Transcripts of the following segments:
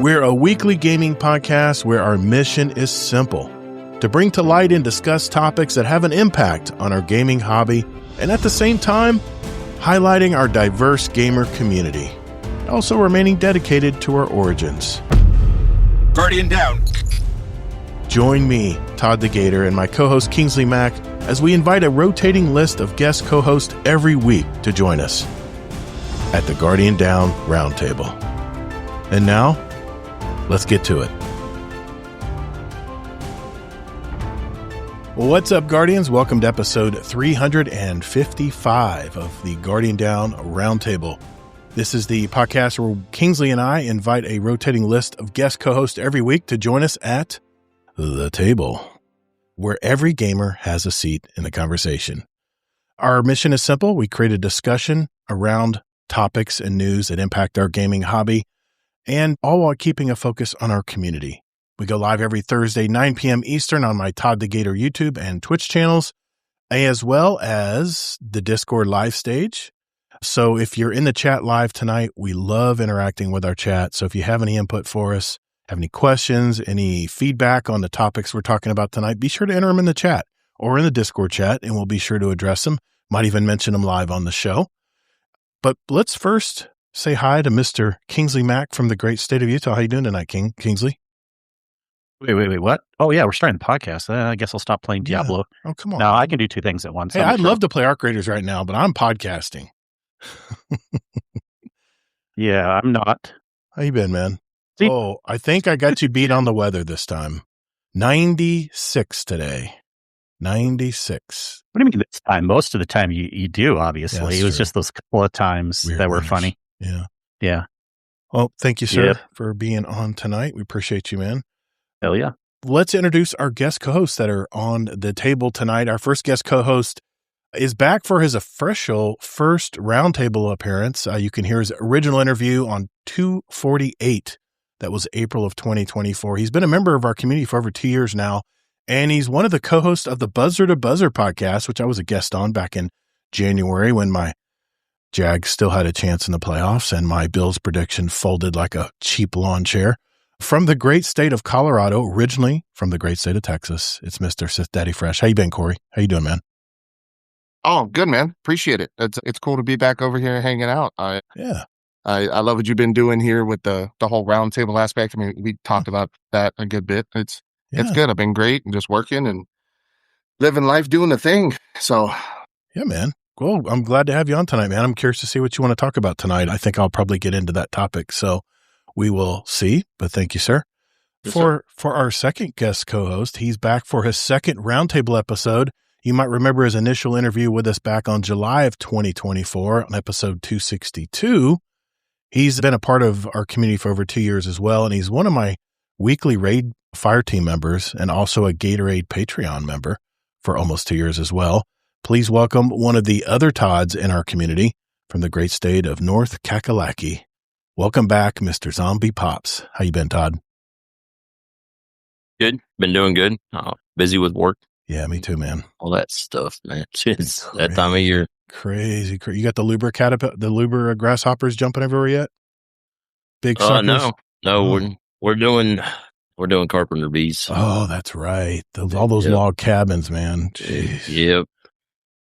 We're a weekly gaming podcast where our mission is simple: to bring to light and discuss topics that have an impact on our gaming hobby, and at the same time, highlighting our diverse gamer community, also remaining dedicated to our origins. Guardian down. Join me, Todd the Gator, and my co-host Kingsley Mack as we invite a rotating list of guest co-hosts every week to join us at the Guardian Down Roundtable. And now, let's get to it. Well, what's up, Guardians? Welcome to episode 355 of the Guardian Down Roundtable. This is the podcast where Kingsley and I invite a rotating list of guest co-hosts every week to join us at the table, where every gamer has a seat in the conversation. Our mission is simple. We create a discussion around topics and news that impact our gaming hobby, and all while keeping a focus on our community. We go live every Thursday, 9 p.m. Eastern on my Todd the Gator YouTube and Twitch channels, as well as the Discord live stage. So if you're in the chat live tonight, we love interacting with our chat. So if you have any input for us, have any questions, any feedback on the topics we're talking about tonight, be sure to enter them in the chat or in the Discord chat, and we'll be sure to address them. Might even mention them live on the show. But let's first say hi to Mr. Kingsley Mack from the great state of Utah. How you doing tonight, Kingsley? Wait, what? Oh, yeah, we're starting the podcast. I guess I'll stop playing Diablo. Yeah. Oh, come on. No, I can do two things at once. Hey, I'd love to play Arc Raiders right now, but I'm podcasting. Yeah, I'm not. How you been, man? See? Oh, I think I got you beat on the weather this time. 96 today. 96. What do you mean this time? Most of the time you do, obviously. Yeah, it was true. just those couple of times Weird that were winters. funny. Yeah. Yeah. Well, thank you, sir, Yep. for being on tonight. We appreciate you, man. Hell yeah. Let's introduce our guest co-hosts that are on the table tonight. Our first guest co-host is back for his official first roundtable appearance. You can hear his original interview on 248. That was April of 2024. He's been a member of our community for over 2 years now, and he's one of the co-hosts of the Buzzer to Buzzer podcast, which I was a guest on back in January when my Jags still had a chance in the playoffs and my Bills prediction folded like a cheap lawn chair. From the great state of Colorado, originally from the great state of Texas, it's Mr. Sith Daddy Fresh. How you been, Corey? How you doing, man? Oh, good, man. Appreciate it. It's cool to be back over here hanging out. I love what you've been doing here with the whole roundtable aspect. I mean, we talked about that a good bit. It's good. I've been great and just working and living life, doing the thing. So, yeah, man. Well, I'm glad to have you on tonight, man. I'm curious to see what you want to talk about tonight. I think I'll probably get into that topic. So we will see, but thank you, sir. Yes, For our second guest co-host, he's back for his second roundtable episode. You might remember his initial interview with us back on July of 2024 on episode 262. He's been a part of our community for over 2 years as well, and he's one of my weekly raid fire team members and also a Gatorade Patreon member for almost 2 years as well. Please welcome one of the other Todds in our community from the great state of North Kakalaki. Welcome back, Mr. Zombie Pops. How you been, Todd? Good. Been doing good. Busy with work. Yeah, me too, man. All that stuff, man. It's that time of year. Crazy. You got the Luber grasshoppers jumping everywhere yet? Big suckers? No, we're doing carpenter bees. Oh, that's right. All those log cabins, man. Jeez. Yep.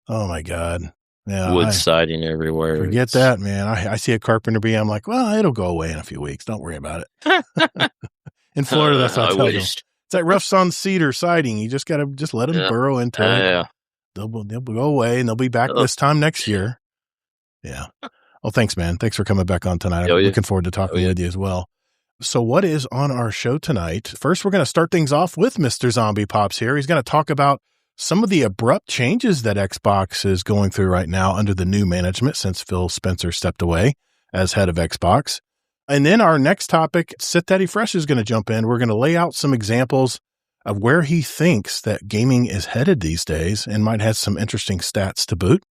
Oh my God. Yeah. Wood siding everywhere. Forget that, man. I see a carpenter bee. I'm like, well, it'll go away in a few weeks. Don't worry about it. In Florida, that's what I tell them. It's like rough on cedar siding. You just got to let them burrow into it. Yeah. They'll go away and they'll be back this time next year. Yeah. Well, thanks, man. Thanks for coming back on tonight. I'm looking forward to talking with you as well. So what is on our show tonight? First, we're going to start things off with Mr. Zombie Pops here. He's going to talk about some of the abrupt changes that Xbox is going through right now under the new management since Phil Spencer stepped away as head of Xbox. And then our next topic, Sith Daddy Fresh is going to jump in. We're going to lay out some examples of where he thinks that gaming is headed these days and might have some interesting stats to boot.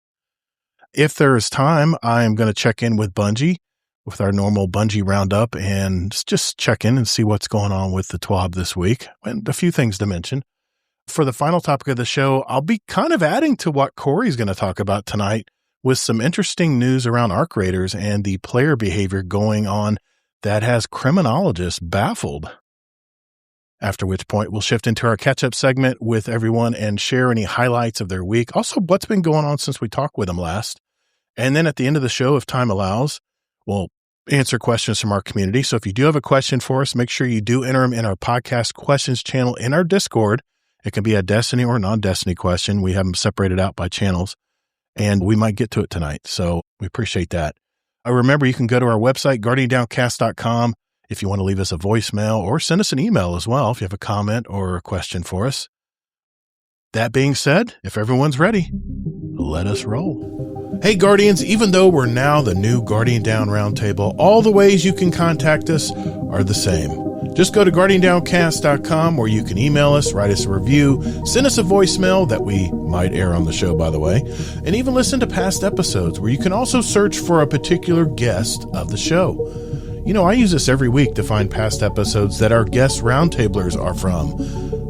If there is time, I'm going to check in with Bungie with our normal Bungie roundup and just check in and see what's going on with the TWAB this week and a few things to mention. For the final topic of the show, I'll be kind of adding to what Corey's going to talk about tonight with some interesting news around Arc Raiders and the player behavior going on that has criminologists baffled. After which point, we'll shift into our catch-up segment with everyone and share any highlights of their week. Also, what's been going on since we talked with them last. And then at the end of the show, if time allows, we'll answer questions from our community. So if you do have a question for us, make sure you do enter them in our podcast questions channel in our Discord. It can be a Destiny or non-Destiny question. We have them separated out by channels, and we might get to it tonight. So we appreciate that. Remember, you can go to our website, guardiandowncast.com, if you want to leave us a voicemail or send us an email as well if you have a comment or a question for us. That being said, if everyone's ready, let us roll. Hey, Guardians, even though we're now the new Guardian Down Roundtable, all the ways you can contact us are the same. Just go to guardiandowncast.com where you can email us, write us a review, send us a voicemail that we might air on the show, by the way, and even listen to past episodes where you can also search for a particular guest of the show. You know, I use this every week to find past episodes that our guest roundtablers are from,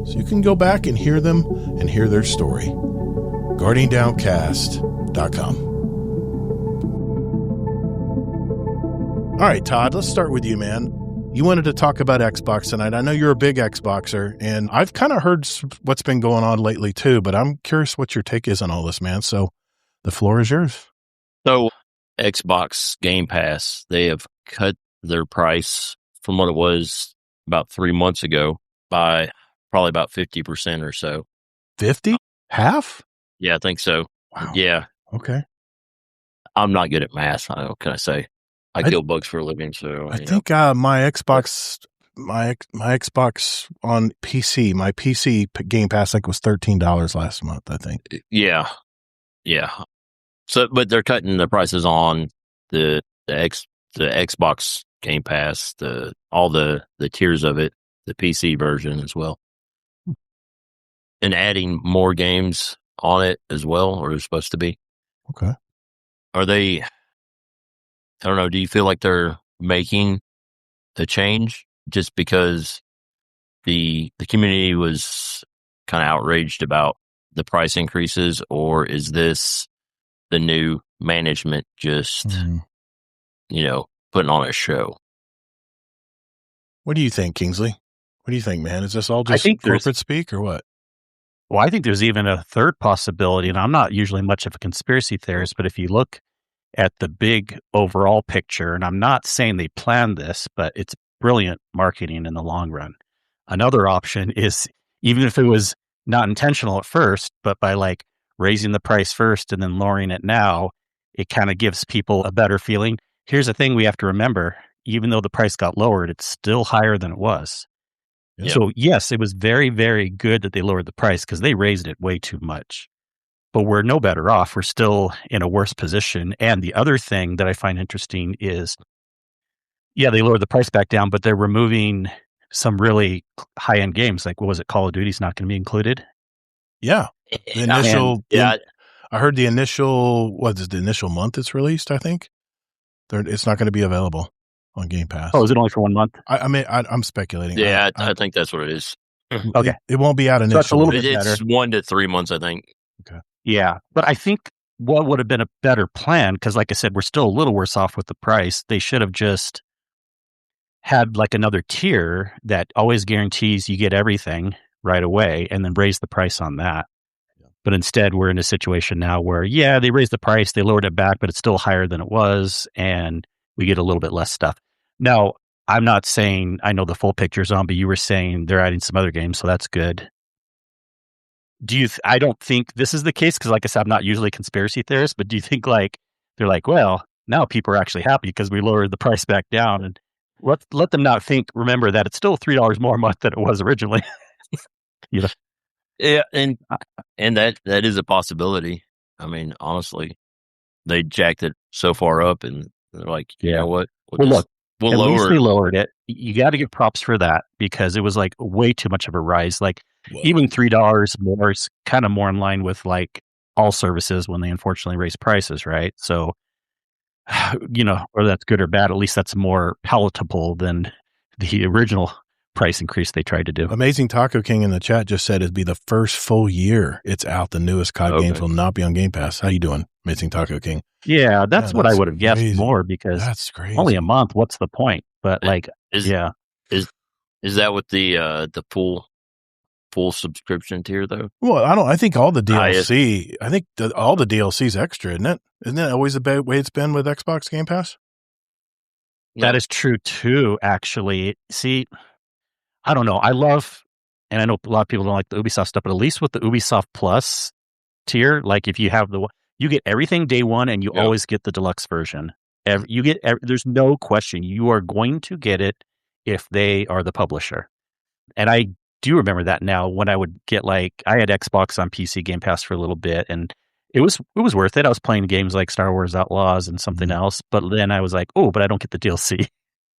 so you can go back and hear them and hear their story. GuardianDownCast.com. All right, Todd, let's start with you, man. You wanted to talk about Xbox tonight. I know you're a big Xboxer, and I've kind of heard what's been going on lately too, but I'm curious what your take is on all this, man. So the floor is yours. So Xbox Game Pass, they have cut their price from what it was about 3 months ago by probably about 50% or so. 50? Half? Yeah, I think so. Wow. Yeah. Okay. I'm not good at math. What can I say? I kill bugs for a living. So I think my Xbox on PC, my PC Game Pass, I think was $13 last month, I think. Yeah. Yeah. So, but they're cutting the prices on the Xbox Game Pass, all the tiers of it, the PC version as well, and adding more games on it as well, or is supposed to be. Okay. Are they? I don't know. Do you feel like they're making a change just because the community was kind of outraged about the price increases, or is this the new management just putting on a show? What do you think, Kingsley? What do you think, man? Is this all just corporate speak or what? Well, I think there's even a third possibility, and I'm not usually much of a conspiracy theorist, but if you look at the big overall picture, and I'm not saying they planned this, but it's brilliant marketing in the long run. Another option is, even if it was not intentional at first, but by like raising the price first and then lowering it now, it kind of gives people a better feeling. Here's the thing we have to remember, even though the price got lowered, it's still higher than it was. Yep. So yes, it was very, very good that they lowered the price because they raised it way too much. But we're no better off. We're still in a worse position. And the other thing that I find interesting is, yeah, they lowered the price back down, but they're removing some really high-end games. Like, what was it? Call of Duty's not going to be included? Yeah. The initial, I heard the initial month it's released, I think. It's not going to be available on Game Pass. Oh, is it only for 1 month? I'm speculating. Yeah, I think that's what it is. Okay. It won't be out initially. So that's a little bit better. It's 1 to 3 months, I think. Okay. Yeah. But I think what would have been a better plan, because like I said, we're still a little worse off with the price. They should have just had like another tier that always guarantees you get everything right away and then raise the price on that. Yeah. But instead, we're in a situation now where, yeah, they raised the price, they lowered it back, but it's still higher than it was, and we get a little bit less stuff. Now, I'm not saying I know the full picture's on, but you were saying they're adding some other games, so that's good. I don't think this is the case because, like I said, I'm not usually a conspiracy theorist, but do you think like they're like, well, now people are actually happy because we lowered the price back down, and let them not remember that it's still $3 more a month than it was originally. Yeah, and that is a possibility. I mean, honestly, they jacked it so far up, and they're like, you know what? We'll at least they lowered it. You got to give props for that because it was like way too much of a rise. Like even $3 more is kind of more in line with like all services when they unfortunately raise prices, right? So, whether that's good or bad, at least that's more palatable than the original price increase they tried to do. Amazing Taco King in the chat just said it'd be the first full year it's out. The newest COD games will not be on Game Pass. How you doing, Amazing Taco King? Yeah, that's what I would have guessed more because that's crazy. Only a month. What's the point? But like, is that with the full subscription tier though? Well, I think all the DLC. I think all the DLC's extra, isn't it? Isn't that always the way it's been with Xbox Game Pass? That is true too. Actually, see, I don't know. I love, and I know a lot of people don't like the Ubisoft stuff, but at least with the Ubisoft Plus tier, like if you have you get everything day one, and you always get the deluxe version. There's no question you are going to get it if they are the publisher. And I do remember that now when I would get I had Xbox on PC Game Pass for a little bit, and it was worth it. I was playing games like Star Wars Outlaws and something else, but then I was like, oh, but I don't get the DLC.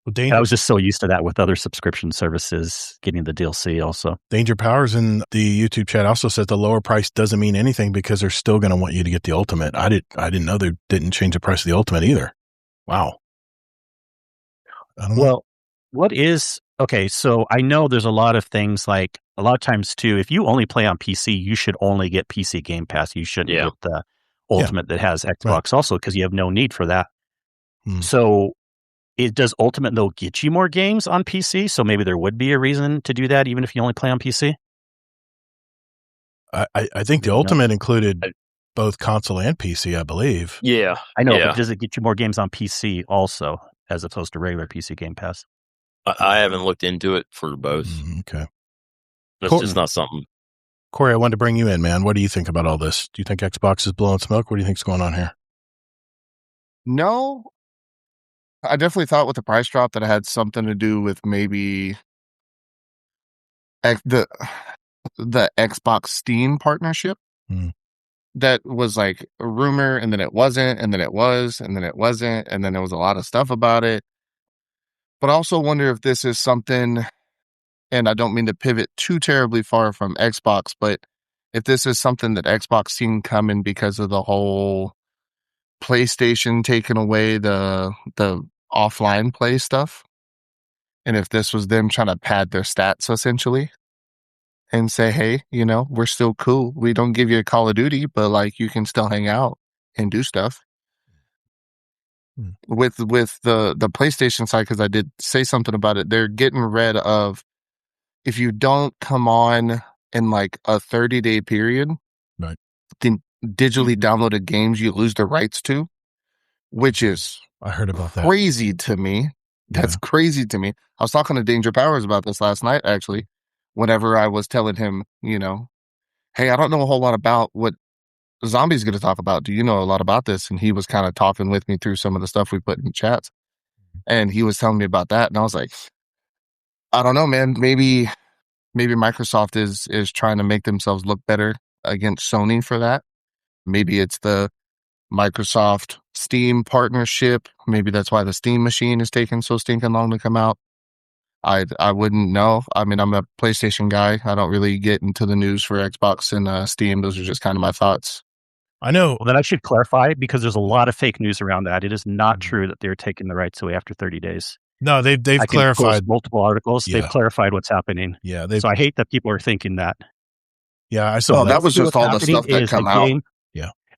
Well, I was just so used to that with other subscription services getting the DLC also. Danger Powers in the YouTube chat also says the lower price doesn't mean anything because they're still going to want you to get the Ultimate. I didn't know they didn't change the price of the Ultimate either. Wow. I don't know. Well, okay, so I know there's a lot of things like a lot of times too, if you only play on PC, you should only get PC Game Pass. You shouldn't get the Ultimate that has Xbox also because you have no need for that. So does Ultimate though get you more games on PC? So maybe there would be a reason to do that even if you only play on PC? I think the Ultimate included both console and PC, I believe. Yeah. I know, but does it get you more games on PC also as opposed to regular PC Game Pass? I haven't looked into it for both. Okay. That's just not something. Corey, I wanted to bring you in, man. What do you think about all this? Do you think Xbox is blowing smoke? What do you think's going on here? No. I definitely thought with the price drop that it had something to do with maybe the Xbox Steam partnership. That was like a rumor, and then it wasn't, and then it was, and then it wasn't, and then there was a lot of stuff about it. But I also wonder if this is something, and I don't mean to pivot too terribly far from Xbox, but if this is something that Xbox seen coming because of the whole PlayStation taking away the offline play stuff, and if this was them trying to pad their stats essentially and say, hey, we're still cool. We don't give you a Call of Duty, but like you can still hang out and do stuff. With the PlayStation side, because I did say something about it, they're getting rid of, if you don't come on in like a 30-day period, right, then digitally downloaded games you lose the rights to, which is I heard about that. Crazy to me. That's crazy to me. I was talking to Danger Powers about this last night, actually, whenever I was telling him, hey, I don't know a whole lot about what Zombie's going to talk about. Do you know a lot about this? And he was kind of talking with me through some of the stuff we put in chats. And he was telling me about that. And I was like, I don't know, man. Maybe Microsoft is trying to make themselves look better against Sony for that. Maybe it's the Microsoft Steam partnership. Maybe that's why the Steam machine is taking so stinking long to come out. I wouldn't know. I mean, I'm a PlayStation guy. I don't really get into the news for Xbox and Steam. Those are just kind of my thoughts. I know. Well, then I should clarify because there's a lot of fake news around that. It is not true that they're taking the rights away after 30 days. No, they've clarified multiple articles. Yeah. They've clarified what's happening. Yeah. So I hate that people are thinking that. Yeah, I saw that was just all the stuff that come out.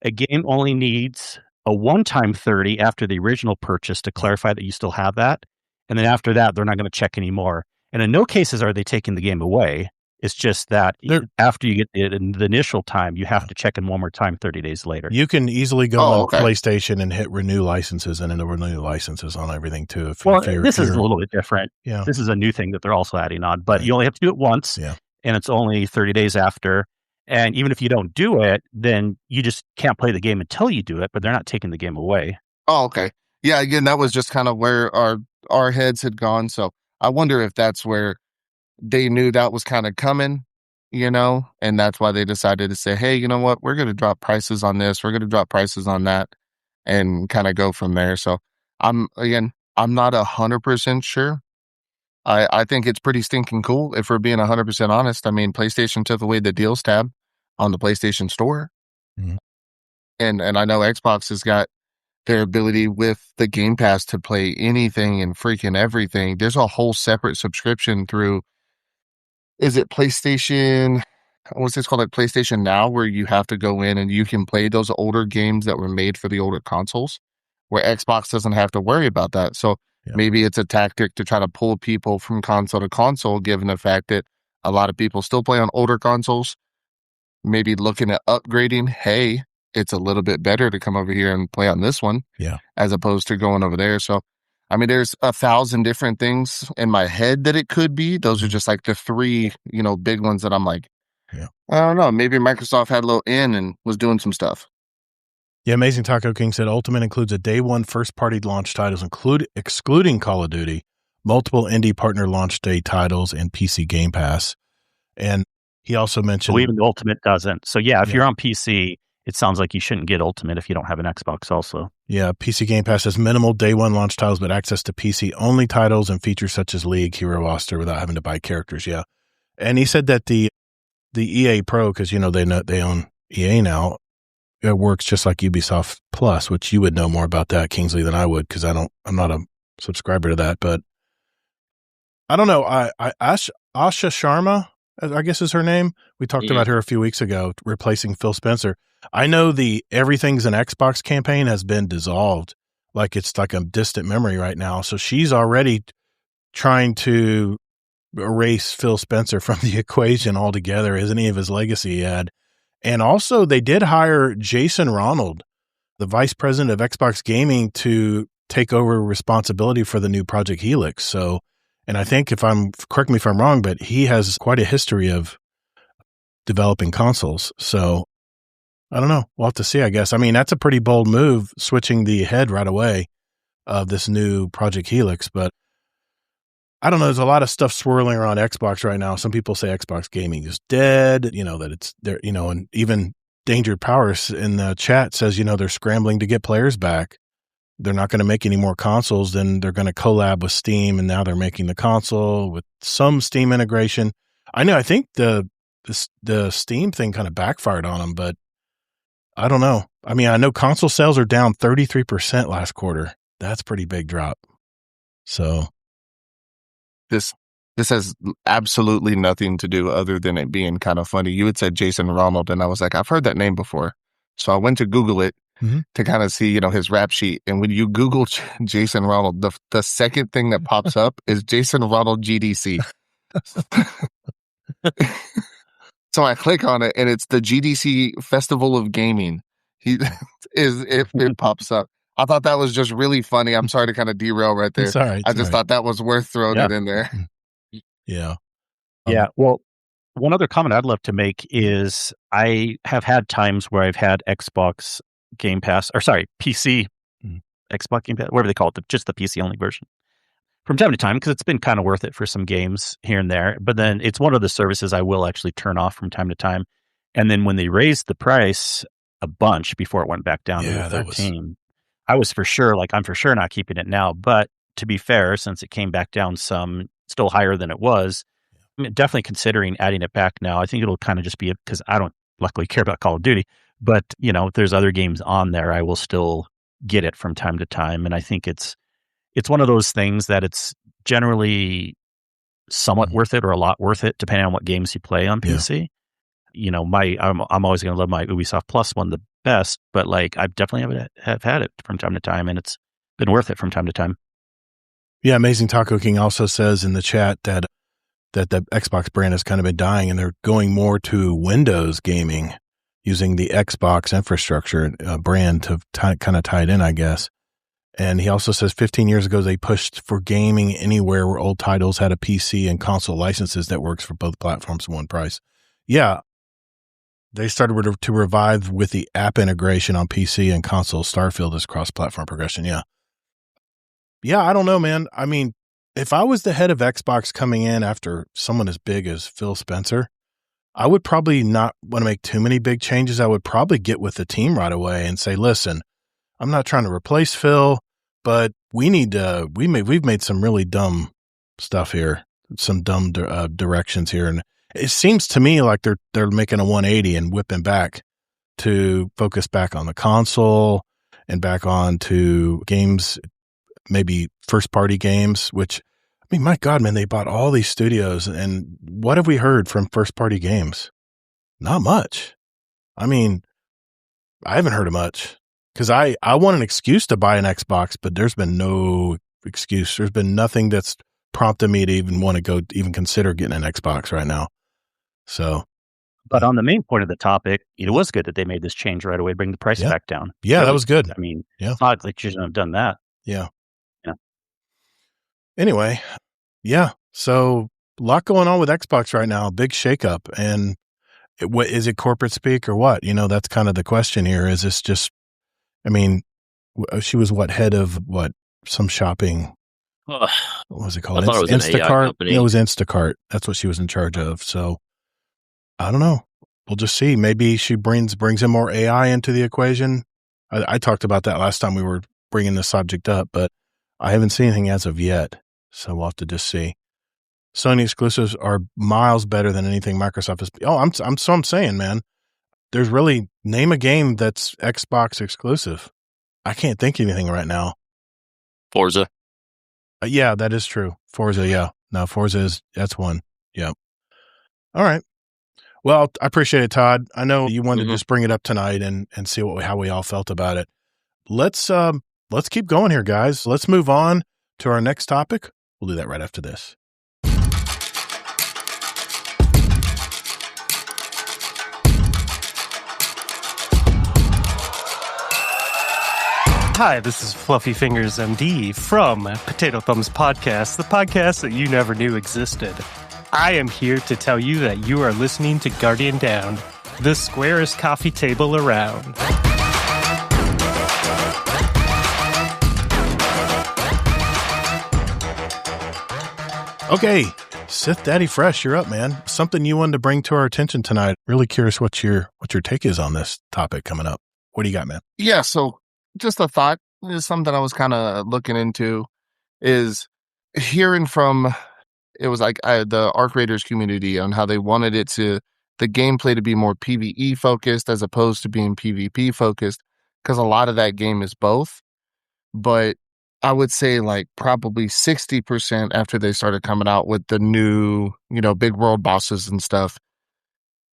A game only needs a one-time 30 after the original purchase to clarify that you still have that. And then after that, they're not going to check anymore. And in no cases are they taking the game away. It's just that after you get it in the initial time, you have to check in one more time 30 days later. You can easily go on PlayStation and hit renew licenses, and then renew licenses on everything too. This is a little bit different. Yeah. This is a new thing that they're also adding on, but you only have to do it once, and it's only 30 days after. And even if you don't do it, then you just can't play the game until you do it, but they're not taking the game away. Oh, okay. Yeah, again, that was just kind of where our heads had gone. So I wonder if that's where they knew that was kind of coming, and that's why they decided to say, hey, you know what, we're going to drop prices on this. We're going to drop prices on that and kind of go from there. So I'm not 100% sure. I think it's pretty stinking cool if we're being 100% honest. I mean, PlayStation took away the deals tab on the PlayStation Store. Mm-hmm. And I know Xbox has got their ability with the Game Pass to play anything and freaking everything. There's a whole separate subscription through, is it PlayStation, what's this called, like PlayStation Now, where you have to go in and you can play those older games that were made for the older consoles, where Xbox doesn't have to worry about that. So Maybe it's a tactic to try to pull people from console to console, given the fact that a lot of people still play on older consoles. Maybe looking at upgrading. Hey, it's a little bit better to come over here and play on this one, as opposed to going over there. So, I mean, there's 1,000 different things in my head that it could be. Those are just like the three, big ones that I'm like, I don't know. Maybe Microsoft had a little in and was doing some stuff. Yeah, Amazing Taco King said Ultimate includes a day one first-party launch titles, excluding Call of Duty, multiple indie partner launch day titles, and PC Game Pass. And he also mentioned... So even the Ultimate doesn't. So if you're on PC, it sounds like you shouldn't get Ultimate if you don't have an Xbox also. Yeah, PC Game Pass has minimal day one launch titles, but access to PC-only titles and features such as League, Hero Roster without having to buy characters, And he said that the EA Pro, because, they own EA now, it works just like Ubisoft Plus, which you would know more about that, Kingsley, than I would, because I'm not a subscriber to that. But I don't know. Asha Sharma, I guess is her name. We talked about her a few weeks ago, replacing Phil Spencer. I know the Everything's an Xbox campaign has been dissolved. Like it's like a distant memory right now. So she's already trying to erase Phil Spencer from the equation altogether as any of his legacy he had. And also, they did hire Jason Ronald, the vice president of Xbox Gaming, to take over responsibility for the new Project Helix. So, and I think correct me if I'm wrong, but he has quite a history of developing consoles. So, I don't know. We'll have to see, I guess. I mean, that's a pretty bold move, switching the head right away of this new Project Helix. But I don't know. There's a lot of stuff swirling around Xbox right now. Some people say Xbox gaming is dead, that it's there, and even Dangered Powers in the chat says, they're scrambling to get players back. They're not going to make any more consoles. Then they're going to collab with Steam. And now they're making the console with some Steam integration. I think the Steam thing kind of backfired on them, but I don't know. I mean, I know console sales are down 33% last quarter. That's a pretty big drop. So. This has absolutely nothing to do other than it being kind of funny. You had said Jason Ronald, and I was like, I've heard that name before. So I went to Google it to kind of see, his rap sheet. And when you Google Jason Ronald, the second thing that pops up is Jason Ronald GDC. So I click on it, and it's the GDC Festival of Gaming. It pops up. I thought that was just really funny. I'm sorry to kind of derail right there. Sorry, I just thought that was worth throwing it in there. Yeah. Well, one other comment I'd love to make is I have had times where I've had Xbox Game Pass, PC, Xbox Game Pass, whatever they call it, just the PC only version from time to time, because it's been kind of worth it for some games here and there. But then it's one of the services I will actually turn off from time to time. And then when they raised the price a bunch before it went back down to 13, I was I'm for sure not keeping it now. But to be fair, since it came back down some, still higher than it was, I'm definitely considering adding it back now. I think it'll kind of just be because I don't luckily care about Call of Duty, but if there's other games on there, I will still get it from time to time. And I think it's one of those things that it's generally somewhat worth it or a lot worth it, depending on what games you play on PC. I'm always going to love my Ubisoft Plus one the best, but I definitely have had it from time to time, and it's been worth it from time to time. Yeah, Amazing Taco King also says in the chat that the Xbox brand has kind of been dying, and they're going more to Windows gaming using the Xbox infrastructure brand to kind of tie it in, I guess. And he also says 15 years ago, they pushed for gaming anywhere where old titles had a PC and console licenses that works for both platforms at one price. Yeah. They started to revive with the app integration on PC and console. Starfield is cross-platform progression. Yeah. Yeah, I don't know, man. I mean, if I was the head of Xbox coming in after someone as big as Phil Spencer, I would probably not want to make too many big changes. I would probably get with the team right away and say, listen, I'm not trying to replace Phil, but we've made some really dumb stuff here, some dumb directions here. And it seems to me like they're making a 180 and whipping back to focus back on the console and back on to games, maybe first party games, which, I mean, my God, man, they bought all these studios, and what have we heard from first party games? Not much. I mean, I haven't heard of much because I want an excuse to buy an Xbox, but there's been no excuse. There's been nothing that's prompted me to even want to go even consider getting an Xbox right now. So, but on the main point of the topic, it was good that they made this change right away, bring the price back down. Yeah, that was good. I mean, it's not like you shouldn't have done that. Yeah. Anyway, yeah. So a lot going on with Xbox right now. Big shakeup. And what is it, corporate speak or what? That's kind of the question here. Is this just, I mean, she was head of some shopping. What was it called? I thought it was Instacart. an AI company. It was Instacart. That's what she was in charge of. So I don't know. We'll just see. Maybe she brings in more AI into the equation. I talked about that last time we were bringing the subject up, but I haven't seen anything as of yet. So we'll have to just see. Sony exclusives are miles better than anything Microsoft is. Oh, I'm saying, man, there's really name a game that's Xbox exclusive. I can't think of anything right now. Forza. Yeah, that is true. Forza. Yeah. No, that's one. Yeah. All right. Well, I appreciate it, Todd. I know you wanted to just bring it up tonight and see how we all felt about it. Let's keep going here, guys. Let's move on to our next topic. We'll do that right after this. Hi, this is Fluffy Fingers MD from Potato Thumbs Podcast, the podcast that you never knew existed. I am here to tell you that you are listening to Guardian Down, the squarest coffee table around. Okay, Sith Daddy Fresh, you're up, man. Something you wanted to bring to our attention tonight. Really curious what your take is on this topic coming up. What do you got, man? Yeah, so just a thought, is something I was kind of looking into, is hearing from, it was like the Arc Raiders community on how they wanted the gameplay to be more PVE focused as opposed to being PvP focused, because a lot of that game is both. But I would say like probably 60% after they started coming out with the new, big world bosses and stuff,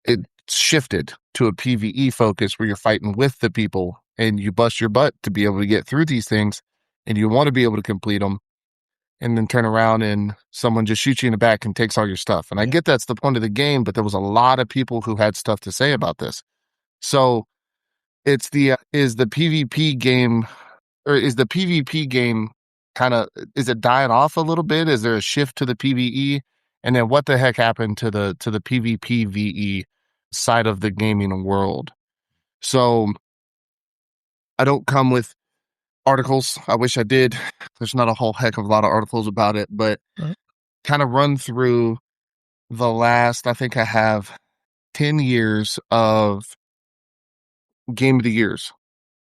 it shifted to a PvE focus where you're fighting with the people and you bust your butt to be able to get through these things, and you want to be able to complete them, and then turn around and someone just shoots you in the back and takes all your stuff. And I get that's the point of the game, but there was a lot of people who had stuff to say about this. So it's is the PvP game kind of, is it dying off a little bit? Is there a shift to the PvE? And then what the heck happened to the PvP VE side of the gaming world? So I don't come with articles. I wish I did. There's not a whole heck of a lot of articles about it, but kind of run through the last, I think I have 10 years of Game of the Years,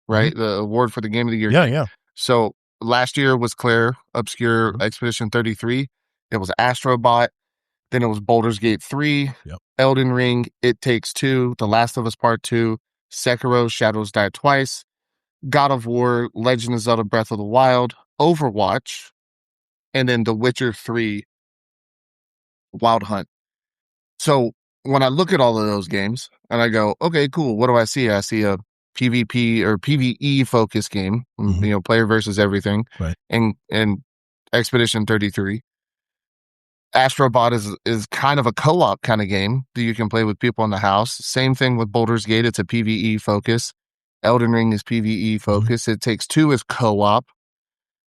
right? The award for the Game of the Year. Yeah. So last year was Claire Obscure Expedition 33. It was Astrobot. Then it was Baldur's Gate 3, Elden Ring, It Takes Two, The Last of Us Part 2, Sekiro, Shadows Die Twice, God of War, Legend of Zelda Breath of the Wild, Overwatch, and then The Witcher 3, Wild Hunt. So when I look at all of those games and I go, okay, cool, what do I see? I see a PvP or PvE focused game, player versus everything, right? And Expedition 33. Astrobot is kind of a co-op kind of game that you can play with people in the house. Same thing with Baldur's Gate. It's a PvE focus. Elden Ring is PvE focus. It Takes Two is co-op.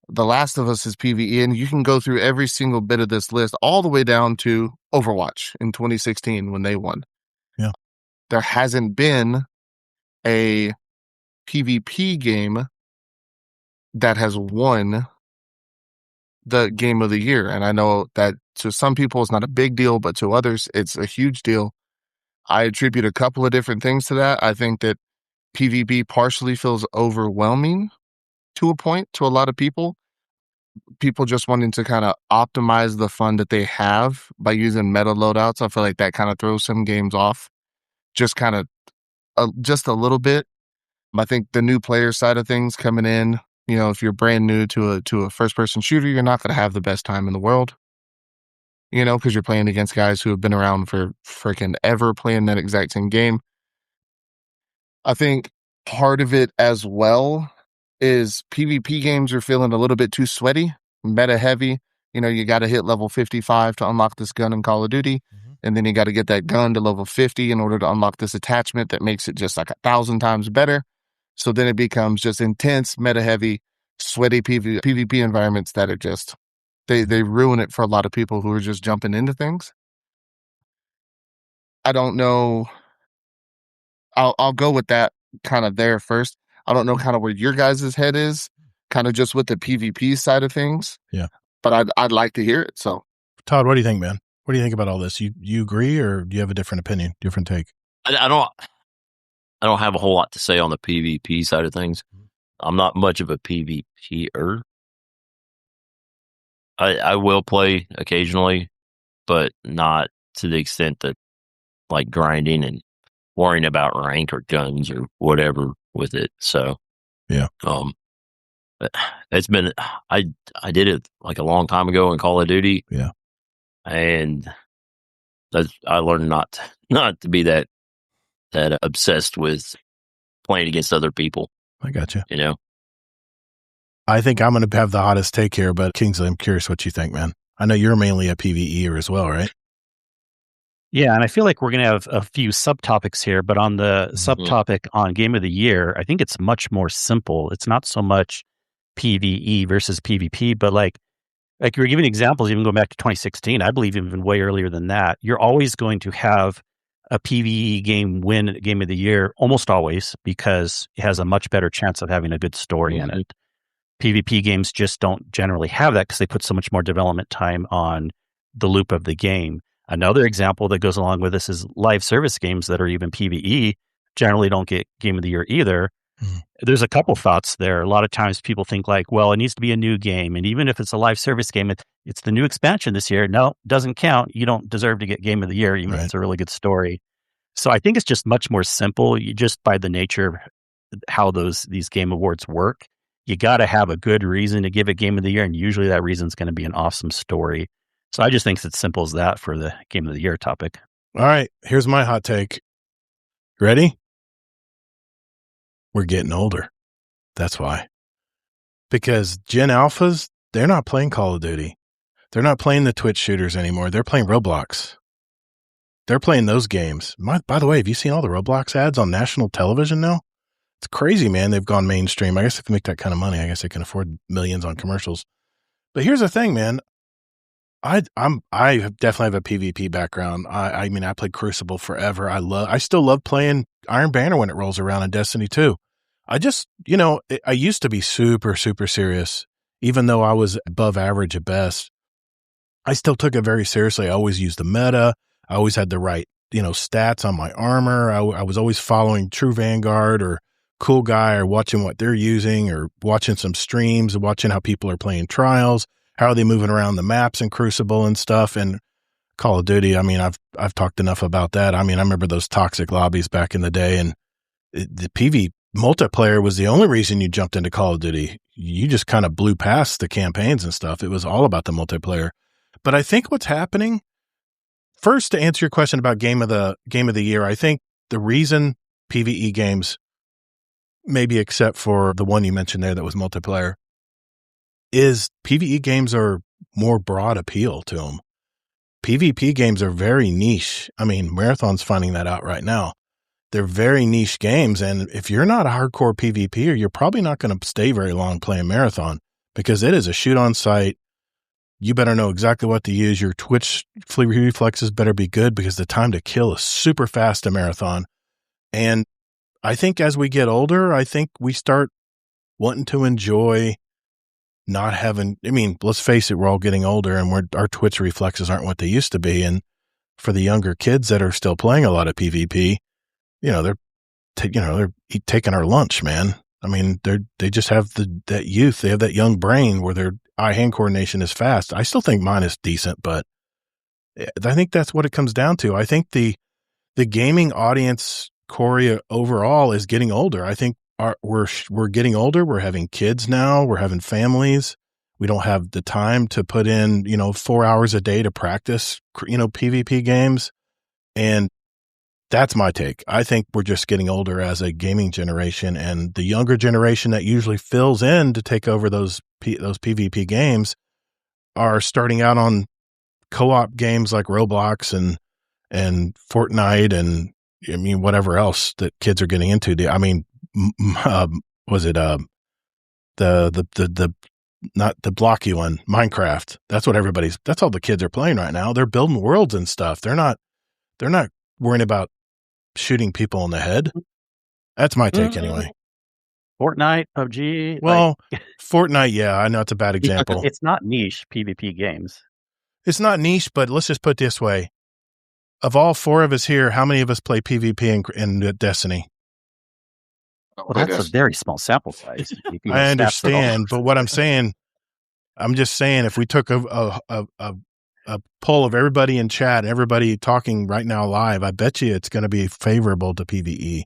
The Last of Us is PvE. And you can go through every single bit of this list all the way down to Overwatch in 2016 when they won. Yeah. There hasn't been a PvP game that has won the Game of the Year. And I know that to some people it's not a big deal, but to others it's a huge deal. I attribute a couple of different things to that. I think that PvP partially feels overwhelming to a point to a lot of people. People just wanting to kind of optimize the fun that they have by using meta loadouts. I feel like that kind of throws some games off just kind of just a little bit. I think the new player side of things coming in, if you're brand new to a first person shooter, you're not going to have the best time in the world, because you're playing against guys who have been around for freaking ever playing that exact same game. I think part of it as well is PvP games are feeling a little bit too sweaty meta heavy. You got to hit level 55 to unlock this gun in Call of Duty. And then you got to get that gun to level 50 in order to unlock this attachment that makes it just like 1,000 times better. So then it becomes just intense, meta heavy, sweaty PvP environments that are just, they ruin it for a lot of people who are just jumping into things. I don't know. I'll go with that kind of there first. I don't know kind of where your guys' head is, kind of just with the PvP side of things. Yeah. But I'd like to hear it. So, Todd, what do you think, man? What do you think about all this? You agree, or do you have a different opinion, different take? I don't have a whole lot to say on the PvP side of things. I'm not much of a PvPer. I will play occasionally, but not to the extent that like grinding and worrying about rank or guns or whatever with it. So yeah. It's been I did it like a long time ago in Call of Duty. Yeah. And I learned not to be that obsessed with playing against other people. I got you. I think I'm going to have the hottest take here, but Kingsley, I'm curious what you think, man. I know you're mainly a PVEer as well, right? Yeah, and I feel like we're going to have a few subtopics here, but on the subtopic on Game of the Year, I think it's much more simple. It's not so much PVE versus PvP, but like you're giving examples, even going back to 2016, I believe even way earlier than that, you're always going to have a PVE game win Game of the Year, almost always, because it has a much better chance of having a good story in it. PvP games just don't generally have that because they put so much more development time on the loop of the game. Another example that goes along with this is live service games that are even PvE generally don't get Game of the Year either. There's a couple thoughts there. A lot of times people think like, well, it needs to be a new game. And even if it's a live service game, it's the new expansion this year. No, doesn't count. You don't deserve to get Game of the Year, even if it's a really good story. So I think it's just much more simple. You just by the nature of how these game awards work, you got to have a good reason to give it Game of the Year. And usually that reason is going to be an awesome story. So I just think it's as simple as that for the Game of the Year topic. All right. Here's my hot take. Ready? We're getting older. That's why. Because Gen Alphas, they're not playing Call of Duty. They're not playing the Twitch shooters anymore. They're playing Roblox. They're playing those games. By the way, have you seen all the Roblox ads on national television now? It's crazy, man. They've gone mainstream. I guess if they make that kind of money, I guess they can afford millions on commercials. But here's the thing, man. I definitely have a PvP background. I mean, I played Crucible forever. I still love playing Iron Banner when it rolls around in Destiny 2. I just, I used to be super, super serious, even though I was above average at best. I still took it very seriously. I always used the meta. I always had the right, stats on my armor. I was always following True Vanguard or Cool Guy or watching what they're using or watching some streams, watching how people are playing trials. How are they moving around the maps in Crucible and stuff? And Call of Duty, I mean, I've talked enough about that. I mean, I remember those toxic lobbies back in the day, and the PV multiplayer was the only reason you jumped into Call of Duty. You just kind of blew past the campaigns and stuff. It was all about the multiplayer. But I think what's happening, first, to answer your question about Game of the Year, I think the reason PvE games, maybe except for the one you mentioned there that was multiplayer, is PvE games are more broad appeal to them. PvP games are very niche. I mean, Marathon's finding that out right now. They're very niche games, and if you're not a hardcore PvPer, you're probably not going to stay very long playing Marathon because it is a shoot-on site. You better know exactly what to use. Your Twitch reflexes better be good because the time to kill is super fast in Marathon. And I think as we get older, I think we start wanting to enjoy not having, I mean, let's face it, we're all getting older and our Twitch reflexes aren't what they used to be. And for the younger kids that are still playing a lot of PvP, they're taking our lunch, man. I mean, they just have that youth. They have that young brain where their eye-hand coordination is fast. I still think mine is decent, but I think that's what it comes down to. I think the gaming audience, Corey, overall is getting older. I think we're getting older. We're having kids now. We're having families. We don't have the time to put in, 4 hours a day to practice, PvP games. And that's my take. I think we're just getting older as a gaming generation, and the younger generation that usually fills in to take over those PvP games, are starting out on co-op games like Roblox and Fortnite and I mean whatever else that kids are getting into. I mean, was it the not the blocky one, Minecraft? That's all the kids are playing right now. They're building worlds and stuff. They're not worrying about shooting people in the head. That's my take anyway. Fortnite, PUBG. Well, Fortnite, yeah, I know it's a bad example. It's not niche PvP games. It's not niche, but let's just put it this way. Of all four of us here, how many of us play PvP in Destiny? Well, that's a very small sample size. I understand, but what I'm just saying, if we took a poll of everybody in chat, everybody talking right now live, I bet you it's going to be favorable to PvE.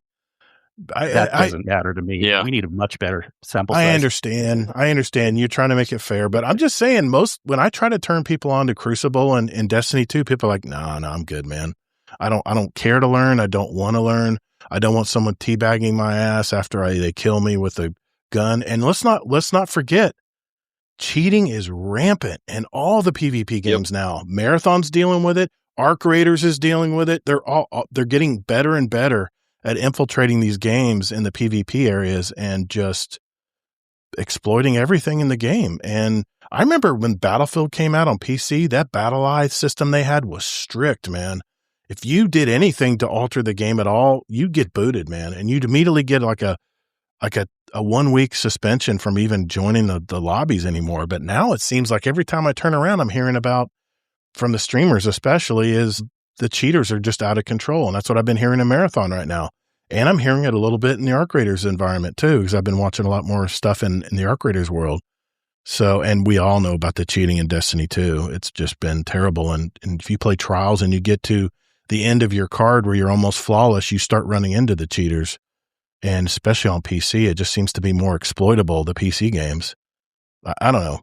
That doesn't matter to me. Yeah. We need a much better sample size. I understand. You're trying to make it fair, but I'm just saying when I try to turn people on to Crucible and Destiny 2, people are like, no, I'm good, man. I don't care to learn. I don't want to learn. I don't want someone teabagging my ass after they kill me with a gun. And let's not forget, cheating is rampant in all the PvP games now. Marathon's dealing with it. Arc Raiders is dealing with it. They're getting better and better at infiltrating these games in the PvP areas and just exploiting everything in the game. And I remember when Battlefield came out on PC, that Battle Eye system they had was strict, man. If you did anything to alter the game at all, you'd get booted, man. And you'd immediately get like a 1 week suspension from even joining the lobbies anymore. But now it seems like every time I turn around, I'm hearing about, from the streamers especially, is the cheaters are just out of control. And that's what I've been hearing in Marathon right now. And I'm hearing it a little bit in the Arc Raiders environment too, because I've been watching a lot more stuff in the Arc Raiders world. So, and we all know about the cheating in Destiny 2. It's just been terrible. And if you play Trials and you get to the end of your card where you're almost flawless, you start running into the cheaters. And especially on PC, it just seems to be more exploitable, the PC games. I don't know.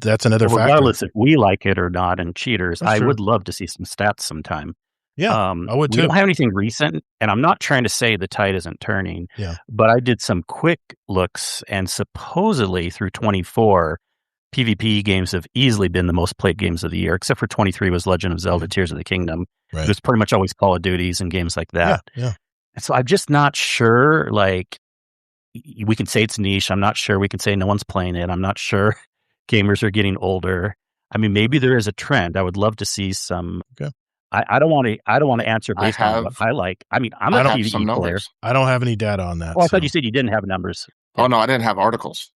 That's another factor. Regardless if we like it or not, and cheaters, I would love to see some stats sometime. Yeah, I would too. We don't have anything recent, and I'm not trying to say the tide isn't turning, but I did some quick looks, and supposedly through 24, PvP games have easily been the most played games of the year, except for 23 was Legend of Zelda Tears of the Kingdom. Right. It was pretty much always Call of Duties and games like that. Yeah. And so I'm just not sure, like, we can say it's niche. I'm not sure we can say no one's playing it. I'm not sure gamers are getting older. I mean, maybe there is a trend. I would love to see some. Okay. I don't want to answer based on what I like. I mean, I'm a PvE player. I don't have any data on that. Oh, I thought you said you didn't have numbers. Oh, no, I didn't have articles.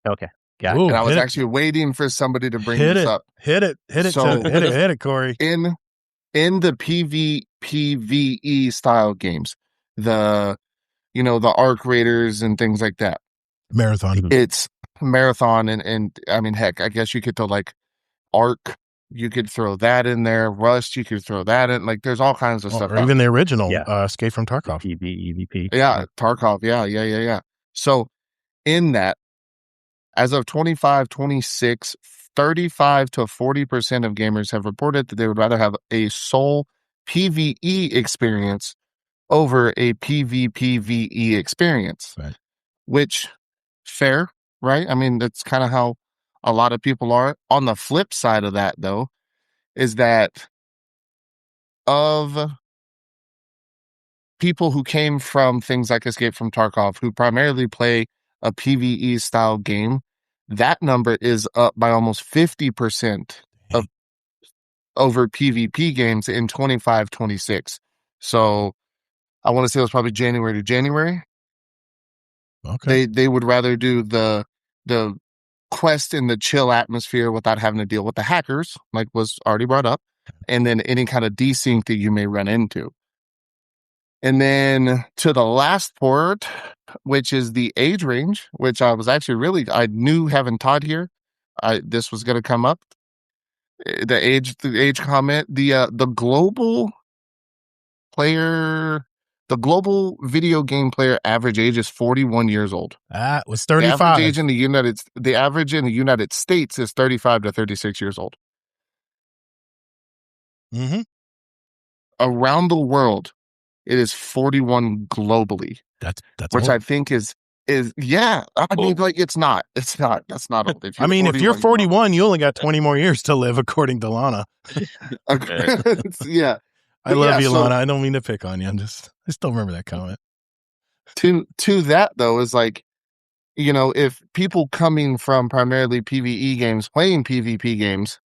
Okay. Got it. And I was actually waiting for somebody to bring this up. Hit it, Corey. In the PvE style games, the Arc Raiders and things like that. Marathon. It's Marathon and I mean, heck, I guess you could throw like Arc. You could throw that in there. Rust, you could throw that in. Like, there's all kinds of stuff. Or even the original Escape from Tarkov. EVP. Yeah, Tarkov. Yeah. So in that, as of 25, 26, 35 to 40% of gamers have reported that they would rather have a sole PvE experience over a PvPvE experience. Right. Which, fair, right? I mean, that's kind of how a lot of people are. On the flip side of that, though, is that of people who came from things like Escape from Tarkov, who primarily play a PvE style game, that number is up by almost 50% of over PvP games in 25, 26. So I want to say it was probably January to January. Okay. They would rather do the quest in the chill atmosphere without having to deal with the hackers, like was already brought up, and then any kind of desync that you may run into. And then to the last port, which is the age range, which I was actually I knew having Todd here, this was going to come up. The age comment, the global player, the global video game player average age is 41 years old. That was 35. The average in the United States is 35 to 36 years old. Mm-hmm. Around the world, it is 41 globally. That's which old. I think is I mean, like, it's not. That's not old. I mean, if you're 41, you only got 20 more years to live, according to Lana. Yeah. I love you, Lana. I don't mean to pick on you. I still remember that comment. To that, though, is like, if people coming from primarily PvE games playing PvP games,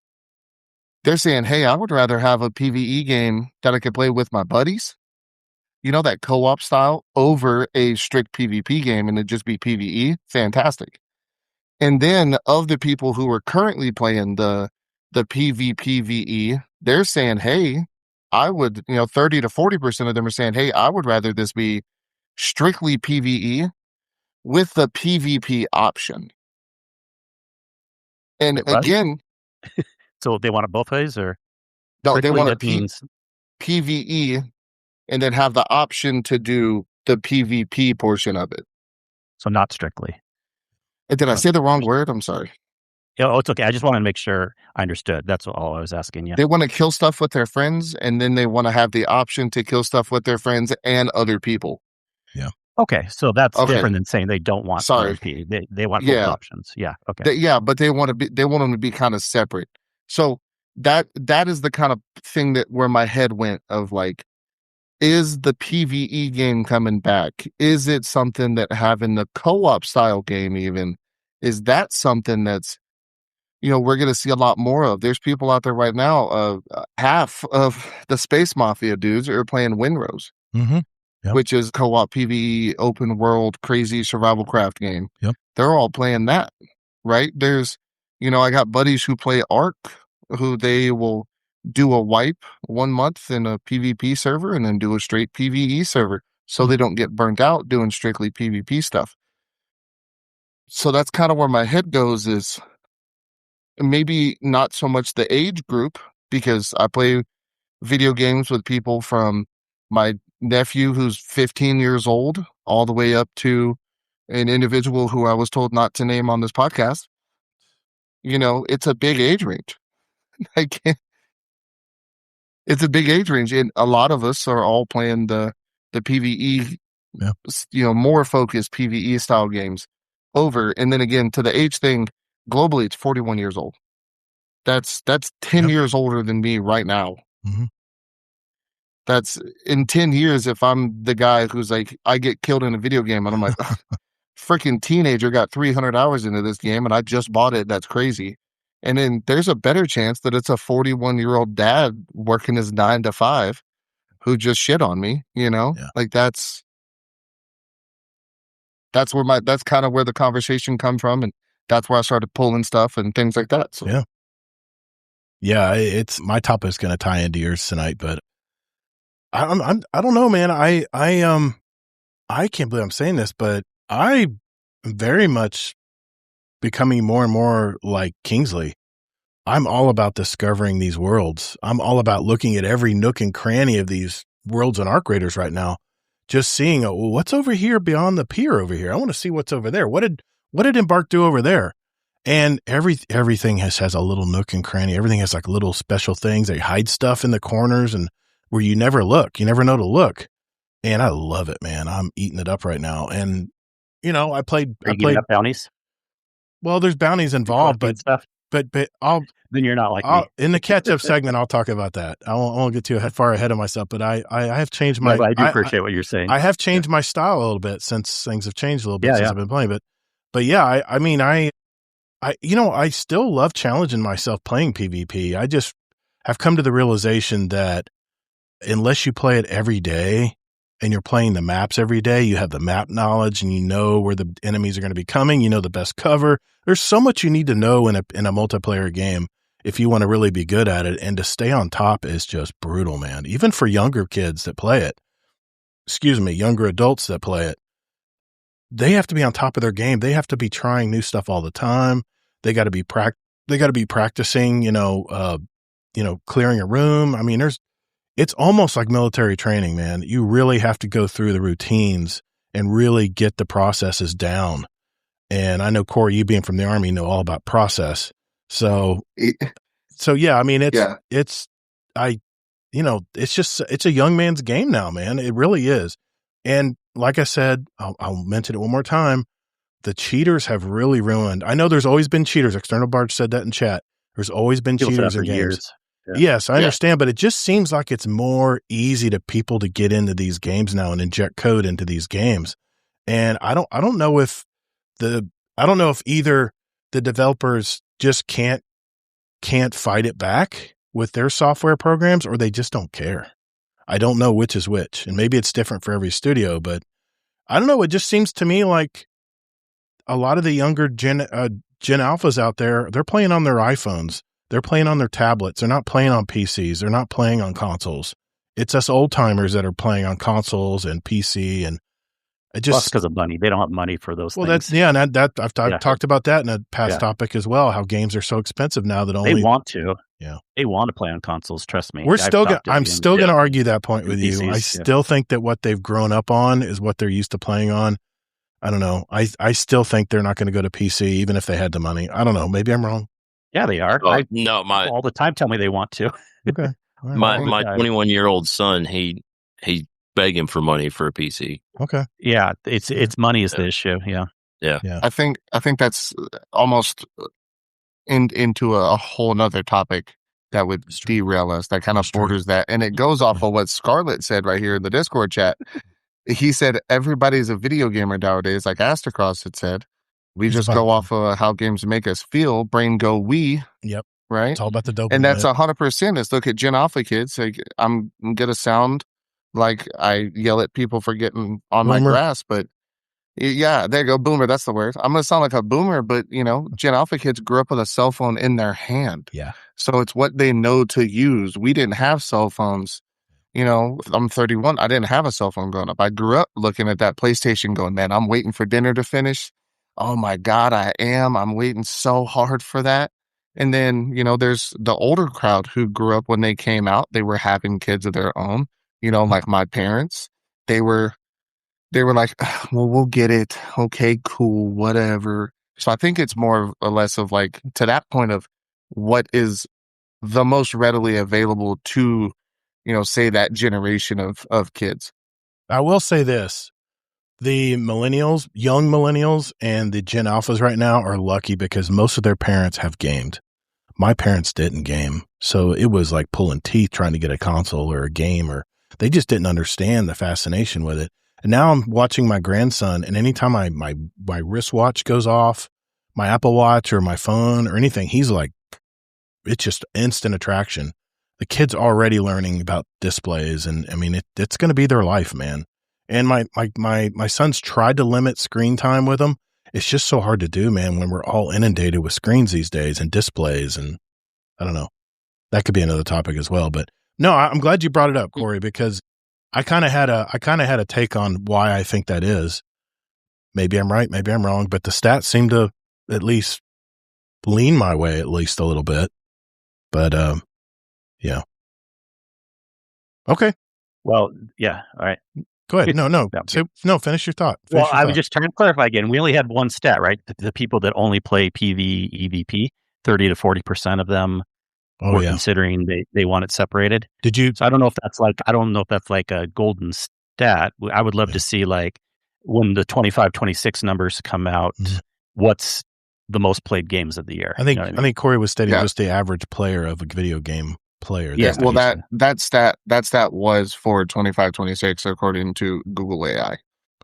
they're saying, hey, I would rather have a PvE game that I could play with my buddies, that co-op style, over a strict PvP game and it just be PvE. Fantastic. And then of the people who are currently playing the PvPvE, they're saying, hey, I would, 30 to 40% of them are saying, hey, I would rather this be strictly PvE with the PvP option. And again, so they want it both ways, or no, they want PvE and then have the option to do the PvP portion of it. So not strictly. Did I say the wrong word? I'm sorry. Oh, it's okay. I just wanted to make sure I understood. That's all I was asking you. They want to kill stuff with their friends, and then they want to have the option to kill stuff with their friends and other people. Yeah. Okay, so that's different than saying they don't want PvP. They want both options. Yeah. Okay. But they want them to be kind of separate. So that is the kind of thing where my head went of like, is the PvE game coming back? Is it something that having the co-op style game even, is that something that's, we're going to see a lot more of? There's people out there right now, half of the Space Mafia dudes are playing Winrose, which is co-op PvE open world crazy survival craft game. Yep. They're all playing that, right? There's, I got buddies who play Ark, who they will do a wipe 1 month in a PvP server and then do a straight PvE server so they don't get burnt out doing strictly PvP stuff. So that's kind of where my head goes, is maybe not so much the age group, because I play video games with people from my nephew who's 15 years old all the way up to an individual who I was told not to name on this podcast. It's a big age range. It's a big age range, and a lot of us are all playing the PvE, more focused PvE style games over. And then again, to the age thing, globally, it's 41 years old. That's 10 years older than me right now. Mm-hmm. That's in 10 years. If I'm the guy who's like, I get killed in a video game and I'm like, freaking teenager got 300 hours into this game and I just bought it. That's crazy. And then there's a better chance that it's a 41-year-old dad working his 9 to 5 who just shit on me, like that's kind of where the conversation come from. And that's where I started pulling stuff and things like that. So yeah, it's my topic's going to tie into yours tonight, but I don't know, man. I can't believe I'm saying this, but I very much becoming more and more like Kingsley. I'm all about discovering these worlds. I'm all about looking at every nook and cranny of these worlds and Arc Raiders right now. Just seeing, what's over here beyond the pier over here? I want to see what's over there. What did Embark do over there? And everything has a little nook and cranny. Everything has like little special things. They hide stuff in the corners and where you never look. You never know to look. And I love it, man. I'm eating it up right now. And, I played up bounties. Well, there's bounties involved, but then you're not like me. In the catch-up segment, I'll talk about that. I won't get too far ahead of myself, but I have changed my. I do appreciate what you're saying. I have changed my style a little bit since things have changed a little bit since I've been playing. But yeah, I still love challenging myself playing PvP. I just have come to the realization that unless you play it every day and you're playing the maps every day, you have the map knowledge and you know where the enemies are going to be coming. You know the best cover. There's so much you need to know in a multiplayer game if you want to really be good at it. And to stay on top is just brutal, man. Even for younger kids that play it, younger adults that play it, they have to be on top of their game. They have to be trying new stuff all the time. They got to be practicing, clearing a room. I mean, it's almost like military training, man. You really have to go through the routines and really get the processes down. And I know, Corey, you being from the Army, know all about process. So yeah, I mean, it's a young man's game now, man. It really is. And like I said, I'll mention it one more time. The cheaters have really ruined. I know there's always been cheaters. External Barge said that in chat. There's always been People cheaters said in for games. years. Yeah. Yes, I understand, but it just seems like it's more easy to people to get into these games now and inject code into these games. And I don't know if either the developers just can't fight it back with their software programs, or they just don't care. I don't know which is which, and maybe it's different for every studio, but I don't know. It just seems to me like a lot of the younger Gen Alphas out there, they're playing on their iPhones. They're playing on their tablets. They're not playing on PCs. They're not playing on consoles. It's us old timers that are playing on consoles and PC, and it just plus because of money. They don't have money for those things. That's and I've talked about that in a past topic as well. How games are so expensive now that only they want to. Yeah, they want to play on consoles. Trust me. I'm still going to argue that point with you. I still think that what they've grown up on is what they're used to playing on. I don't know. I still think they're not going to go to PC even if they had the money. I don't know. Maybe I'm wrong. Yeah, they are. All the time tell me they want to. Okay. Right. My 21-year-old son, he begging for money for a PC. Okay. Yeah, it's money is the issue. Yeah. I think that's almost into a whole nother topic that would derail us. That kind of borders that, and it goes off of what Scarlett said right here in the Discord chat. He said everybody's a video gamer nowadays, like Astrocross had said. We just go off of how games make us feel. Brain go we. Yep. Right. It's all about the dopamine. And that's 100%. Let's look at Gen Alpha kids. Like, I'm gonna sound like I yell at people for getting on my grass, but yeah, there you go, boomer. That's the word. I'm gonna sound like a boomer, but Gen Alpha kids grew up with a cell phone in their hand. Yeah. So it's what they know to use. We didn't have cell phones. I'm 31. I didn't have a cell phone growing up. I grew up looking at that PlayStation going, man, I'm waiting for dinner to finish. Oh my God, I am. I'm waiting so hard for that. And then, there's the older crowd who grew up when they came out. They were having kids of their own, like my parents. They were like, well, we'll get it. Okay, cool, whatever. So I think it's more or less of like to that point of what is the most readily available to, say that generation of kids. I will say this. The millennials, young millennials, and the Gen Alphas right now are lucky because most of their parents have gamed. My parents didn't game, so it was like pulling teeth trying to get a console or a game, or they just didn't understand the fascination with it. And now I'm watching my grandson, and anytime my wristwatch goes off, my Apple Watch or my phone or anything, he's like, it's just instant attraction. The kid's already learning about displays, and I mean, it's going to be their life, man. And my son's tried to limit screen time with them. It's just so hard to do, man, when we're all inundated with screens these days and displays. And I don't know. That could be another topic as well. But no, I'm glad you brought it up, Corey, because I kind of had a take on why I think that is. Maybe I'm right, maybe I'm wrong, but the stats seem to at least lean my way at least a little bit. But yeah. Okay. Well, yeah. All right. Go ahead. No, finish your thought. I was just trying to clarify again. We only had one stat, right? The people that only play PvE, EVP, 30 to 40% of them were considering they want it separated. Did you? So I don't know if that's like a golden stat. I would love to see like when the 25, 26 numbers come out, what's the most played games of the year. I think Corey was stating just the average player of a video game player. Yeah, well, that stat was for 25-26 according to Google AI.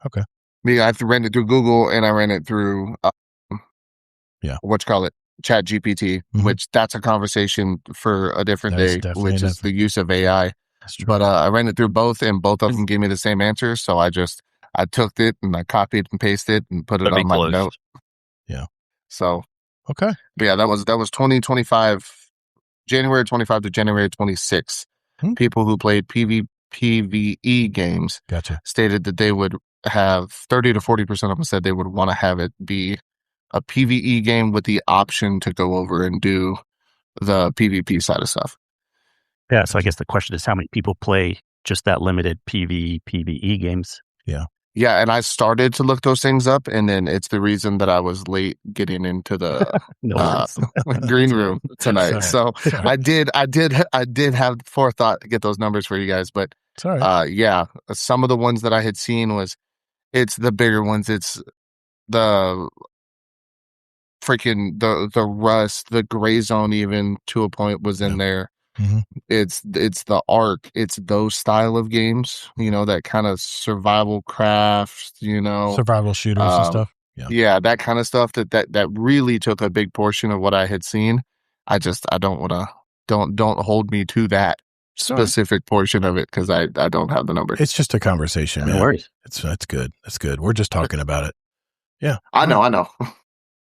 Okay. I ran it through Google and I ran it through Chat GPT, which that's a conversation for a different day, which is the use of AI. But I ran it through both, and both of them gave me the same answer. So I took it and I copied and pasted and put it on my note. Yeah. So okay. But yeah, that was 2025. January 25 to January 26. People who played PVE games stated that they would have 30 to 40% of them said they would want to have it be a PVE game with the option to go over and do the PvP side of stuff. Yeah, so I guess the question is how many people play just that limited PVE games? Yeah. Yeah, and I started to look those things up, and then it's the reason that I was late getting into the green room tonight. So I did have forethought to get those numbers for you guys, but yeah, some of the ones that I had seen was It's the bigger ones. It's the freaking the Rust, the Gray Zone, even to a point was in there. Mm-hmm. It's the Ark. It's those style of games, that kind of survival craft, survival shooters and stuff. Yeah, that kind of stuff that really took a big portion of what I had seen. I don't want to don't hold me to that specific portion of it because I don't have the number. It's just a conversation, man. No worries. That's good. That's good. We're just talking about it. Yeah, I know.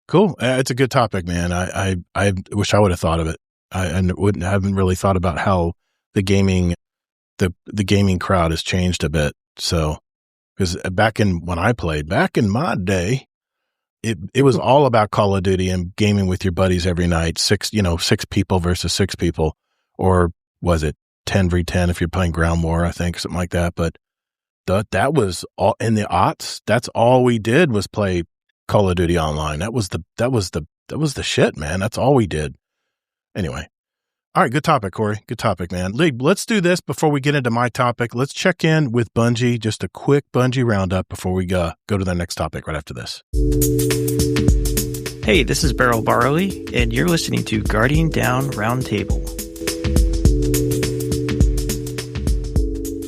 Cool. It's a good topic, man. I wish I would have thought of it. I haven't really thought about how the gaming crowd has changed a bit. So, because back in my day, it was all about Call of Duty and gaming with your buddies every night. 6 people versus 6 people, or was it 10v10 if you're playing Ground War, I think, something like that. But that was all in the aughts. That's all we did was play Call of Duty online. That was the shit, man. That's all we did. Anyway. All right. Good topic, Corey. Good topic, man. Lee, let's do this before we get into my topic. Let's check in with Bungie. Just a quick Bungie roundup before we go to the next topic right after this. Hey, this is Beryl Barley, and you're listening to Guardian Down Roundtable.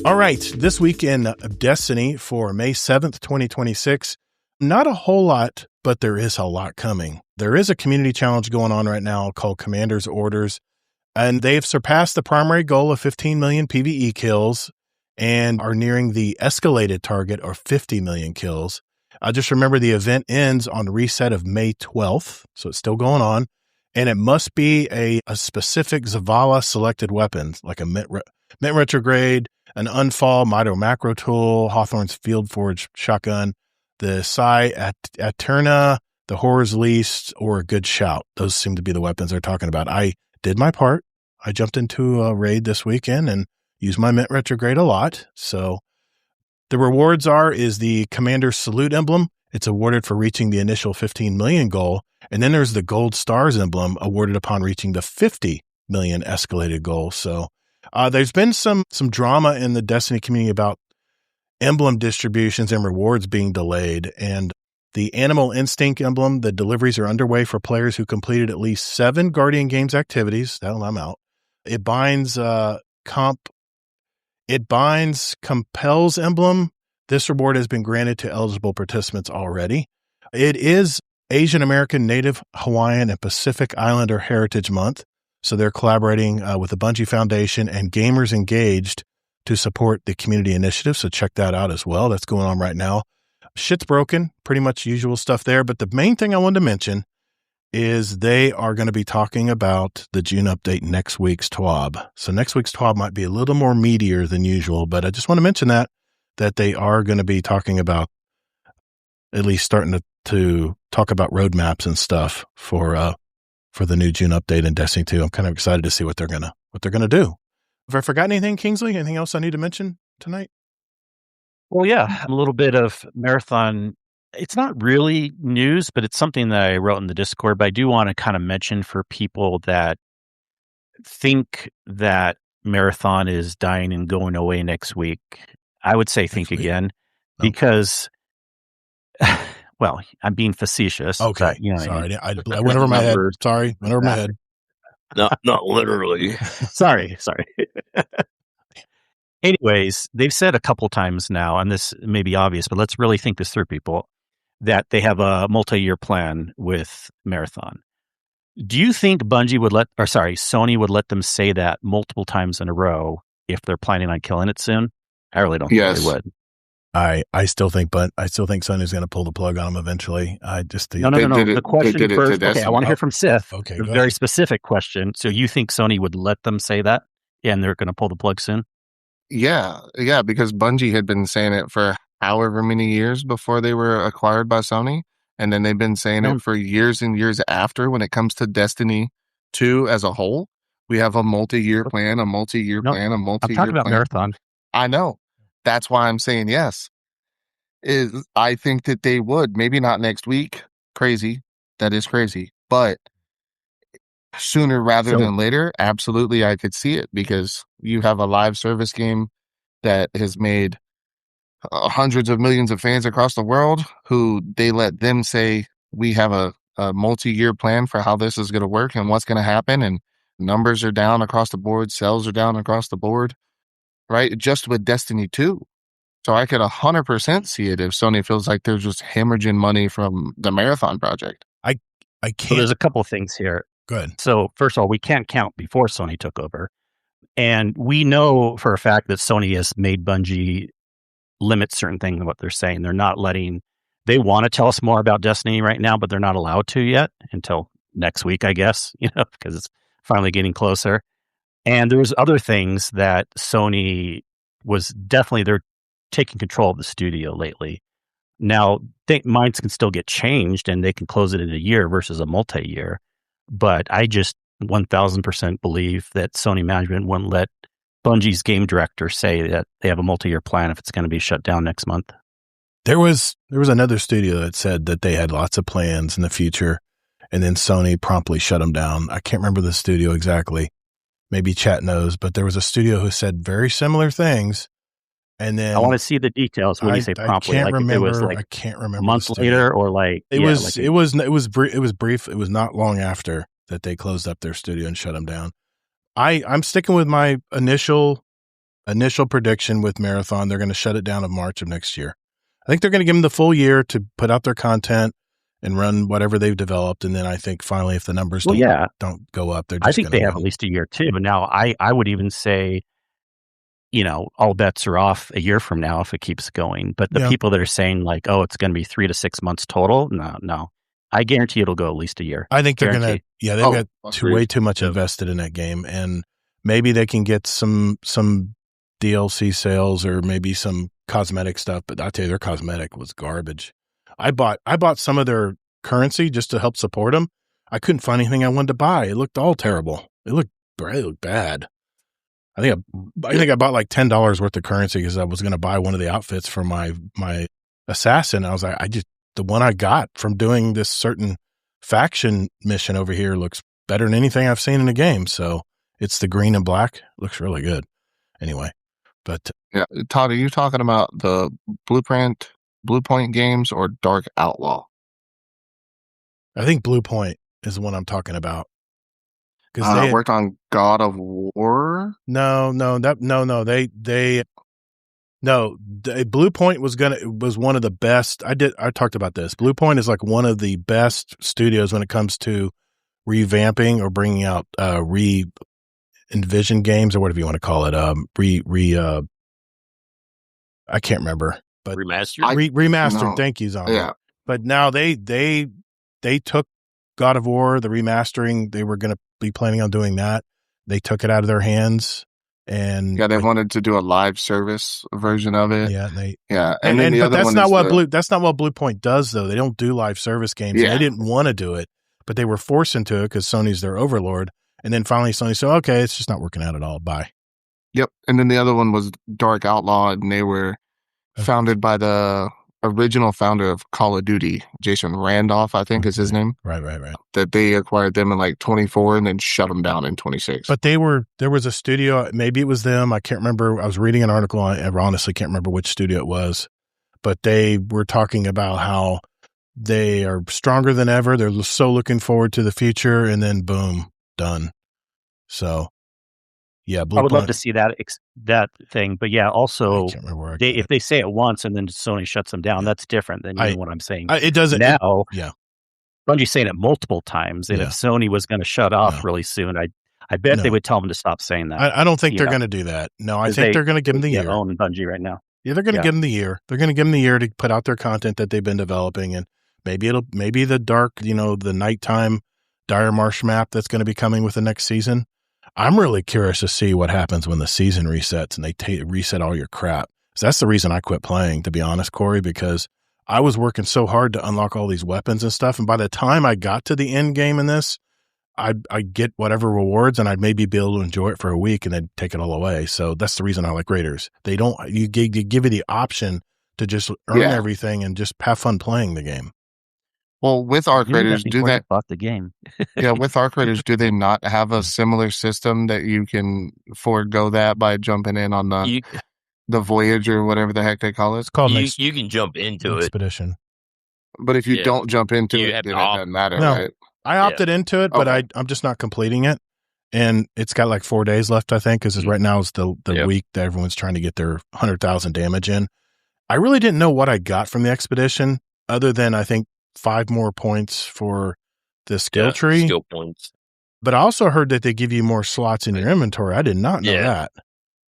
All right. This week in Destiny for May 7th, 2026, not a whole lot, but there is a lot coming. There is a community challenge going on right now called Commander's Orders, and they've surpassed the primary goal of 15 million PVE kills and are nearing the escalated target of 50 million kills. Just remember the event ends on reset of May 12th, so it's still going on, and it must be a specific Zavala selected weapon, like a Mint Retrograde, an Unfall, Mito Macro Tool, Hawthorne's Field Forge Shotgun, the Psi Aterna, the Horror's Least, or a Good Shout. Those seem to be the weapons they're talking about. I did my part. I jumped into a raid this weekend and used my Mint Retrograde a lot. So the rewards is the Commander's Salute emblem. It's awarded for reaching the initial 15 million goal. And then there's the Gold Stars emblem awarded upon reaching the 50 million escalated goal. So there's been some drama in the Destiny community about emblem distributions and rewards being delayed. And the Animal Instinct emblem, the deliveries are underway for players who completed at least 7 Guardian Games activities. Hell, I'm out. It binds Compel's emblem. This reward has been granted to eligible participants already. It is Asian American, Native Hawaiian, and Pacific Islander Heritage Month. So they're collaborating with the Bungie Foundation and Gamers Engaged to support the community initiative. So check that out as well. That's going on right now. Shit's broken, pretty much usual stuff there. But the main thing I wanted to mention is they are going to be talking about the June update next week's TWAB. So next week's TWAB might be a little more meatier than usual, but I just want to mention that they are going to be talking about, at least starting to talk about roadmaps and stuff for the new June update in Destiny 2. I'm kind of excited to see what they're gonna do. Have I forgotten anything, Kingsley? Anything else I need to mention tonight? Well, yeah, a little bit of Marathon. It's not really news, but it's something that I wrote in the Discord. But I do want to kind of mention for people that think that Marathon is dying and going away next week. I would say think again, because, well, I'm being facetious. Okay, but, sorry, I went over my head. Sorry, went over my head. Not literally. Sorry. Anyways, they've said a couple times now, and this may be obvious, but let's really think this through, people, that they have a multi-year plan with Marathon. Do you think Sony would let them say that multiple times in a row if they're planning on killing it soon? I really don't think they would. I still think Sony's going to pull the plug on them eventually. No. The question first. Okay, I want to hear from Sith. Okay, a very specific question. So you think Sony would let them say that, and they're going to pull the plug soon? Yeah, because Bungie had been saying it for however many years before they were acquired by Sony, and then they've been saying it for years and years after. When it comes to Destiny 2 as a whole, we have a multi-year plan, a multi-year plan, a multi-year plan. I'm talking about Marathon. I know. That's why I'm saying yes. I think that they would. Maybe not next week. Crazy. That is crazy. But sooner rather than later, absolutely, I could see it, because you have a live service game that has made hundreds of millions of fans across the world who they let them say, we have a multi-year plan for how this is going to work and what's going to happen. And numbers are down across the board. Sales are down across the board, right? Just with Destiny 2. So I could 100% see it if Sony feels like they're just hemorrhaging money from the Marathon project. I can't. So there's a couple of things here. Good. So first of all, we can't count before Sony took over. And we know for a fact that Sony has made Bungie limit certain things in what they're saying. They're not letting, they want to tell us more about Destiny right now, but they're not allowed to yet until next week, I guess, because it's finally getting closer. And there was other things that Sony was definitely, they're taking control of the studio lately. Now, minds can still get changed and they can close it in a year versus a multi-year. But I just 1000% believe that Sony management wouldn't let Bungie's game director say that they have a multi-year plan if it's going to be shut down next month. There was another studio that said that they had lots of plans in the future, and then Sony promptly shut them down. I can't remember the studio exactly. Maybe chat knows, but there was a studio who said very similar things. And then I want to see the details when you say promptly. I can't remember. It was like I can't remember. A month later, or like it was brief. It was not long after that they closed up their studio and shut them down. I'm sticking with my initial prediction with Marathon. They're going to shut it down in March of next year. I think they're going to give them the full year to put out their content and run whatever they've developed. And then I think finally, if the numbers don't go up, they're just I think they have at least a year too. But now I would even say, all bets are off a year from now if it keeps going. But the people that are saying like, oh, it's going to be 3 to 6 months total. No. I guarantee it'll go at least a year. I think they're going to, they've got way too much invested in that game. And maybe they can get some DLC sales or maybe some cosmetic stuff. But I tell you, their cosmetic was garbage. I bought some of their currency just to help support them. I couldn't find anything I wanted to buy. It looked all terrible. It looked bad. I think I bought like $10 worth of currency because I was going to buy one of the outfits for my assassin. I was like, the one I got from doing this certain faction mission over here looks better than anything I've seen in a game. So it's the green and black. Looks really good. Anyway, but yeah, Todd, are you talking about the Bluepoint games or Dark Outlaw? I think Bluepoint is the one I'm talking about. Because they worked on God of War. Bluepoint was one of the best. I talked about this. Bluepoint is like one of the best studios when it comes to revamping or bringing out envision games or whatever you want to call it. I can't remember, but remastered. Remastered. No. Thank you, Zombie. Yeah. But now they took God of War, the remastering. They were going to be planning on doing that. They took it out of their hands. And they wanted to do a live service version of it. Yeah, and then the other that's one not what that's not what Bluepoint does though. They don't do live service games. Yeah. They didn't want to do it, but they were forced into it because Sony's their overlord. And then finally Sony said, "Okay, it's just not working out at all. Bye." Yep. And then the other one was Dark Outlaw, and they were founded by the original founder of Call of Duty, Jason Randolph, I think is his name. Right. That they acquired them in like 24 and then shut them down in 26. But there was a studio, maybe it was them. I can't remember. I was reading an article on it. I honestly can't remember which studio it was, but they were talking about how they are stronger than ever. They're so looking forward to the future, and then boom, done. So yeah, I would love to see that thing, but yeah, also if they say it once and then Sony shuts them down, that's different than what I'm saying. It doesn't now. Bungie's saying it multiple times, and if Sony was going to shut off really soon, I bet they would tell them to stop saying that. I don't think they're going to do that. No, I think they're going to give them the year. Own Bungie right now. Yeah, they're going to give them the year. They're going to give them the year to put out their content that they've been developing, and maybe the dark, the nighttime Dire Marsh map that's going to be coming with the next season. I'm really curious to see what happens when the season resets and they reset all your crap. So that's the reason I quit playing, to be honest, Corey, because I was working so hard to unlock all these weapons and stuff. And by the time I got to the end game in this, I'd get whatever rewards and I'd maybe be able to enjoy it for a week and then take it all away. So that's the reason I like Raiders. They give you the option to just earn everything and just have fun playing the game. Well, with Arc Raiders, do they bought the game? Yeah, with Arc Raiders, do they not have a similar system that you can forego that by jumping in on the the voyage or whatever the heck they call it. It's called you can jump into it. expedition. But if you don't jump into You it, have then to it opt. doesn't matter, No. right? I opted into it, but Okay. I'm just not completing it. And it's got like 4 days left, I think, because right now is the Yep. week that everyone's trying to get their 100,000 damage in. I really didn't know what I got from the expedition, other than I think 5 more points for the skill tree. Skill points. But I also heard that they give you more slots in your inventory. I did not know that.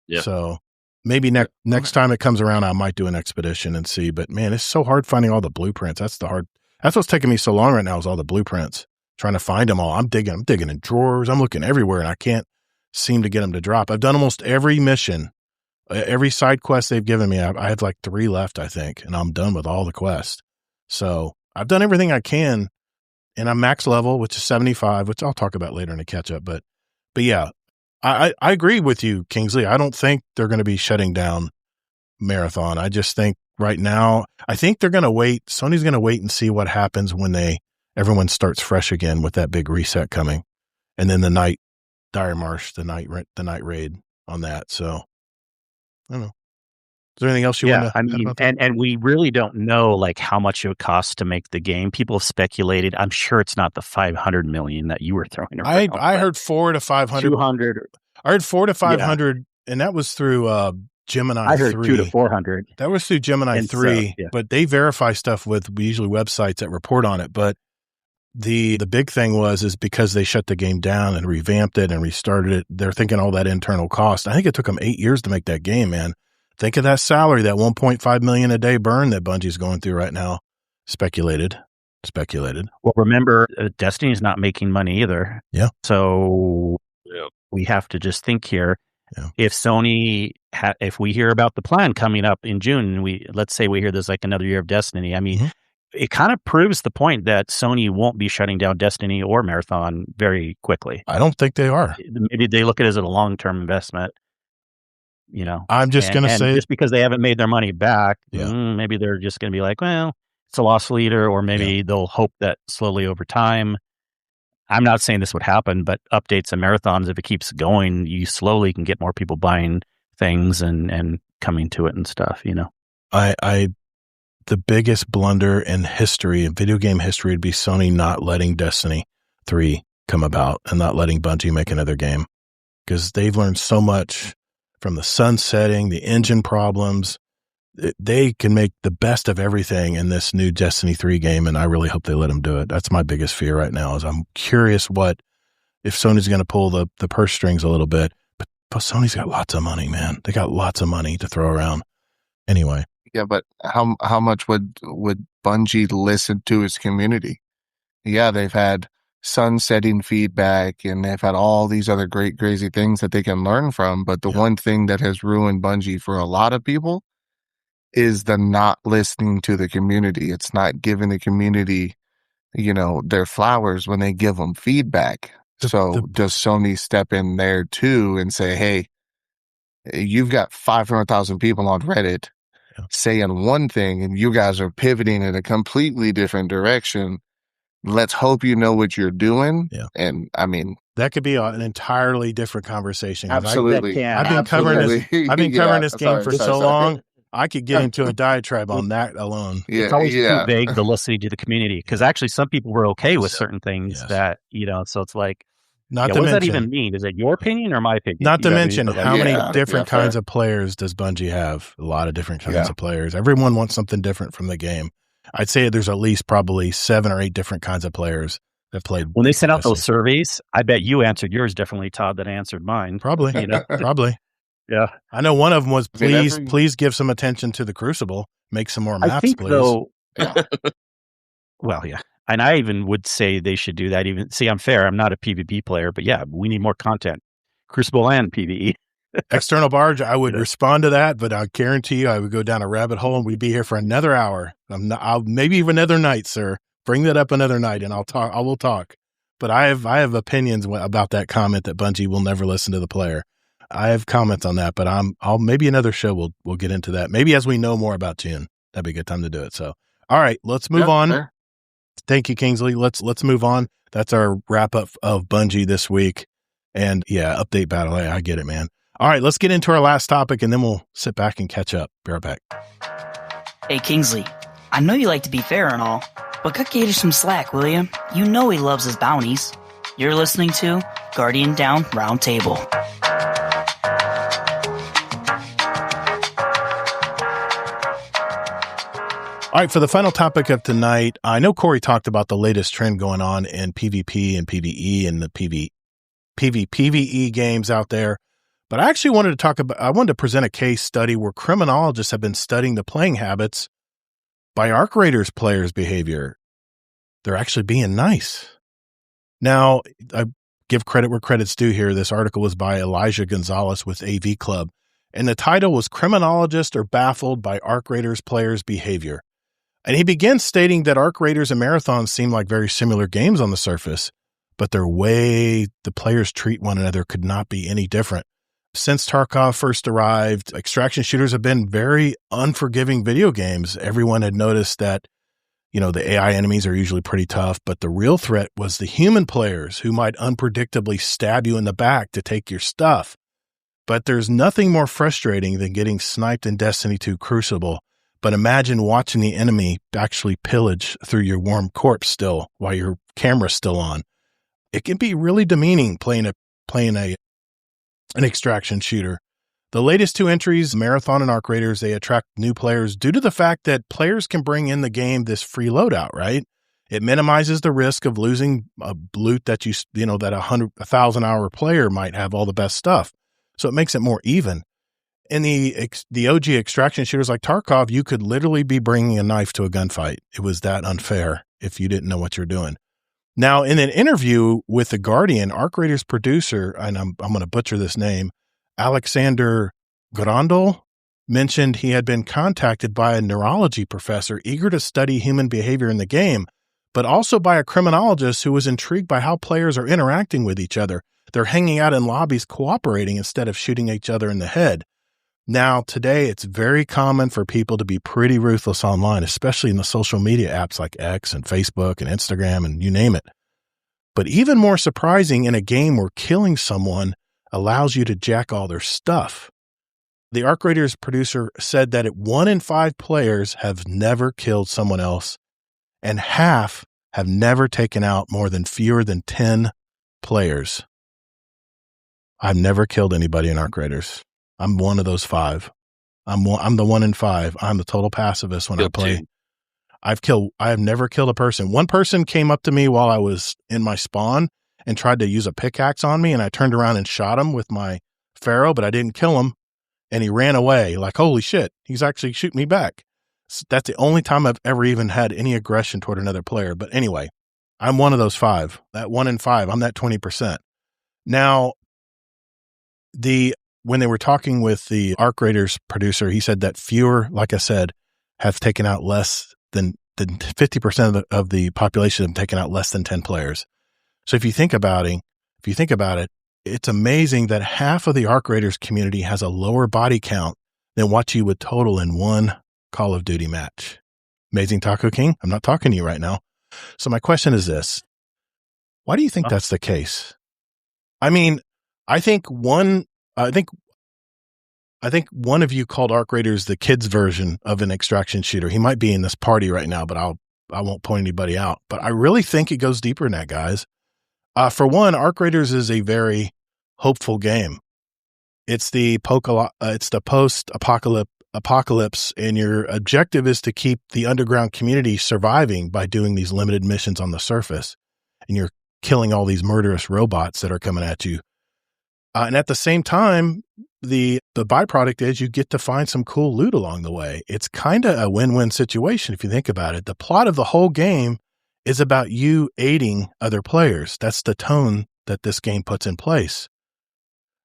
Yeah. So maybe next time it comes around, I might do an expedition and see. But man, it's so hard finding all the blueprints. That's what's taking me so long right now, is all the blueprints. Trying to find them all. I'm digging in drawers. I'm looking everywhere, and I can't seem to get them to drop. I've done almost every mission, every side quest they've given me. I have like 3 left, I think, and I'm done with all the quests. So I've done everything I can, and I'm max level, which is 75, which I'll talk about later in the catch up. But yeah, I agree with you, Kingsley. I don't think they're going to be shutting down Marathon. I just think right now, I think they're going to wait. Sony's going to wait and see what happens when everyone starts fresh again with that big reset coming, and then the night Dire Marsh, the night raid on that. So I don't know. Is there anything else you want to? I mean, and we really don't know like how much it would cost to make the game. People have speculated. I'm sure it's not the 500 million that you were throwing around. I heard 400 to 500. 200. I heard 400 to 500, and that was through Gemini 3. I heard 200 to 400. That was through Gemini And 3, so, but they verify stuff with usually websites that report on it. But the big thing is because they shut the game down and revamped it and restarted it, they're thinking all that internal cost. I think it took them 8 years to make that game, man. Think of that salary, that $1.5 million a day burn that Bungie's going through right now. Speculated. Well, remember, Destiny's not making money either. Yeah. So we have to just think here. Yeah. If Sony, if we hear about the plan coming up in June, let's say we hear there's like another year of Destiny. I mean, it kind of proves the point that Sony won't be shutting down Destiny or Marathon very quickly. I don't think they are. Maybe they look at it as a long-term investment. I'm just going to say, just because they haven't made their money back, Yeah. Maybe they're just going to be like, well, it's a loss leader, or maybe they'll hope that slowly over time. I'm not saying this would happen, but updates and marathons, if it keeps going, you slowly can get more people buying things and coming to it and stuff, The biggest blunder in history, in video game history, would be Sony not letting Destiny 3 come about and not letting Bungie make another game, because they've learned so much from the sunsetting, the engine problems. They can make the best of everything in this new Destiny 3 game, and I really hope they let them do it. That's my biggest fear right now, is I'm curious if Sony's going to pull the purse strings a little bit. But Sony's got lots of money, man. They got lots of money to throw around. Anyway. Yeah, but how much would Bungie listen to its community? Yeah, they've had sunsetting feedback, and they've had all these other great, crazy things that they can learn from. But the one thing that has ruined Bungie for a lot of people is the not listening to the community. It's not giving the community, their flowers when they give them feedback. Does Sony step in there too and say, hey, you've got 500,000 people on Reddit saying one thing, and you guys are pivoting in a completely different direction. Let's hope you know what you're doing. Yeah. And I mean, that could be an entirely different conversation. Absolutely. I've been covering this game for so long. I could get into a diatribe on that alone. Yeah, it's always too vague to listen to the community, because actually some people were okay with certain things that, so it's like, what does that even mean? Is it your opinion or my opinion? Not to mention how many different kinds of players does Bungie have? A lot of different kinds of players. Everyone wants something different from the game. I'd say there's at least probably 7 or 8 different kinds of players that played. When they sent out those surveys, I bet you answered yours differently, Todd, than I answered mine. Probably. Probably. Yeah. I know one of them was, please give some attention to the Crucible. Make some more maps, please. Though, well, yeah. And I even would say they should do that. I'm fair. I'm not a PvP player, but we need more content. Crucible and PvE. External Barge, I would respond to that, but I guarantee you I would go down a rabbit hole and we'd be here for another hour. Maybe even another night, sir. Bring that up another night and I will talk. But I have opinions about that comment that Bungie will never listen to the player. I have comments on that, but I'll maybe another show we'll get into that. Maybe as we know more about June. That'd be a good time to do it. So, all right, let's move on. Fair. Thank you, Kingsley. Let's move on. That's our wrap up of Bungie this week. And update battle. I get it, man. All right, let's get into our last topic, and then we'll sit back and catch up. Be right back. Hey, Kingsley, I know you like to be fair and all, but cut Gator some slack, will you? You know he loves his bounties. You're listening to Guardian Down Roundtable. All right, for the final topic of tonight, I know Corey talked about the latest trend going on in PvP and PVE and the PvE games out there. But I actually wanted to present a case study where criminologists have been studying the playing habits by Arc Raiders players' behavior. They're actually being nice. Now, I give credit where credit's due here. This article was by Elijah Gonzalez with AV Club, and the title was Criminologists Are Baffled by Arc Raiders Players' Behavior. And he begins stating that Arc Raiders and Marathons seem like very similar games on the surface, but the way the players treat one another could not be any different. Since Tarkov first arrived, extraction shooters have been very unforgiving video games. Everyone had noticed that, the AI enemies are usually pretty tough, but the real threat was the human players who might unpredictably stab you in the back to take your stuff. But there's nothing more frustrating than getting sniped in Destiny 2 Crucible. But imagine watching the enemy actually pillage through your warm corpse still while your camera's still on. It can be really demeaning playing an extraction shooter. The latest two entries, Marathon and Arc Raiders, they attract new players due to the fact that players can bring in the game this free loadout, right? It minimizes the risk of losing a loot that that 1,000-hour player might have all the best stuff. So it makes it more even. In the OG extraction shooters like Tarkov, you could literally be bringing a knife to a gunfight. It was that unfair if you didn't know what you're doing. Now, in an interview with The Guardian, Arc Raiders producer, and I'm going to butcher this name, Alexander Grondel, mentioned he had been contacted by a neurology professor eager to study human behavior in the game, but also by a criminologist who was intrigued by how players are interacting with each other. They're hanging out in lobbies cooperating instead of shooting each other in the head. Now, today, it's very common for people to be pretty ruthless online, especially in the social media apps like X and Facebook and Instagram and you name it. But even more surprising, in a game where killing someone allows you to jack all their stuff. The Arc Raiders producer said that 1 in 5 players have never killed someone else, and half have never taken out fewer than 10 players. I've never killed anybody in Arc Raiders. I'm one of those 5. I'm the 1 in 5. I'm the total pacifist when I play. I have never killed a person. One person came up to me while I was in my spawn and tried to use a pickaxe on me, and I turned around and shot him with my Pharaoh, but I didn't kill him, and he ran away. Like, holy shit, he's actually shooting me back. So that's the only time I've ever even had any aggression toward another player. But anyway, I'm one of those 5. That 1 in 5. I'm that 20%. Now, when they were talking with the Arc Raiders producer, he said that fewer, like I said, have taken out less than 50% of the population have taken out less than 10 players. So if you think about it, it's amazing that half of the Arc Raiders community has a lower body count than what you would total in one Call of Duty match. Amazing, Taco King? I'm not talking to you right now. So my question is this. Why do you think that's the case? I mean, I think one of you called Arc Raiders the kids version of an extraction shooter. He might be in this party right now, but I won't point anybody out. But I really think it goes deeper than that, guys. For one, Arc Raiders is a very hopeful game. It's the post-apocalypse, and your objective is to keep the underground community surviving by doing these limited missions on the surface. And you're killing all these murderous robots that are coming at you. And at the same time, the byproduct is you get to find some cool loot along the way. It's kind of a win-win situation if you think about it. The plot of the whole game is about you aiding other players. That's the tone that this game puts in place.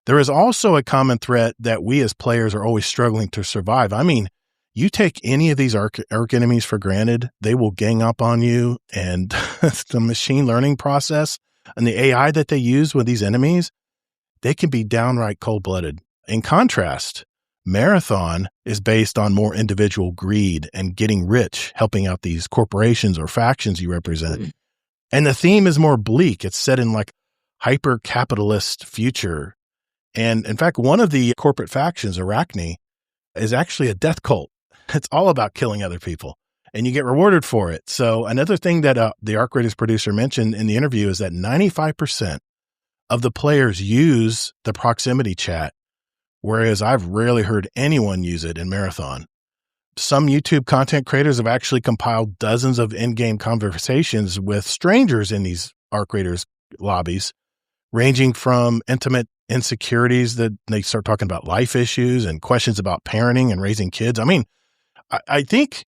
There is also a common threat that we as players are always struggling to survive. I mean, you take any of these arc enemies for granted, they will gang up on you, and the machine learning process and the AI that they use with these enemies, they can be downright cold-blooded. In contrast, Marathon is based on more individual greed and getting rich, helping out these corporations or factions you represent. And the theme is more bleak. It's set in like hyper-capitalist future. And in fact, one of the corporate factions, Arachne, is actually a death cult. It's all about killing other people, and you get rewarded for it. So another thing that the Arc Raiders producer mentioned in the interview is that 95% of the players use the proximity chat, whereas I've rarely heard anyone use it in Marathon. Some YouTube content creators have actually compiled dozens of in-game conversations with strangers in these Arc Raiders lobbies, ranging from intimate insecurities that they start talking about life issues and questions about parenting and raising kids. I mean, I think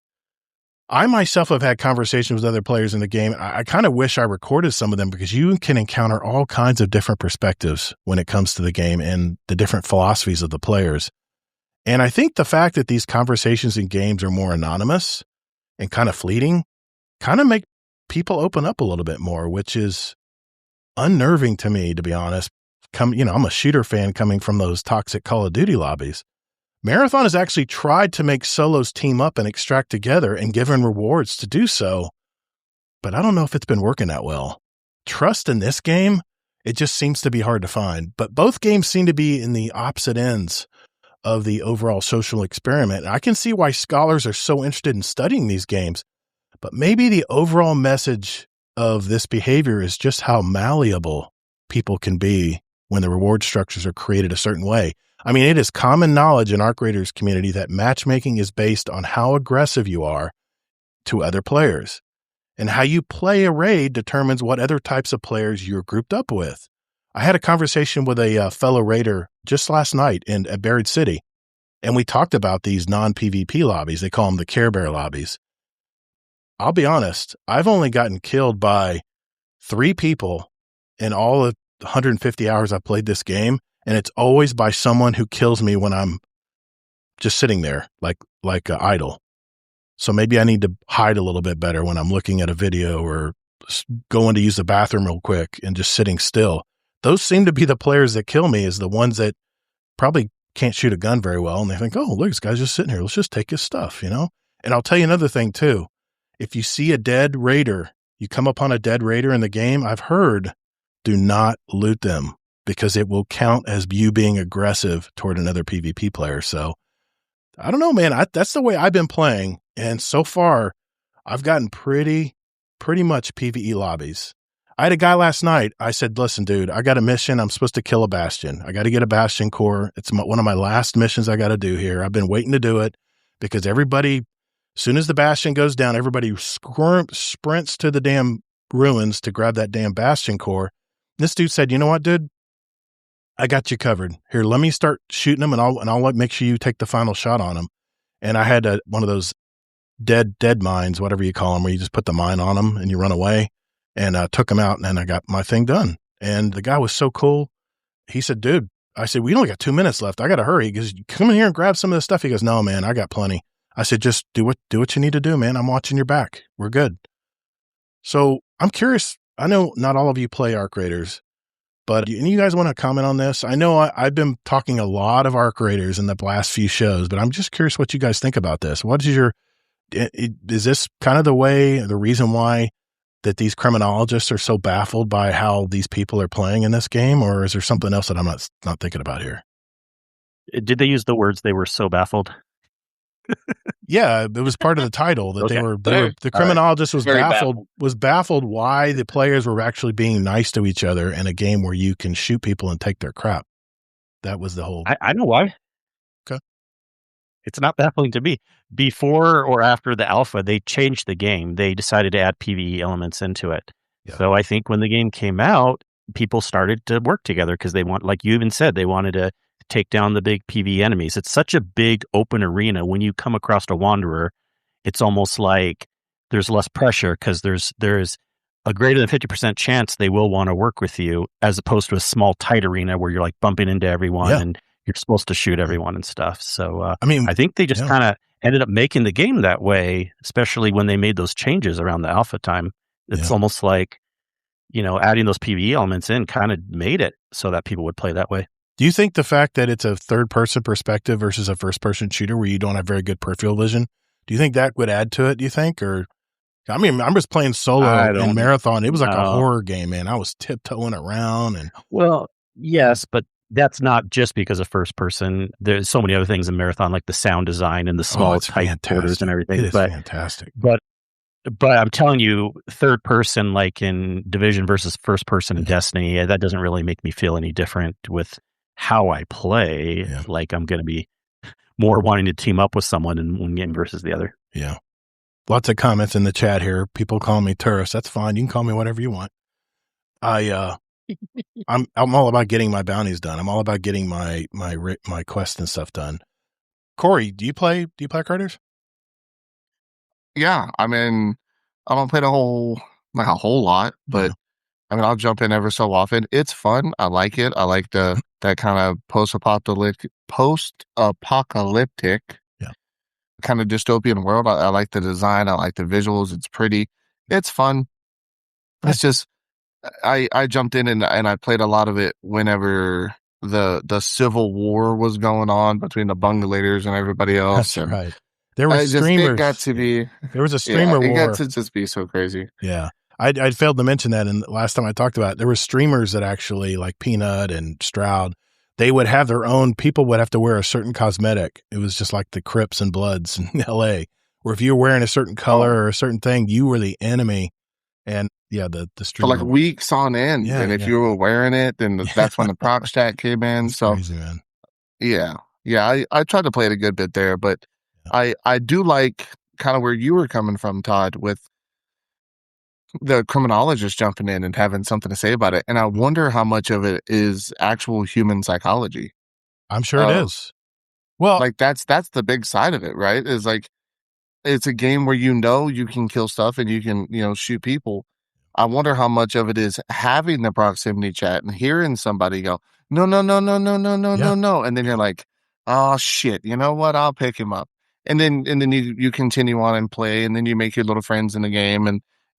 I myself have had conversations with other players in the game. I kind of wish I recorded some of them because you can encounter all kinds of different perspectives when it comes to the game and the different philosophies of the players. And I think the fact that these conversations in games are more anonymous and kind of fleeting kind of make people open up a little bit more, which is unnerving to me, to be honest. I'm a shooter fan coming from those toxic Call of Duty lobbies. Marathon has actually tried to make solos team up and extract together and given rewards to do so, but I don't know if it's been working that well. Trust in this game, it just seems to be hard to find. But both games seem to be in the opposite ends of the overall social experiment. And I can see why scholars are so interested in studying these games, but maybe the overall message of this behavior is just how malleable people can be when the reward structures are created a certain way. I mean, it is common knowledge in Arc Raiders community that matchmaking is based on how aggressive you are to other players, and how you play a raid determines what other types of players you're grouped up with. I had a conversation with a fellow raider just last night at Buried City, and we talked about these non-PvP lobbies. They call them the Care Bear lobbies. I'll be honest, I've only gotten killed by 3 people in all of 150 hours I've played this game, and it's always by someone who kills me when I'm just sitting there like idle. So maybe I need to hide a little bit better when I'm looking at a video or going to use the bathroom real quick and just sitting still. Those seem to be the players that kill me, is the ones that probably can't shoot a gun very well. And they think, oh, look, this guy's just sitting here. Let's just take his stuff, And I'll tell you another thing too. If you see a dead raider, you come upon a dead raider in the game, I've heard, do not loot them because it will count as you being aggressive toward another PvP player. So I don't know, man. That's the way I've been playing. And so far, I've gotten pretty much PvE lobbies. I had a guy last night. I said, listen, dude, I got a mission. I'm supposed to kill a Bastion. I got to get a Bastion core. It's one of my last missions I got to do here. I've been waiting to do it because everybody, as soon as the Bastion goes down, everybody sprints to the damn ruins to grab that damn Bastion core. This dude said, you know what, dude? I got you covered. Here, let me start shooting them, and I'll make sure you take the final shot on them. And I had one of those dead mines, whatever you call them, where you just put the mine on them and you run away. And I took them out, and then I got my thing done. And the guy was so cool. He said, dude, I said, we only got 2 minutes left. I got to hurry. He goes, come in here and grab some of this stuff. He goes, no, man, I got plenty. I said, just do what you need to do, man. I'm watching your back. We're good. So I'm curious. I know not all of you play Arc Raiders, but any of you guys want to comment on this? I know I've been talking a lot of Arc Raiders in the last few shows, but I'm just curious what you guys think about this. Is this kind of the reason why that these criminologists are so baffled by how these people are playing in this game, or is there something else that I'm not thinking about here? Did they use the words they were so baffled? Yeah, it was part of the title that okay. The criminologist right. was baffled why the players were actually being nice to each other in a game where you can shoot people and take their crap. That was the whole. I know why. Okay. It's not baffling to me. Before or after the alpha, they changed the game. They decided to add PVE elements into it. Yeah. So I think when the game came out, people started to work together because like you even said, they wanted to take down the big PvE enemies. It's such a big open arena. When you come across a wanderer, it's almost like there's less pressure because there's a greater than 50% chance they will want to work with you, as opposed to a small tight arena where you're like bumping into everyone and you're supposed to shoot everyone and stuff. So I think they just kind of ended up making the game that way, especially when they made those changes around the alpha time. It's almost like, adding those PvE elements in kind of made it so that people would play that way. Do you think the fact that it's a third-person perspective versus a first-person shooter where you don't have very good peripheral vision, do you think that would add to it, do you think? Or, I mean, I'm just playing solo in Marathon. It was like a horror game, man. I was tiptoeing around. Well, yes, but that's not just because of first person. There's so many other things in Marathon, like the sound design and the small tight quarters and everything. It is fantastic. But I'm telling you, third person, like in Division versus first person in Destiny, that doesn't really make me feel any different with how I play. Yeah. Like I'm going to be more wanting to team up with someone in one game versus the other. Yeah. Lots of comments in the chat here. People call me tourist. That's fine. You can call me whatever you want. I'm all about getting my bounties done. I'm all about getting my quests and stuff done. Corey, do you play Carders? Yeah, I mean, I don't play a whole lot, but I mean, I'll jump in ever so often. It's fun. I like it. I like that kind of post-apocalyptic kind of dystopian world. I like the design. I like the visuals. It's pretty. It's fun. It's just I jumped in and I played a lot of it whenever the Civil War was going on between the Bungalators and everybody else. That's right. There were streamers. It got to be. There was a streamer war. It got to just be so crazy. Yeah. I failed to mention that in the last time I talked about it. There were streamers that actually, like Peanut and Stroud, they would have their own, people would have to wear a certain cosmetic. It was just like the Crips and Bloods in LA, where if you were wearing a certain color or a certain thing, you were the enemy. And yeah, the streamer. For like weeks on end. Yeah, and if you were wearing it, then that's when the proc stat came in. That's so crazy, man. Yeah. I tried to play it a good bit there, but I do like kind of where you were coming from, Todd, with the criminologist jumping in and having something to say about it. And I wonder how much of it is actual human psychology. I'm sure it is. Well, like that's the big side of it, right? Is like, it's a game where you can kill stuff and you can, shoot people. I wonder how much of it is having the proximity chat and hearing somebody go, no. And then you're like, oh shit, you know what? I'll pick him up. And then you continue on and play, and then you make your little friends in the game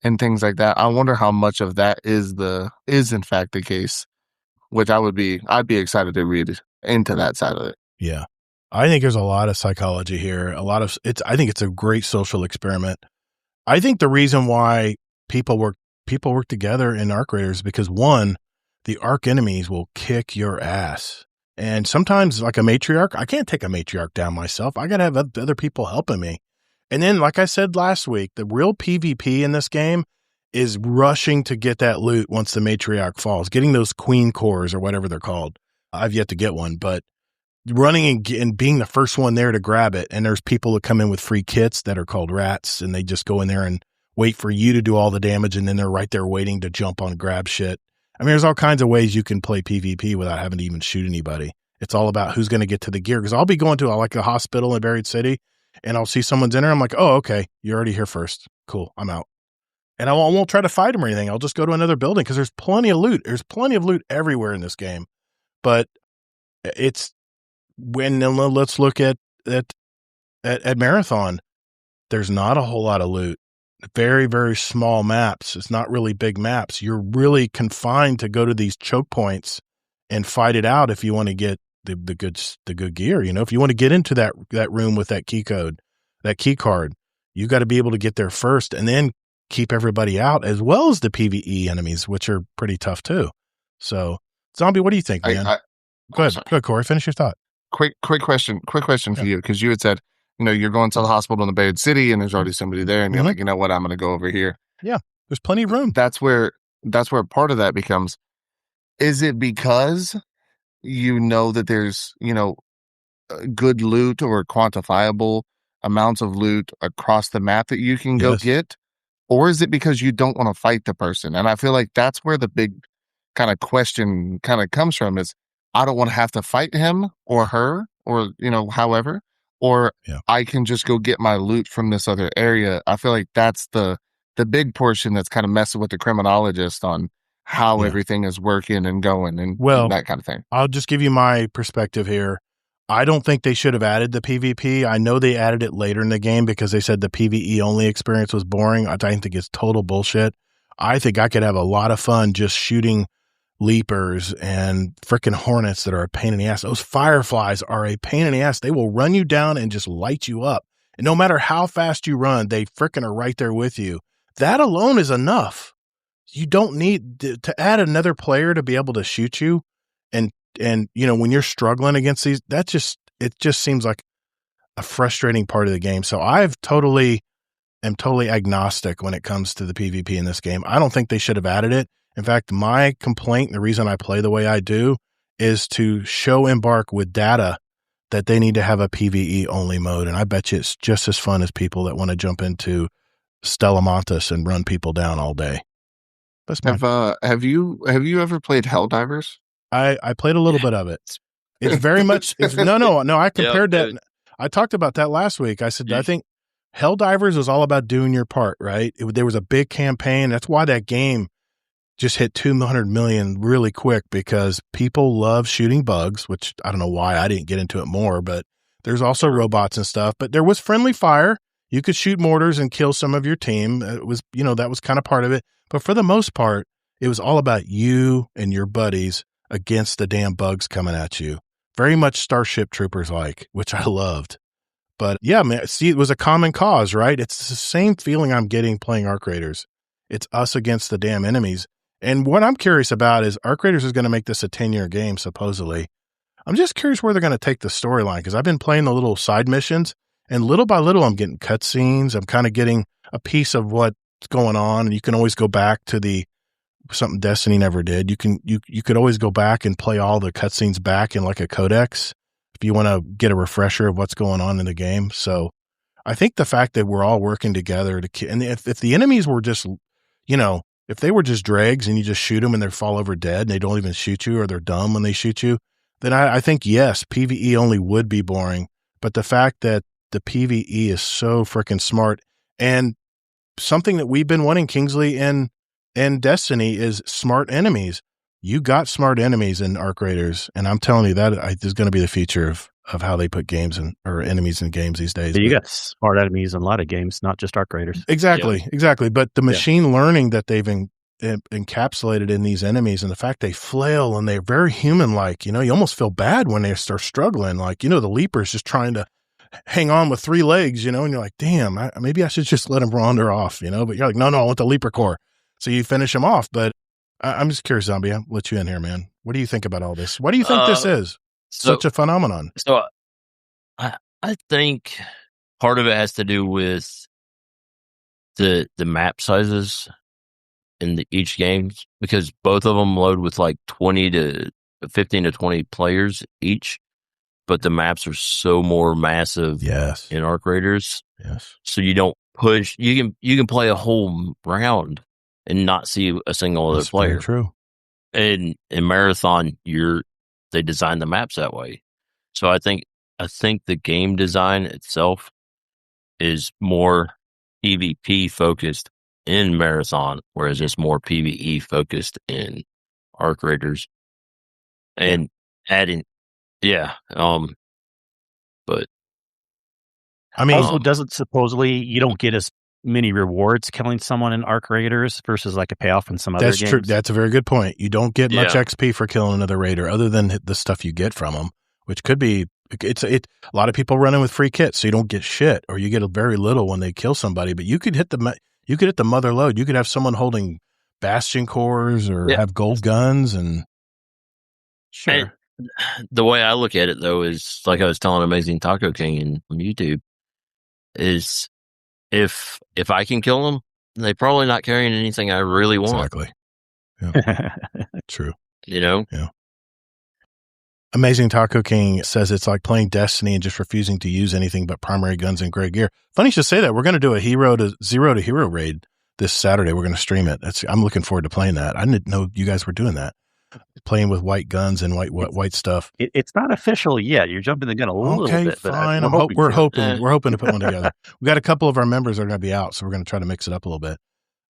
and things like that. I wonder how much of that is in fact the case, which I'd be excited to read into that side of it. Yeah. I think there's a lot of psychology here. I think it's a great social experiment. I think the reason why people work together in Arc Raiders is because, one, the Arc enemies will kick your ass. And sometimes, like a matriarch, I can't take a matriarch down myself. I got to have other people helping me. And then, like I said last week, the real PvP in this game is rushing to get that loot once the matriarch falls, getting those queen cores or whatever they're called. I've yet to get one, but running and being the first one there to grab it. And there's people that come in with free kits that are called rats, and they just go in there and wait for you to do all the damage, and then they're right there waiting to jump on and grab shit. I mean, there's all kinds of ways you can play PvP without having to even shoot anybody. It's all about who's going to get to the gear. Because I'll be going to like a hospital in Buried City, and I'll see someone's in there. I'm like, oh, okay, you're already here first. Cool, I'm out. And I won't try to fight them or anything. I'll just go to another building because there's plenty of loot. There's plenty of loot everywhere in this game. But let's look at Marathon. There's not a whole lot of loot. Very, very small maps. It's not really big maps. You're really confined to go to these choke points and fight it out if you want to get the good gear. If you want to get into that room with that key card, you got to be able to get there first and then keep everybody out, as well as the PVE enemies, which are pretty tough too. So, Zombie, what do you think, man? Go ahead, Corey. Finish your thought. Quick question for you, because you had said, you're going to the hospital in the Buried City and there's already somebody there, and you're like, you know what, I'm going to go over here. Yeah, there's plenty of room. That's where part of that becomes, is it because that there's, good loot or quantifiable amounts of loot across the map that you can go get? Or is it because you don't want to fight the person? And I feel like that's where the big kind of question kind of comes from, is I don't want to have to fight him or her or, however, or I can just go get my loot from this other area. I feel like that's the big portion that's kind of messing with the criminologist on how everything is working and going and that kind of thing. I'll just give you my perspective here. I don't think they should have added the PvP. I know they added it later in the game because they said the PvE only experience was boring. I think it's total bullshit. I think I could have a lot of fun just shooting leapers and frickin' hornets that are a pain in the ass. Those fireflies are a pain in the ass. They will run you down and just light you up. And no matter how fast you run, they frickin' are right there with you. That alone is enough. You don't need to add another player to be able to shoot you and And, when you're struggling against these, it just seems like a frustrating part of the game. So am totally agnostic when it comes to the PvP in this game. I don't think they should have added it. In fact, my complaint, the reason I play the way I do, is to show Embark with data that they need to have a PvE only mode. And I bet you it's just as fun as people that want to jump into Stella Montes and run people down all day. That's have you ever played Helldivers? I played a little bit of it. It's very much no. I compared that. I talked about that last week. I said I think Helldivers was all about doing your part, right? There was a big campaign. That's why that game just hit 200 million really quick, because people love shooting bugs, which I don't know why I didn't get into it more, but there's also robots and stuff. But there was friendly fire. You could shoot mortars and kill some of your team. It was, that was kind of part of it. But for the most part, it was all about you and your buddies against the damn bugs coming at you. Very much Starship Troopers like, which I loved. But yeah, man, see, it was a common cause, right? It's the same feeling I'm getting playing Arc Raiders. It's us against the damn enemies. And what I'm curious about is Arc Raiders is going to make this a 10-year game, supposedly. I'm just curious where they're going to take the storyline, because I've been playing the little side missions, and little by little, I'm getting cutscenes. I'm kind of getting a piece of what's going on, and you can always go back to something Destiny never did. You could always go back and play all the cutscenes back in like a codex if you want to get a refresher of what's going on in the game. So I think the fact that we're all working together and if the enemies were just, if they were just dregs and you just shoot them and they fall over dead and they don't even shoot you, or they're dumb when they shoot you, then I think, yes, PvE only would be boring. But the fact that the PvE is so freaking smart, and something that we've been wanting, Kingsley, in Destiny, is smart enemies. You got smart enemies in Arc Raiders, and I'm telling you that is going to be the future of how they put games or enemies in games these days. You got smart enemies in a lot of games, not just Arc Raiders. Exactly. But the machine learning that they've encapsulated in these enemies, and the fact they flail and they're very human-like, you almost feel bad when they start struggling. Like, the Leaper's just trying to hang on with 3 legs, and you're like, damn, maybe I should just let him wander off, but you're like, no, I want the Leaper core. So you finish him off. But I'm just curious, Zombie, I'll let you in here, man. What do you think about all this? What do you think this is? Such a phenomenon. So I think part of it has to do with the map sizes in each game, because both of them load with like 15 to 20 players each, but the maps are so more massive in Arc Raiders. Yes. So you don't push. You can play a whole round and not see a single other player. Very true. And in Marathon, they designed the maps that way. So I think the game design itself is more PvP focused in Marathon, whereas it's more PvE focused in Arc Raiders. And adding, but I mean, also doesn't supposedly you don't get as many rewards killing someone in Arc Raiders versus like a payoff in some other games? That's true. That's a very good point. You don't get much XP for killing another Raider other than the stuff you get from them, which could be, a lot of people running with free kits, so you don't get shit, or you get very little when they kill somebody, but you could hit the mother load. You could have someone holding Bastion cores or have gold guns and sure. And the way I look at it though is like I was telling Amazing Taco King on YouTube is if I can kill them, they're probably not carrying anything I really want. Exactly. Yeah. True. Yeah. Amazing Taco King says it's like playing Destiny and just refusing to use anything but primary guns and gray gear. Funny you should say that. We're going to do a zero to hero raid this Saturday. We're going to stream it. I'm looking forward to playing that. I didn't know you guys were doing that. Playing with white guns and white stuff. It's not official yet. You're jumping the gun a little bit. Fine. We're hoping to put one together. We got a couple of our members that are going to be out, so we're going to try to mix it up a little bit.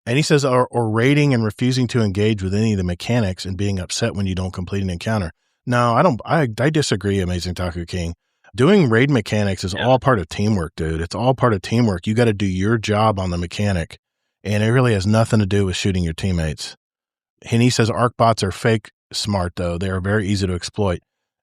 And he says, or raiding and refusing to engage with any of the mechanics and being upset when you don't complete an encounter. No, I don't. I disagree, Amazing Taco King. Doing raid mechanics is all part of teamwork, dude. It's all part of teamwork. You got to do your job on the mechanic, and it really has nothing to do with shooting your teammates. And he says Arc bots are fake smart, though. They are very easy to exploit.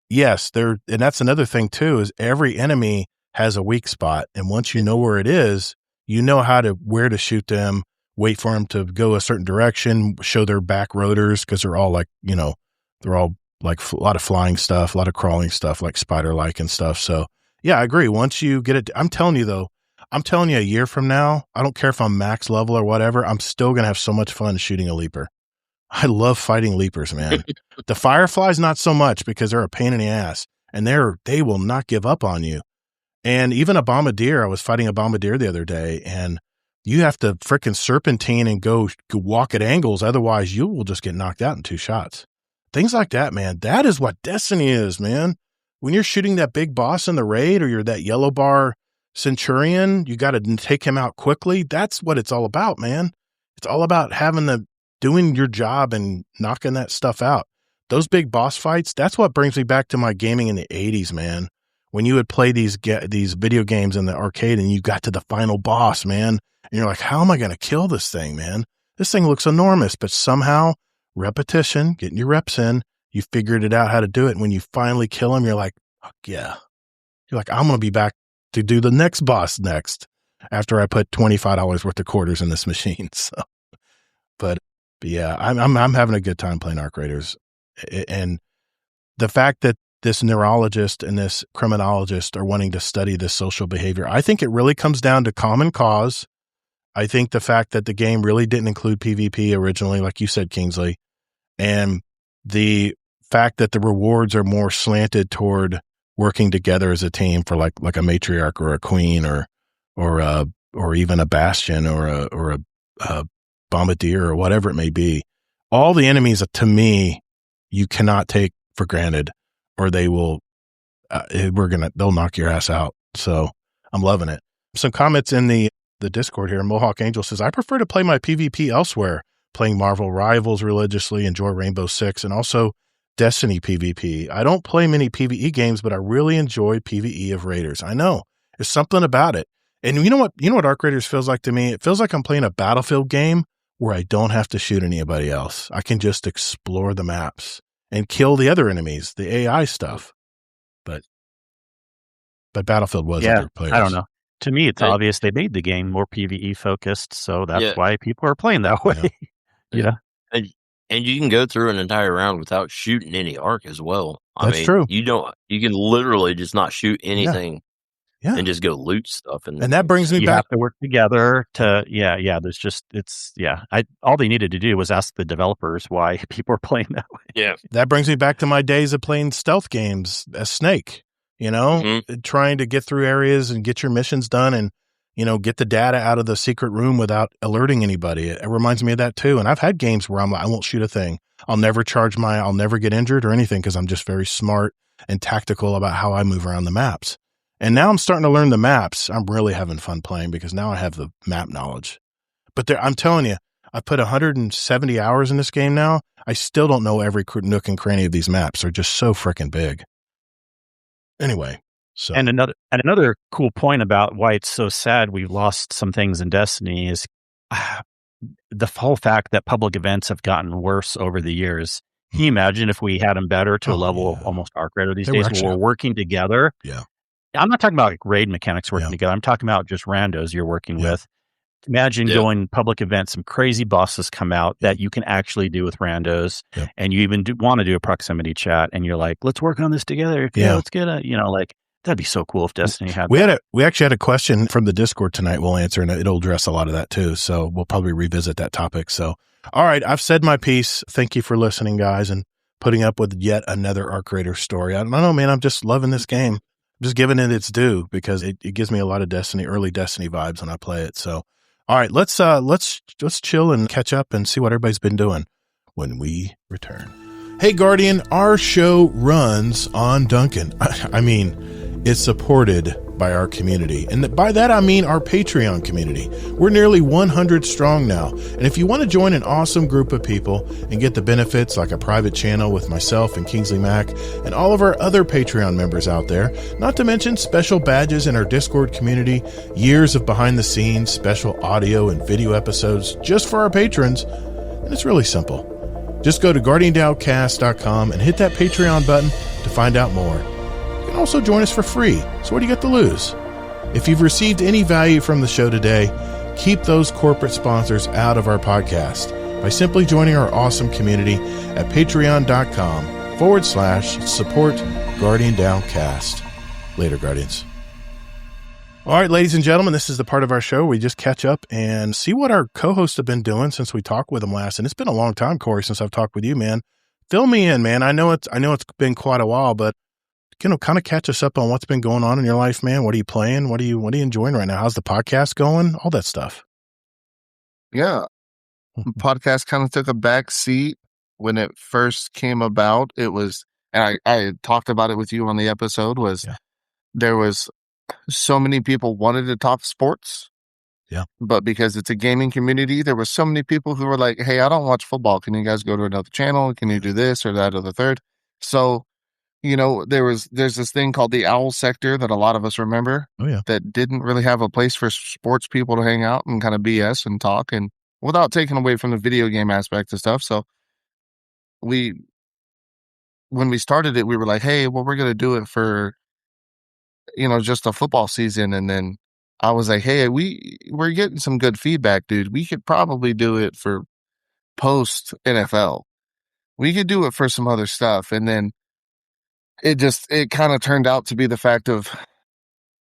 Yes, and that's another thing, too, is every enemy has a weak spot. And once you know where it is, you know where to shoot them, wait for them to go a certain direction, show their back rotors, because they're all like, they're all like a lot of flying stuff, a lot of crawling stuff, like spider-like and stuff. So yeah, I agree. Once you get it, I'm telling you a year from now, I don't care if I'm max level or whatever, I'm still going to have so much fun shooting a leaper. I love fighting leapers, man. The fireflies, not so much because they're a pain in the ass and they will not give up on you. And even a bombardier, I was fighting a bombardier the other day, and you have to frickin' serpentine and go walk at angles. Otherwise, you will just get knocked out in 2 shots. Things like that, man. That is what Destiny is, man. When you're shooting that big boss in the raid or you're that yellow bar centurion, you got to take him out quickly. That's what it's all about, man. It's all about doing your job and knocking that stuff out. Those big boss fights, that's what brings me back to my gaming in the 80s, man. When you would play these video games in the arcade and you got to the final boss, man, and you're like, how am I going to kill this thing, man? This thing looks enormous, but somehow repetition, getting your reps in, you figured it out how to do it. And when you finally kill him, you're like, fuck yeah. You're like, I'm going to be back to do the next boss next after I put $25 worth of quarters in this machine. So, but yeah, I'm having a good time playing Arc Raiders. And the fact that this neurologist and this criminologist are wanting to study this social behavior, I think it really comes down to common cause. I think the fact that the game really didn't include PvP originally, like you said, Kingsley, and the fact that the rewards are more slanted toward working together as a team for like a matriarch or a queen or even a bastion or a bombardier or whatever it may be. All the enemies, to me, you cannot take for granted, or they will, they'll knock your ass out. So I'm loving it. Some comments in the Discord here. Mohawk Angel says, I prefer to play my PvP elsewhere, playing Marvel Rivals religiously, enjoy Rainbow Six, and also Destiny PvP. I don't play many PvE games, but I really enjoy PvE of Raiders. I know. There's something about it. And you know what Arc Raiders feels like to me? It feels like I'm playing a Battlefield game where I don't have to shoot anybody else. I can just explore the maps and kill the other enemies, the AI stuff. But Battlefield was other players. I don't know. To me, it's obvious they made the game more PvE focused, so that's why people are playing that way. Yeah. And you can go through an entire round without shooting any arc as well. That's true. You can literally just not shoot anything and just go loot stuff. And that brings me back. You have to work together to, there's just, all they needed to do was ask the developers why people are playing that way. Yeah. That brings me back to my days of playing stealth games as Snake, trying to get through areas and get your missions done and, get the data out of the secret room without alerting anybody. It reminds me of that too. And I've had games where I'm like, I won't shoot a thing. I'll never get injured or anything because I'm just very smart and tactical about how I move around the maps. And now I'm starting to learn the maps. I'm really having fun playing because now I have the map knowledge. But I'm telling you, I put 170 hours in this game now. I still don't know every nook and cranny of these maps. They're just so freaking big. Anyway. So. And another cool point about why it's so sad we've lost some things in Destiny is the whole fact that public events have gotten worse over the years. Can you imagine if we had them better to a level of almost Arc Raider these days where we're working together? Yeah. I'm not talking about like raid mechanics working together. I'm talking about just randos you're working with. Imagine going public events, some crazy bosses come out that you can actually do with randos, and you even want to do a proximity chat, and you're like, let's work on this together. Let's get that'd be so cool if Destiny had that. We actually had a question from the Discord tonight we'll answer, and it'll address a lot of that too. So we'll probably revisit that topic. So, all right, I've said my piece. Thank you for listening, guys, and putting up with yet another Arc Raider story. I don't know, man. I'm just loving this game. I'm just giving it its due because it gives me a lot of early Destiny vibes when I play it. So, all right, let's chill and catch up and see what everybody's been doing when we return. Hey, Guardian, our show runs on Duncan. I mean, it's supported by our community. And by that, I mean our Patreon community. We're nearly 100 strong now. And if you want to join an awesome group of people and get the benefits like a private channel with myself and Kingsley Mac and all of our other Patreon members out there, not to mention special badges in our Discord community, years of behind the scenes, special audio and video episodes just for our patrons, and it's really simple. Just go to GuardianDownCast.com and hit that Patreon button to find out more. You can also join us for free, so what do you got to lose? If you've received any value from the show today, keep those corporate sponsors out of our podcast by simply joining our awesome community at patreon.com patreon.com/support Guardian Downcast. Later, Guardians. All right, ladies and gentlemen, this is the part of our show we just catch up and see what our co-hosts have been doing since we talked with them last. And it's been a long time, Corey, since I've talked with you, man. Fill me in, man. I know it's been quite a while, but kind of catch us up on what's been going on in your life, man. What are you playing? What are you enjoying right now? How's the podcast going? All that stuff. Yeah. Podcast kind of took a back seat when it first came about. It was, and I had talked about it with you on the episode, there was so many people wanted to talk sports. Yeah. But because it's a gaming community, there were so many people who were like, hey, I don't watch football. Can you guys go to another channel? Can you do this or that or the third? So, there's this thing called the owl sector that a lot of us remember that didn't really have a place for sports people to hang out and kind of BS and talk, and without taking away from the video game aspect of stuff. So when we started it, we were like, hey, well, we're going to do it for, just a football season. And then I was like, hey, we're getting some good feedback, dude. We could probably do it for post NFL. We could do it for some other stuff. And then it kind of turned out to be the fact of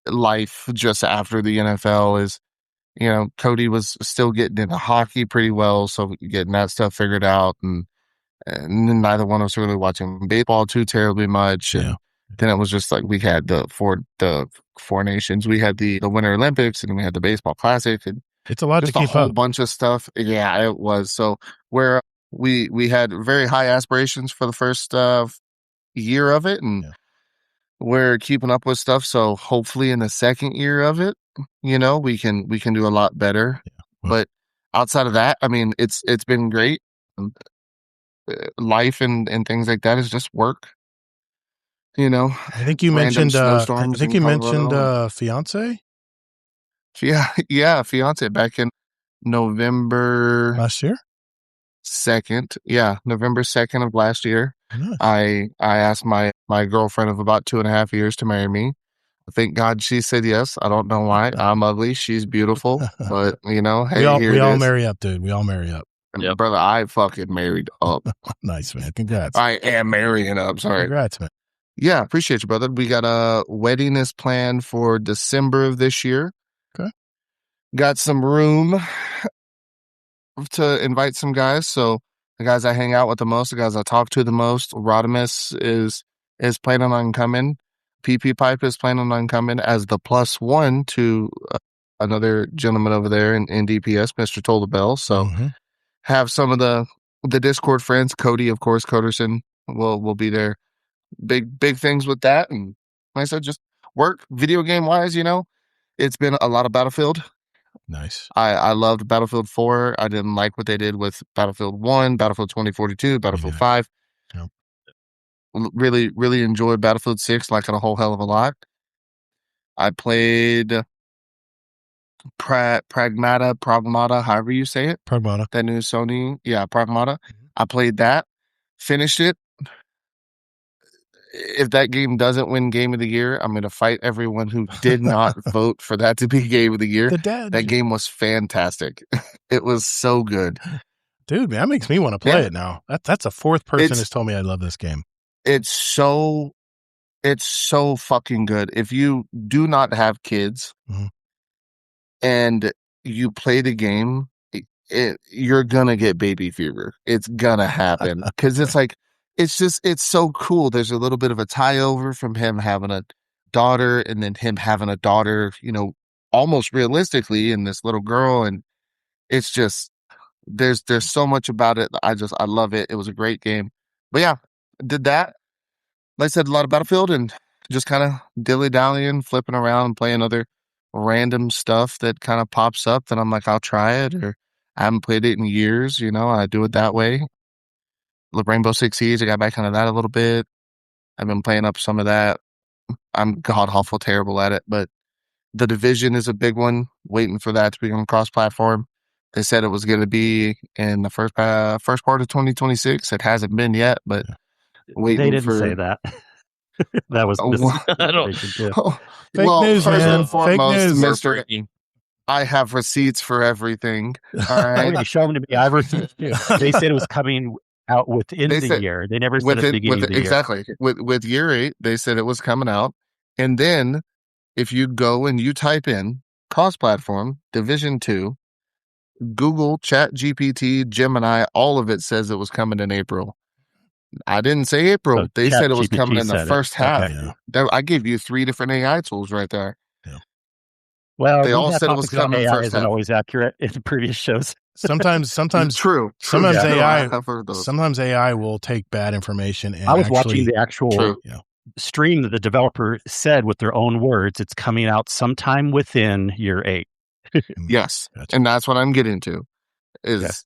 life just after the NFL is, Cody was still getting into hockey pretty well. So getting that stuff figured out. And then neither one of us really watching baseball too terribly much. And then it was just like we had the four nations. We had the Winter Olympics, and we had the baseball classic. And it's a lot to keep up. A whole bunch of stuff. Yeah, it was. So where we had very high aspirations for the first year of it, and we're keeping up with stuff. So hopefully in the second year of it, we can do a lot better. Yeah. But outside of that, I mean, it's been great. Life and things like that is just work. I think you mentioned fiance. Yeah, fiance back in November last year. November 2nd of last year. Nice. I asked my girlfriend of about 2.5 years to marry me. Thank God she said yes. I don't know why. I'm ugly. She's beautiful. But hey, we all marry up, dude. We all marry up. Yep. Brother, I fucking married up. Nice, man. Congrats. I am marrying up. Sorry. Congrats, man. Yeah, appreciate you, brother. We got a wedding is planned for December of this year. Okay. Got some room to invite some guys. So the guys I hang out with the most, the guys I talk to the most, Rodimus is planning on coming. PP Pipe is planning on coming as the +1 to another gentleman over there in DPS, Mr. Toll the Bell. So have some of the Discord friends. Cody, of course, Coderson will be there. Big things with that. And like I said, just work video game wise, it's been a lot of Battlefield. Nice. I loved Battlefield 4. I didn't like what they did with Battlefield 1, Battlefield 2042, Battlefield 5. Yep. Really, really enjoyed Battlefield 6, like a whole hell of a lot. I played Pragmata, however you say it. Pragmata. That new Sony. Yeah, Pragmata. I played that. Finished it. If that game doesn't win Game of the Year, I'm going to fight everyone who did not vote for that to be Game of the Year. That game was fantastic. It was so good. Dude, man, that makes me want to play it now. That's a fourth person has told me I love this game. It's so fucking good. If you do not have kids and you play the game, you're going to get baby fever. It's going to happen because it's like, it's so cool. There's a little bit of a tie over from him having a daughter and then him having a daughter, almost realistically, and this little girl. And it's just, there's so much about it. I love it. It was a great game. But yeah, did that. Like I said, a lot of Battlefield and just kind of dilly-dallying, flipping around and playing other random stuff that kind of pops up that I'm like, I'll try it, or I haven't played it in years, I do it that way. Rainbow Six Siege, I got back into that a little bit. I've been playing up some of that. I'm god-awful terrible at it, but The Division is a big one, waiting for that to become cross-platform. They said it was going to be in the first part of 2026. It hasn't been yet, but waiting They didn't say that. That was I don't. Fake news, first man. and foremost, Fake news. Mr. I have receipts for everything. All right. Show them to me. I have receipts too. They said it was coming out within the year. They never said at the beginning of the year. Exactly. With year 8, they said it was coming out. And then if you go and you type in cross-platform, Division 2, Google, ChatGPT, Gemini, all of it says it was coming in April. I didn't say April. So they said it was coming in the said first half. Okay, yeah. I gave you 3 different AI tools right there. Yeah. Well, They all said it was coming in the AI first isn't half. always accurate in previous shows. Sometimes True. Sometimes Yeah, AI. I've heard those. Sometimes AI will take bad information and I was watching the actual stream that the developer said with their own words. It's coming out sometime within year 8. Yes, Gotcha. and that's what I'm getting to. Is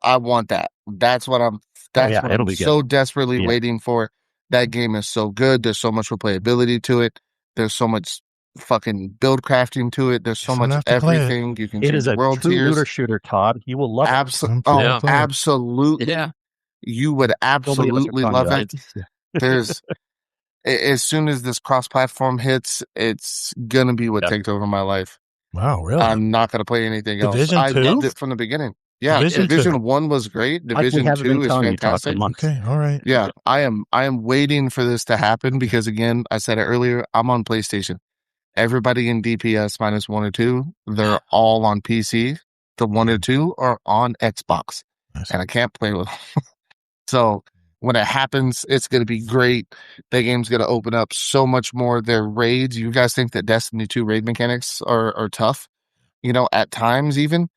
I want that. That's what I'm. That's what I'm so desperately waiting for. That game is so good. There's so much replayability to it. There's so much fucking build crafting to it. There's so much everything. You can. It is a world true tiers. looter shooter, Todd. You will love it. Absolutely. Yeah, you would absolutely love it. There's. As soon as this cross-platform hits, it's gonna be what takes over my life. Wow, really? I'm not gonna play anything else. Division 2? I loved it from the beginning. Yeah, Division 1 was great. Division 2 is fantastic. Okay, all right. Yeah, I am waiting for this to happen because, again, I said it earlier, I'm on PlayStation. Everybody in DPS minus 1 or 2, they're all on PC. The 1 or 2 are on Xbox, and I can't play with them. So when it happens, it's going to be great. The game's going to open up so much more. Their raids, you guys think that Destiny 2 raid mechanics are tough? At times even.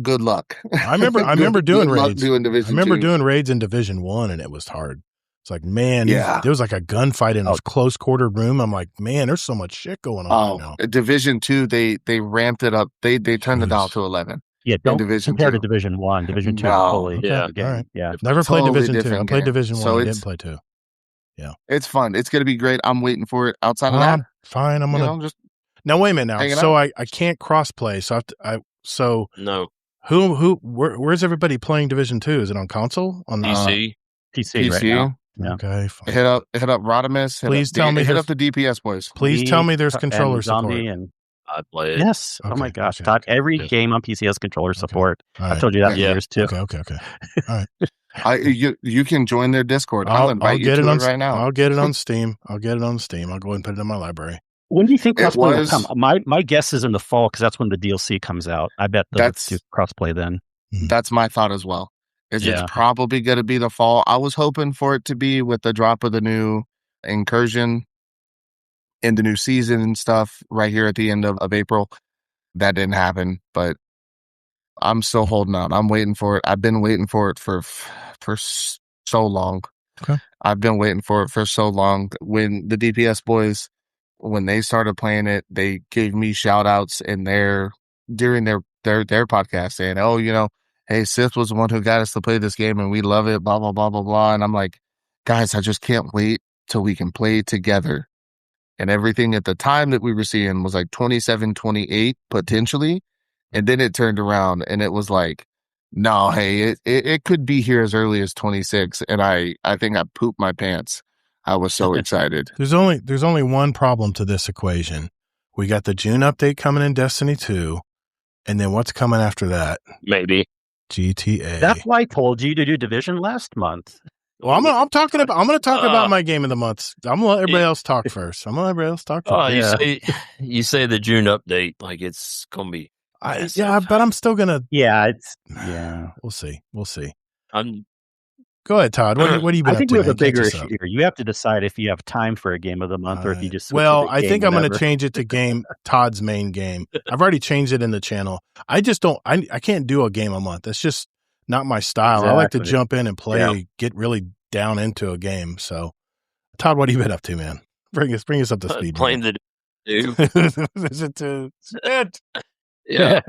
Good luck. I remember doing raids. Doing Division I remember 2. doing raids in Division 1, and it was hard. It's like, man, there was like a gunfight in a close quarter room. I'm like, man, there's so much shit going on right now. Division 2, they ramped it up. They turned it down to 11. Yeah, don't compare to Division 1. Division 2 is fully all right. Yeah, never played Division 2. I played Division 1. So I didn't play 2. Yeah, it's fun. It's gonna be great. I'm waiting for it. Outside of that, fine. I'm gonna just now. Wait a minute now. So I can't cross play. So no. Where's everybody playing Division 2? Is it on console? On PC? PC right now. Yeah. Okay, fine. Hit up Rodimus. Please tell me hit up the DPS boys. Please tell me there's controller support. I play it. Yes. Okay, oh my gosh. Todd, every game on PC has controller support. Right. I've told you that for years too. Okay. All right. You can join their Discord. I'll invite you to it right now. I'll get it on Steam. I'll go ahead and put it in my library. When do you think crossplay will come? My guess is in the fall because that's when the DLC comes out. I bet that's crossplay then. That's my thought as well. It's probably going to be the fall. I was hoping for it to be with the drop of the new incursion in the new season and stuff right here at the end of April. That didn't happen, but I'm still holding out. I'm waiting for it. I've been waiting for it for so long. Okay. I've been waiting for it for so long. When the DPS boys, when they started playing it, they gave me shout outs during their podcast saying, oh, hey, Sith was the one who got us to play this game and we love it, blah, blah, blah, blah, blah. And I'm like, guys, I just can't wait till we can play together. And everything at the time that we were seeing was like 27, 28 potentially. And then it turned around and it was like, no, hey, it could be here as early as 26. And I think I pooped my pants. I was so excited. There's only one problem to this equation. We got the June update coming in Destiny 2. And then what's coming after that? Maybe GTA. That's why I told you to do Division last month. Well, I'm going to talk about my game of the month. I'm going to let everybody else talk first. You say the June update like it's going to be. But I'm still going to. Yeah, we'll see. Go ahead, Todd. What do you been I think up to? we have a bigger issue here. You have to decide if you have time for a game of the month or if you just. I think I'm going to change it to Todd's main game. I've already changed it in the channel. I just don't. I can't do a game a month. That's just not my style. Exactly. I like to jump in and play, get really down into a game. So, Todd, what have you been up to, man? Bring us up to speed. Playing the Is it to it? Yeah.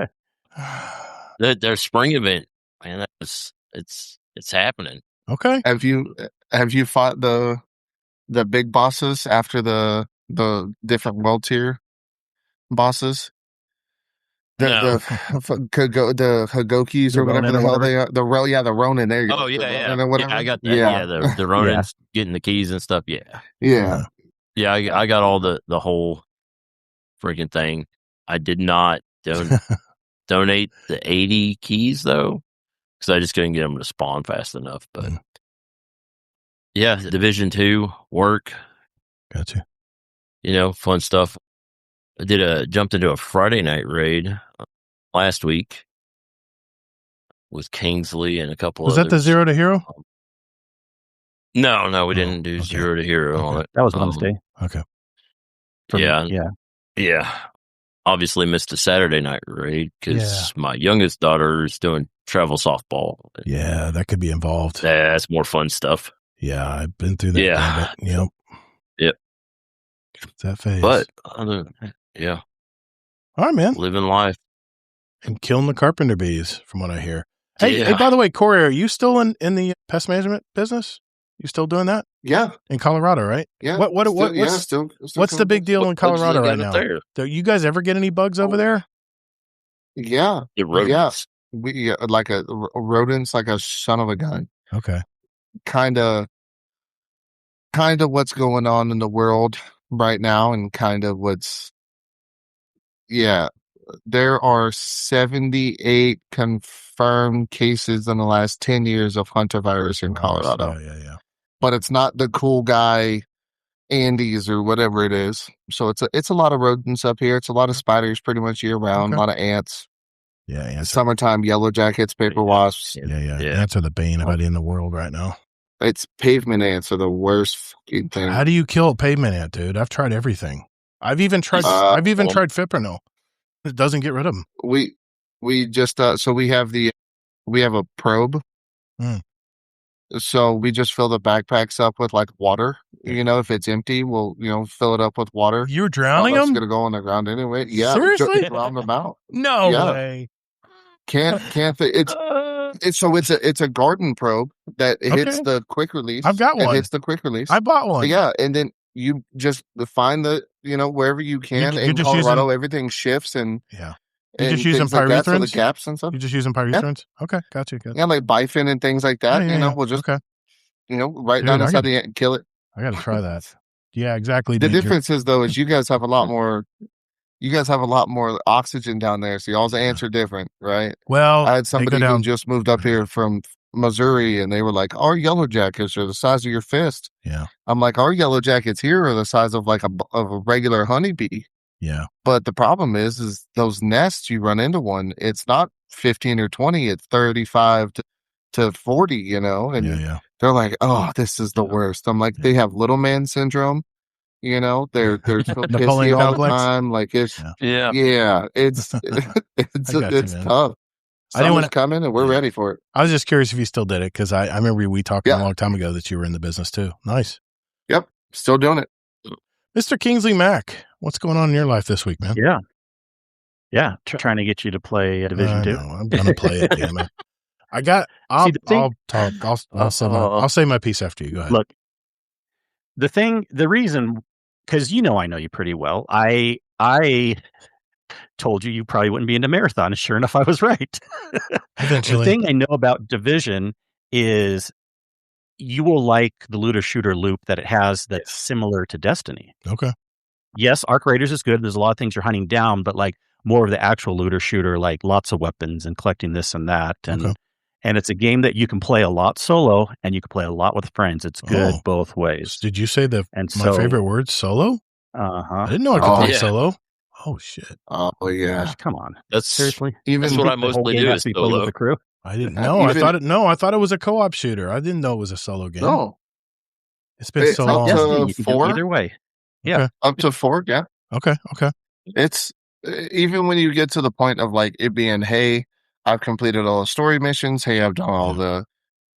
Their spring event, man. It's happening. Okay. Have you fought the big bosses after the different world tier bosses? The Hagokis or whatever the hell they are. The Ronin. There you go. Oh yeah. I got that. Yeah, the Ronins getting the keys and stuff. Yeah. I got all the whole freaking thing. I did not donate the 80 keys though. because I just couldn't get them to spawn fast enough. But yeah, Division 2 work. Gotcha. Fun stuff. I jumped into a Friday night raid last week with Kingsley and a couple Was others. that the 0 to hero? No, we didn't do 0 to hero on it. That was Wednesday. Okay. Yeah. Obviously missed a Saturday night raid because my youngest daughter is doing travel softball. Yeah, that could be involved. That's more fun stuff. Yeah, I've been through that. Yeah. Yep. It's that phase. But, all right, man. Living life. And killing the carpenter bees, from what I hear. Hey, by the way, Corey, are you still in the pest management business? You still doing that? Yeah. In Colorado, right? Yeah. What's the big deal in Colorado right now? Do you guys ever get any bugs over there? Yeah. The rodents. We like a rodents, like a son of a gun. Okay. Kind of what's going on in the world right now, and kind of there are 78 confirmed cases in the last 10 years of hunter virus in Colorado. Yeah. But it's not the cool guy Andes or whatever it is. So it's a lot of rodents up here. It's a lot of spiders pretty much year round, a lot of ants. Yeah, ants. Summertime yellow jackets, paper wasps. Yeah. Ants are the bane of in the world right now. It's pavement ants are the worst fucking thing. How do you kill a pavement ant, dude? I've tried everything. I've even tried fipronil. It doesn't get rid of them. We just so we have a probe. So we just fill the backpacks up with like water. If it's empty, we'll fill it up with water. You're drowning them? It's gonna go on the ground anyway. Yeah, seriously, drown them out. No way. Can't. It's a garden probe that hits the quick release. I've got one. It hits the quick release. I bought one. Yeah, and then you just find wherever you can. In Colorado, everything shifts and You're just using pyrethrins? Like for the gaps and stuff. You're just using pyrethrins? Yeah. Okay, gotcha. Yeah, like bifin and things like that. We'll just right down inside the ant and kill it. I got to try that. Yeah, exactly. The difference is though, is you guys have a lot more. You guys have a lot more oxygen down there, so y'all's ants are different, right? Well, I had somebody who just moved up here from Missouri, and they were like, "Our yellow jackets are the size of your fist." Yeah, I'm like, "Our yellow jackets here are the size of like a regular honeybee." Yeah, but the problem is those nests. You run into one, it's not 15 or 20; it's 35 to 40. And they're like, "Oh, this is the worst." I'm like, they have little man syndrome. They're so pissy all the time. Like it's it's tough. Summer's coming and we're ready for it. I was just curious if you still did it because I remember we talked a long time ago that you were in the business too. Nice. Yep, still doing it. Mr. Kingsley Mack, what's going on in your life this week, man? Yeah. Trying to get you to play Division 2. I'm gonna play it. Damn it. I'll talk. I'll say my piece after you. Go ahead. Look, the reason, because I know you pretty well. I told you probably wouldn't be into marathon, and sure enough, I was right. Eventually. The thing I know about Division is you will like the looter shooter loop that it has that's similar to Destiny. Okay. Yes, Arc Raiders is good. There's a lot of things you're hunting down, but like more of the actual looter shooter, like lots of weapons and collecting this and that. And it's a game that you can play a lot solo and you can play a lot with friends. It's good both ways. Did you say my favorite word, solo? Uh-huh. I didn't know I could play solo. Oh shit! Oh yeah! Gosh, come on, that's seriously. That's what I mostly do is solo. With the crew. I didn't know. I thought it was a co-op shooter. I didn't know it was a solo game. No, it's been so long. You can do either way. Yeah, okay. Up to 4. Yeah. Okay. It's even when you get to the point of like it being, hey, I've completed all the story missions. Hey, I've done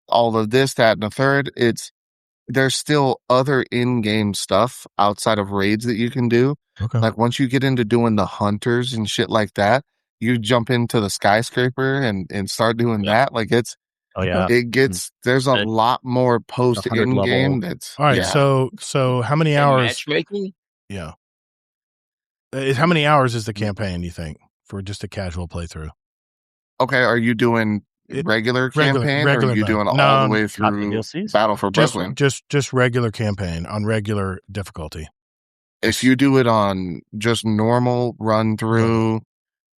all of this, that, and the third. There's still other in-game stuff outside of raids that you can do. Okay. Like once you get into doing the hunters and shit like that, you jump into the skyscraper and start doing that. Like it gets, there's a lot more post in game. That's all right. So how many hours? Matchmaking? Yeah. How many hours is the campaign, you think, for just a casual playthrough? Okay. Are you doing regular campaign or are you doing all the way through Battle for Brooklyn? Just regular campaign on regular difficulty. If you do it on just normal run through,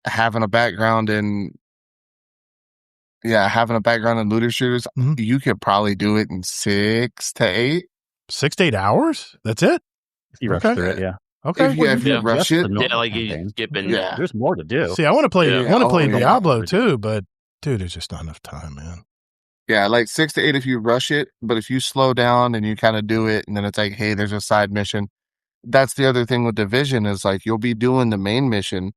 having a background in having a background in looter shooters, you could probably do it in 6 to 8. 6 to 8 hours? That's it? You rush through it, yeah. Okay. If you rush it. There's more to do. See, I want to play Diablo too, but dude, there's just not enough time, man. Yeah, like 6 to 8 if you rush it, but if you slow down and you kind of do it, and then it's like, hey, there's a side mission. That's the other thing with Division is like you'll be doing the main mission,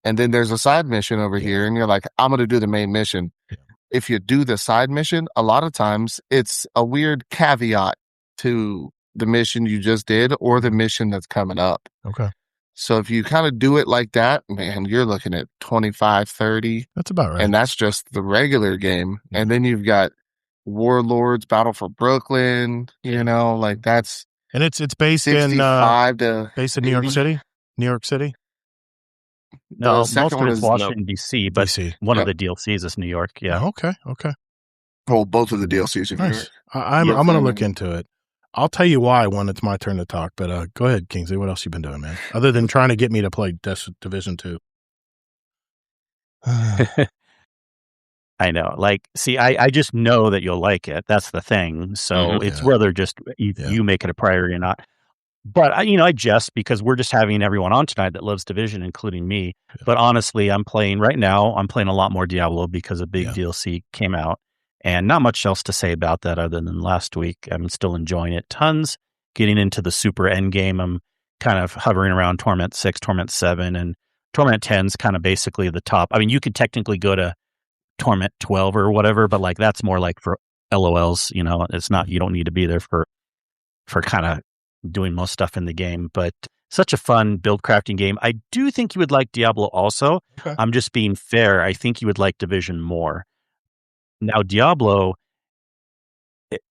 and then there's a side mission over here, and you're like, I'm going to do the main mission. Yeah. If you do the side mission, a lot of times it's a weird caveat to the mission you just did or the mission that's coming up. Okay. So if you kind of do it like that, man, you're looking at 25, 30. That's about right. And that's just the regular game. Yeah. And then you've got Warlords, Battle for Brooklyn, like that's. And it's based in New York City? New York City? No, most of it's Washington, D.C., but one of the DLCs is New York, yeah. Oh, okay. Well, both of the DLCs are New York. I'm going to look into it. I'll tell you why when it's my turn to talk, but go ahead, Kingsley. What else you been doing, man? Other than trying to get me to play Division 2. I know. Like, see, I just know that you'll like it. That's the thing. So it's whether just you make it a priority or not. But, I jest because we're just having everyone on tonight that loves Division, including me. Yeah. But honestly, I'm playing a lot more Diablo because a big DLC came out. And not much else to say about that other than last week. I'm still enjoying it tons. Getting into the super end game. I'm kind of hovering around Torment 6, Torment 7, and Torment 10's kind of basically the top. I mean, you could technically go to Torment 12 or whatever, but like that's more like for LOLs, it's not, you don't need to be there for kind of doing most stuff in the game, but such a fun build crafting game. I do think you would like Diablo also. Okay. I'm just being fair. I think you would like Division more. Now, Diablo,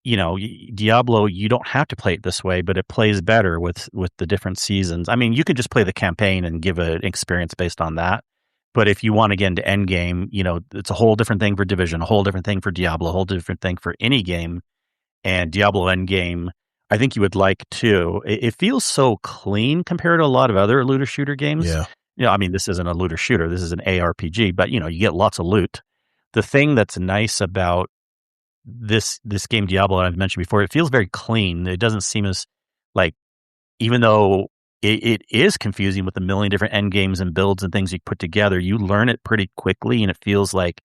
you don't have to play it this way, but it plays better with the different seasons. I mean, you could just play the campaign and give an experience based on that. But if you want to get into endgame, it's a whole different thing for Division, a whole different thing for Diablo, a whole different thing for any game. And Diablo endgame, I think you would like too. It feels so clean compared to a lot of other looter shooter games. Yeah. I mean, this isn't a looter shooter. This is an ARPG, but you get lots of loot. The thing that's nice about this game Diablo I've mentioned before, it feels very clean. It doesn't seem as like, even though it is confusing with a million different end games and builds and things you put together, you learn it pretty quickly and it feels like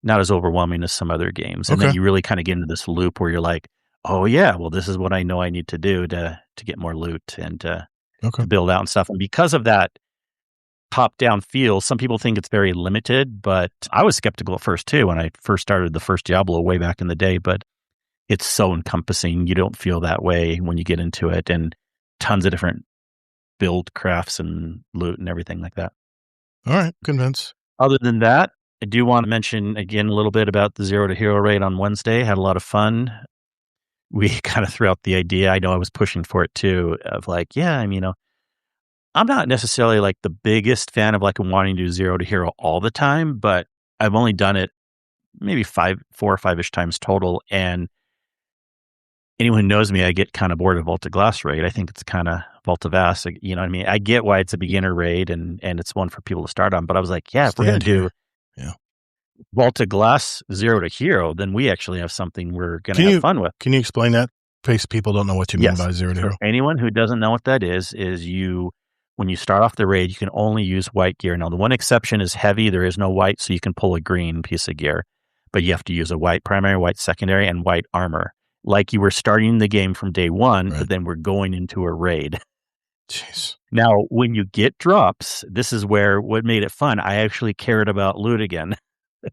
not as overwhelming as some other games. And then you really kind of get into this loop where you're like, oh yeah, well, this is what I know I need to do to get more loot and to build out and stuff. And because of that top-down feel, some people think it's very limited, but I was skeptical at first too when I first started the first Diablo way back in the day, but it's so encompassing. You don't feel that way when you get into it, and tons of different build crafts and loot and everything like that. All right, convinced. Other than that, I do want to mention again a little bit about the Zero to Hero raid on Wednesday. Had a lot of fun. We kind of threw out the idea. I know I was pushing for it too, of like, I'm not necessarily like the biggest fan of like wanting to do Zero to Hero all the time, but I've only done it maybe 4 or 5-ish times total. And anyone who knows me, I get kind of bored of Vault of Glass raid. I think it's kind of Vault of Ass. You know what I mean? I get why it's a beginner raid and it's one for people to start on, but I was like, if we're going to do Vault of Glass Zero to Hero, then we actually have something we're going to have fun with. Can you explain that? In case people don't know what you mean by Zero to Hero. For anyone who doesn't know what that is when you start off the raid, you can only use white gear. Now, the one exception is heavy. There is no white, so you can pull a green piece of gear. But you have to use a white primary, white secondary, and white armor. Like you were starting the game from day one, but then we're going into a raid. Jeez. Now, when you get drops, this is where what made it fun. I actually cared about loot again.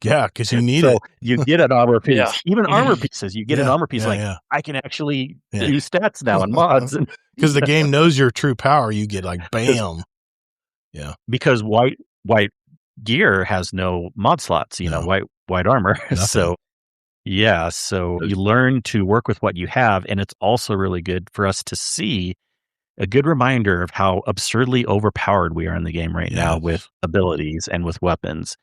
Yeah, because you need it. You get an armor piece. Even armor pieces, you get an armor piece. I can actually do stats now and mods. Because the game knows your true power. You get like, bam. Yeah. Because white gear has no mod slots, white armor. So, so you learn to work with what you have. And it's also really good for us to see a good reminder of how absurdly overpowered we are in the game right now with abilities and with weapons.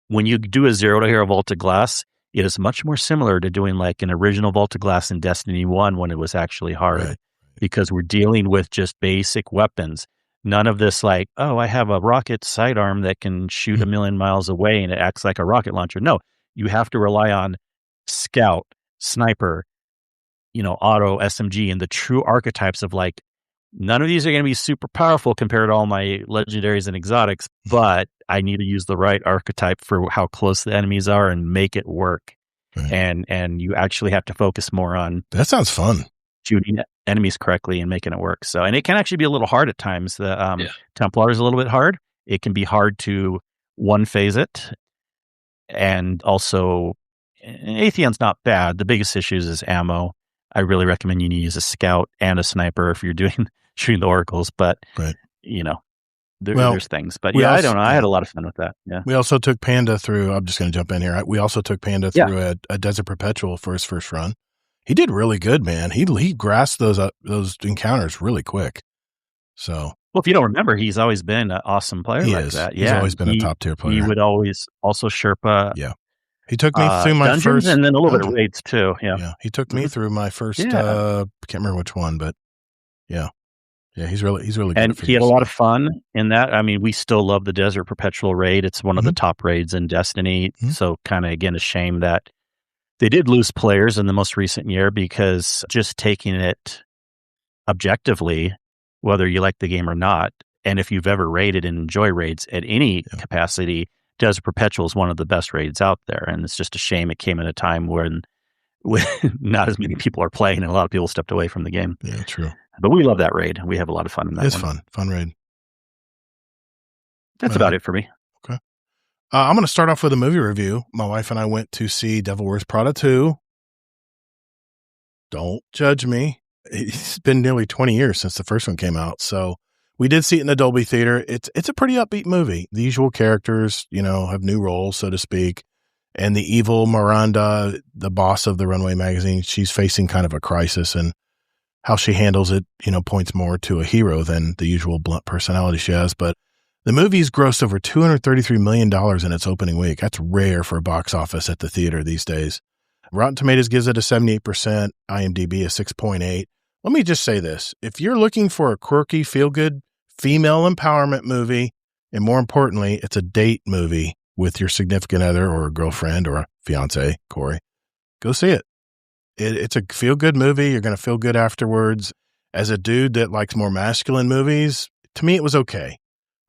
When you do a Zero to Hero Vault of Glass, it is much more similar to doing like an original Vault of Glass in Destiny 1 when it was actually hard, because we're dealing with just basic weapons. None of this like, I have a rocket sidearm that can shoot 1,000,000 miles away and it acts like a rocket launcher. No, you have to rely on scout, sniper, auto, SMG, and the true archetypes of like, none of these are going to be super powerful compared to all my legendaries and exotics, but I need to use the right archetype for how close the enemies are and make it work. Right. And you actually have to focus more on that. Sounds fun. Shooting enemies correctly and making it work. So, and it can actually be a little hard at times. The Templar is a little bit hard. It can be hard to one phase it, and also Atheon's not bad. The biggest issues is ammo. I really recommend you use a scout and a sniper if you're shooting the oracles, but right. There's things, but I don't know. I had a lot of fun with that. Yeah. We also took Panda through, I'm just going to jump in here. We also took Panda through a Desert Perpetual for his first run. He did really good, man. He grasped those encounters really quick. So, well, if you don't remember, he's always been an awesome player that. Yeah. He's always been a top tier player. He would always also Sherpa. Yeah. He took me through my dungeons first, and then a little bit of raids too. Yeah. He took me through my first. Can't remember which one, but yeah, he's really good. And he had a lot of fun in that. I mean, we still love the Desert Perpetual raid. It's one of the top raids in Destiny. Mm-hmm. So, kind of again, a shame that they did lose players in the most recent year, because just taking it objectively, whether you like the game or not, and if you've ever raided and enjoy raids at any capacity, Desert Perpetual is one of the best raids out there. And it's just a shame it came at a time when not as many people are playing and a lot of people stepped away from the game. Yeah, true. But we love that raid. We have a lot of fun in that. It's fun raid. That's about it for me. Okay. I'm going to start off with a movie review. My wife and I went to see Devil Wears Prada 2. Don't judge me. It's been nearly 20 years since the first one came out. So we did see it in the Dolby Theater. It's a pretty upbeat movie. The usual characters, have new roles, so to speak. And the evil Miranda, the boss of the Runway magazine, she's facing kind of a crisis, and how she handles it, points more to a hero than the usual blunt personality she has. But the movie's grossed over $233 million in its opening week. That's rare for a box office at the theater these days. Rotten Tomatoes gives it a 78%, IMDb a 6.8. Let me just say this. If you're looking for a quirky, feel-good female empowerment movie, and more importantly, it's a date movie with your significant other or a girlfriend or a fiance, Corey, go see it. It's a feel-good movie. You're going to feel good afterwards. As a dude that likes more masculine movies, to me, it was okay.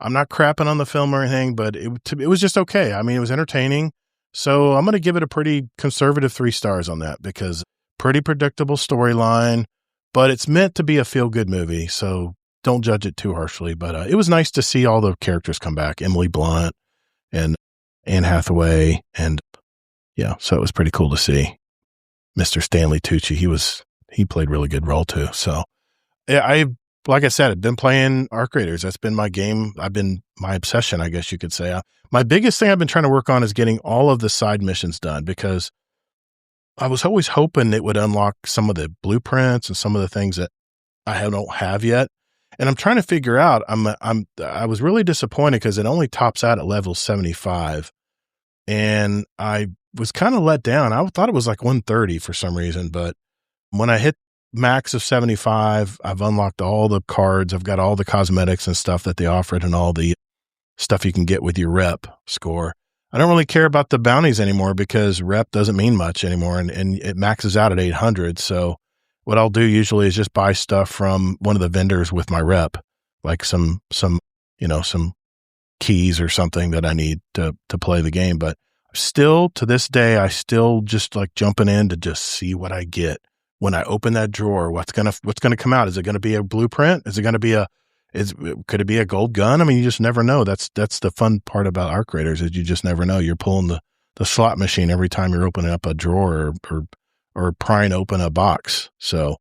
I'm not crapping on the film or anything, but it was just okay. I mean, it was entertaining. So I'm going to give it a pretty conservative 3 stars on that, because pretty predictable storyline, but it's meant to be a feel-good movie. So don't judge it too harshly. But it was nice to see all the characters come back. Emily Blunt and Anne Hathaway. And so it was pretty cool to see. Mr. Stanley Tucci, he played a really good role too. So like I said, I've been playing Arc Raiders. That's been my game. My obsession, I guess you could say. My biggest thing I've been trying to work on is getting all of the side missions done, because I was always hoping it would unlock some of the blueprints and some of the things that I don't have yet. And I'm trying to figure out, I was really disappointed because it only tops out at level 75. And I was kind of let down. I thought it was like 130 for some reason, but when I hit max of 75, I've unlocked all the cards. I've got all the cosmetics and stuff that they offered and all the stuff you can get with your rep score. I don't really care about the bounties anymore, because rep doesn't mean much anymore, and it maxes out at 800. So what I'll do usually is just buy stuff from one of the vendors with my rep, like some keys or something that I need to play the game. But still, to this day, I still just like jumping in to just see what I get when I open that drawer. What's gonna come out? Is it gonna be a blueprint? Is it gonna be could it be a gold gun? I mean, you just never know. That's the fun part about Arc Raiders, is you just never know. You're pulling the slot machine every time you're opening up a drawer or prying open a box. So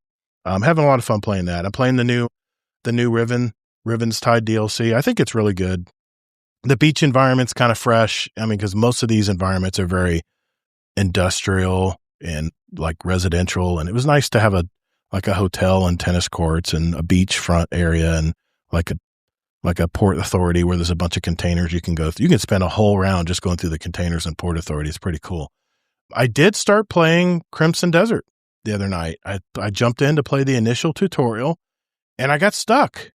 I'm having a lot of fun playing that. I'm playing the new Riven's Tide DLC. I think it's really good. The beach environment's kind of fresh. I mean, because most of these environments are very industrial and like residential, and it was nice to have a hotel and tennis courts and a beachfront area and like a port authority where there's a bunch of containers you can go through. You can spend a whole round just going through the containers and port authority. It's pretty cool. I did start playing Crimson Desert the other night. I jumped in to play the initial tutorial, and I got stuck.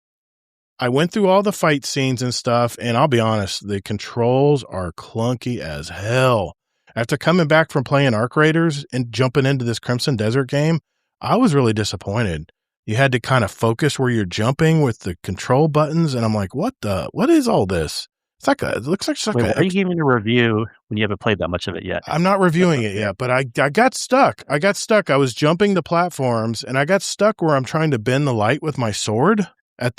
I went through all the fight scenes and stuff, and I'll be honest, the controls are clunky as hell. After coming back from playing Arc Raiders and jumping into this Crimson Desert game, I was really disappointed. You had to kind of focus where you're jumping with the control buttons, and I'm like, what is all this? It looks like Wait, why are you giving a review when you haven't played that much of it yet? I'm not reviewing it yet, but I got stuck. I was jumping the platforms, and I got stuck where I'm trying to bend the light with my sword I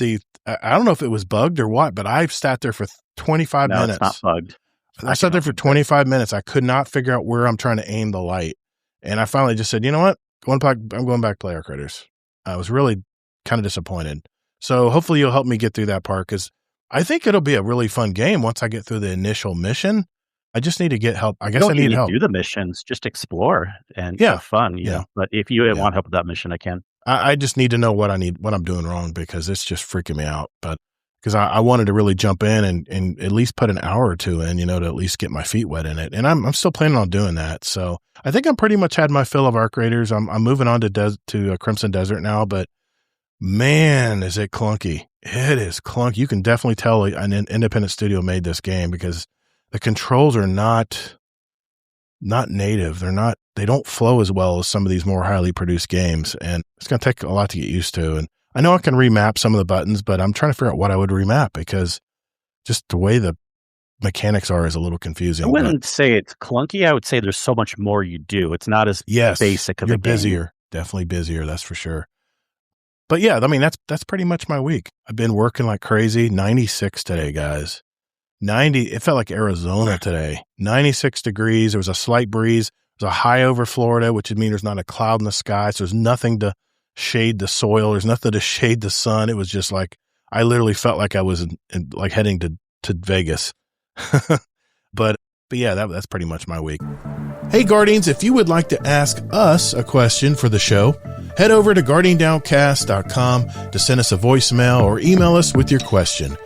don't know if it was bugged or what, but I sat there for 25 minutes. It's not bugged. I sat there for 25 minutes. I could not figure out where I'm trying to aim the light. And I finally just said, you know what? I'm going back to play Arc Raiders. I was really kind of disappointed. So hopefully you'll help me get through that part, because I think it'll be a really fun game once I get through the initial mission. I just need to get help. I guess I need help. Do the missions, just explore and have fun. You know? But if you want help with that mission, I can. I just need to know what I'm doing wrong, because it's just freaking me out. But because I wanted to really jump in and at least put an hour or two in, to at least get my feet wet in it. And I'm still planning on doing that. So I think I'm pretty much had my fill of Arc Raiders. I'm moving on to Crimson Desert now, but man, is it clunky. It is clunky. You can definitely tell an independent studio made this game, because the controls are not native. They don't flow as well as some of these more highly produced games. And it's going to take a lot to get used to. And I know I can remap some of the buttons, but I'm trying to figure out what I would remap, because just the way the mechanics are is a little confusing. I wouldn't say it's clunky. I would say there's so much more you do. It's not as basic of a game. You're busier. Definitely busier. That's for sure. But yeah, I mean, that's pretty much my week. I've been working like crazy. 96 today, guys. 90. It felt like Arizona today. 96 degrees. There was a slight breeze. There's a high over Florida, which would mean there's not a cloud in the sky. So there's nothing to shade the soil. There's nothing to shade the sun. It was just like, I literally felt like I was like heading to Vegas. But yeah, that's pretty much my week. Hey, Guardians, if you would like to ask us a question for the show, head over to guardiandowncast.com to send us a voicemail or email us with your question.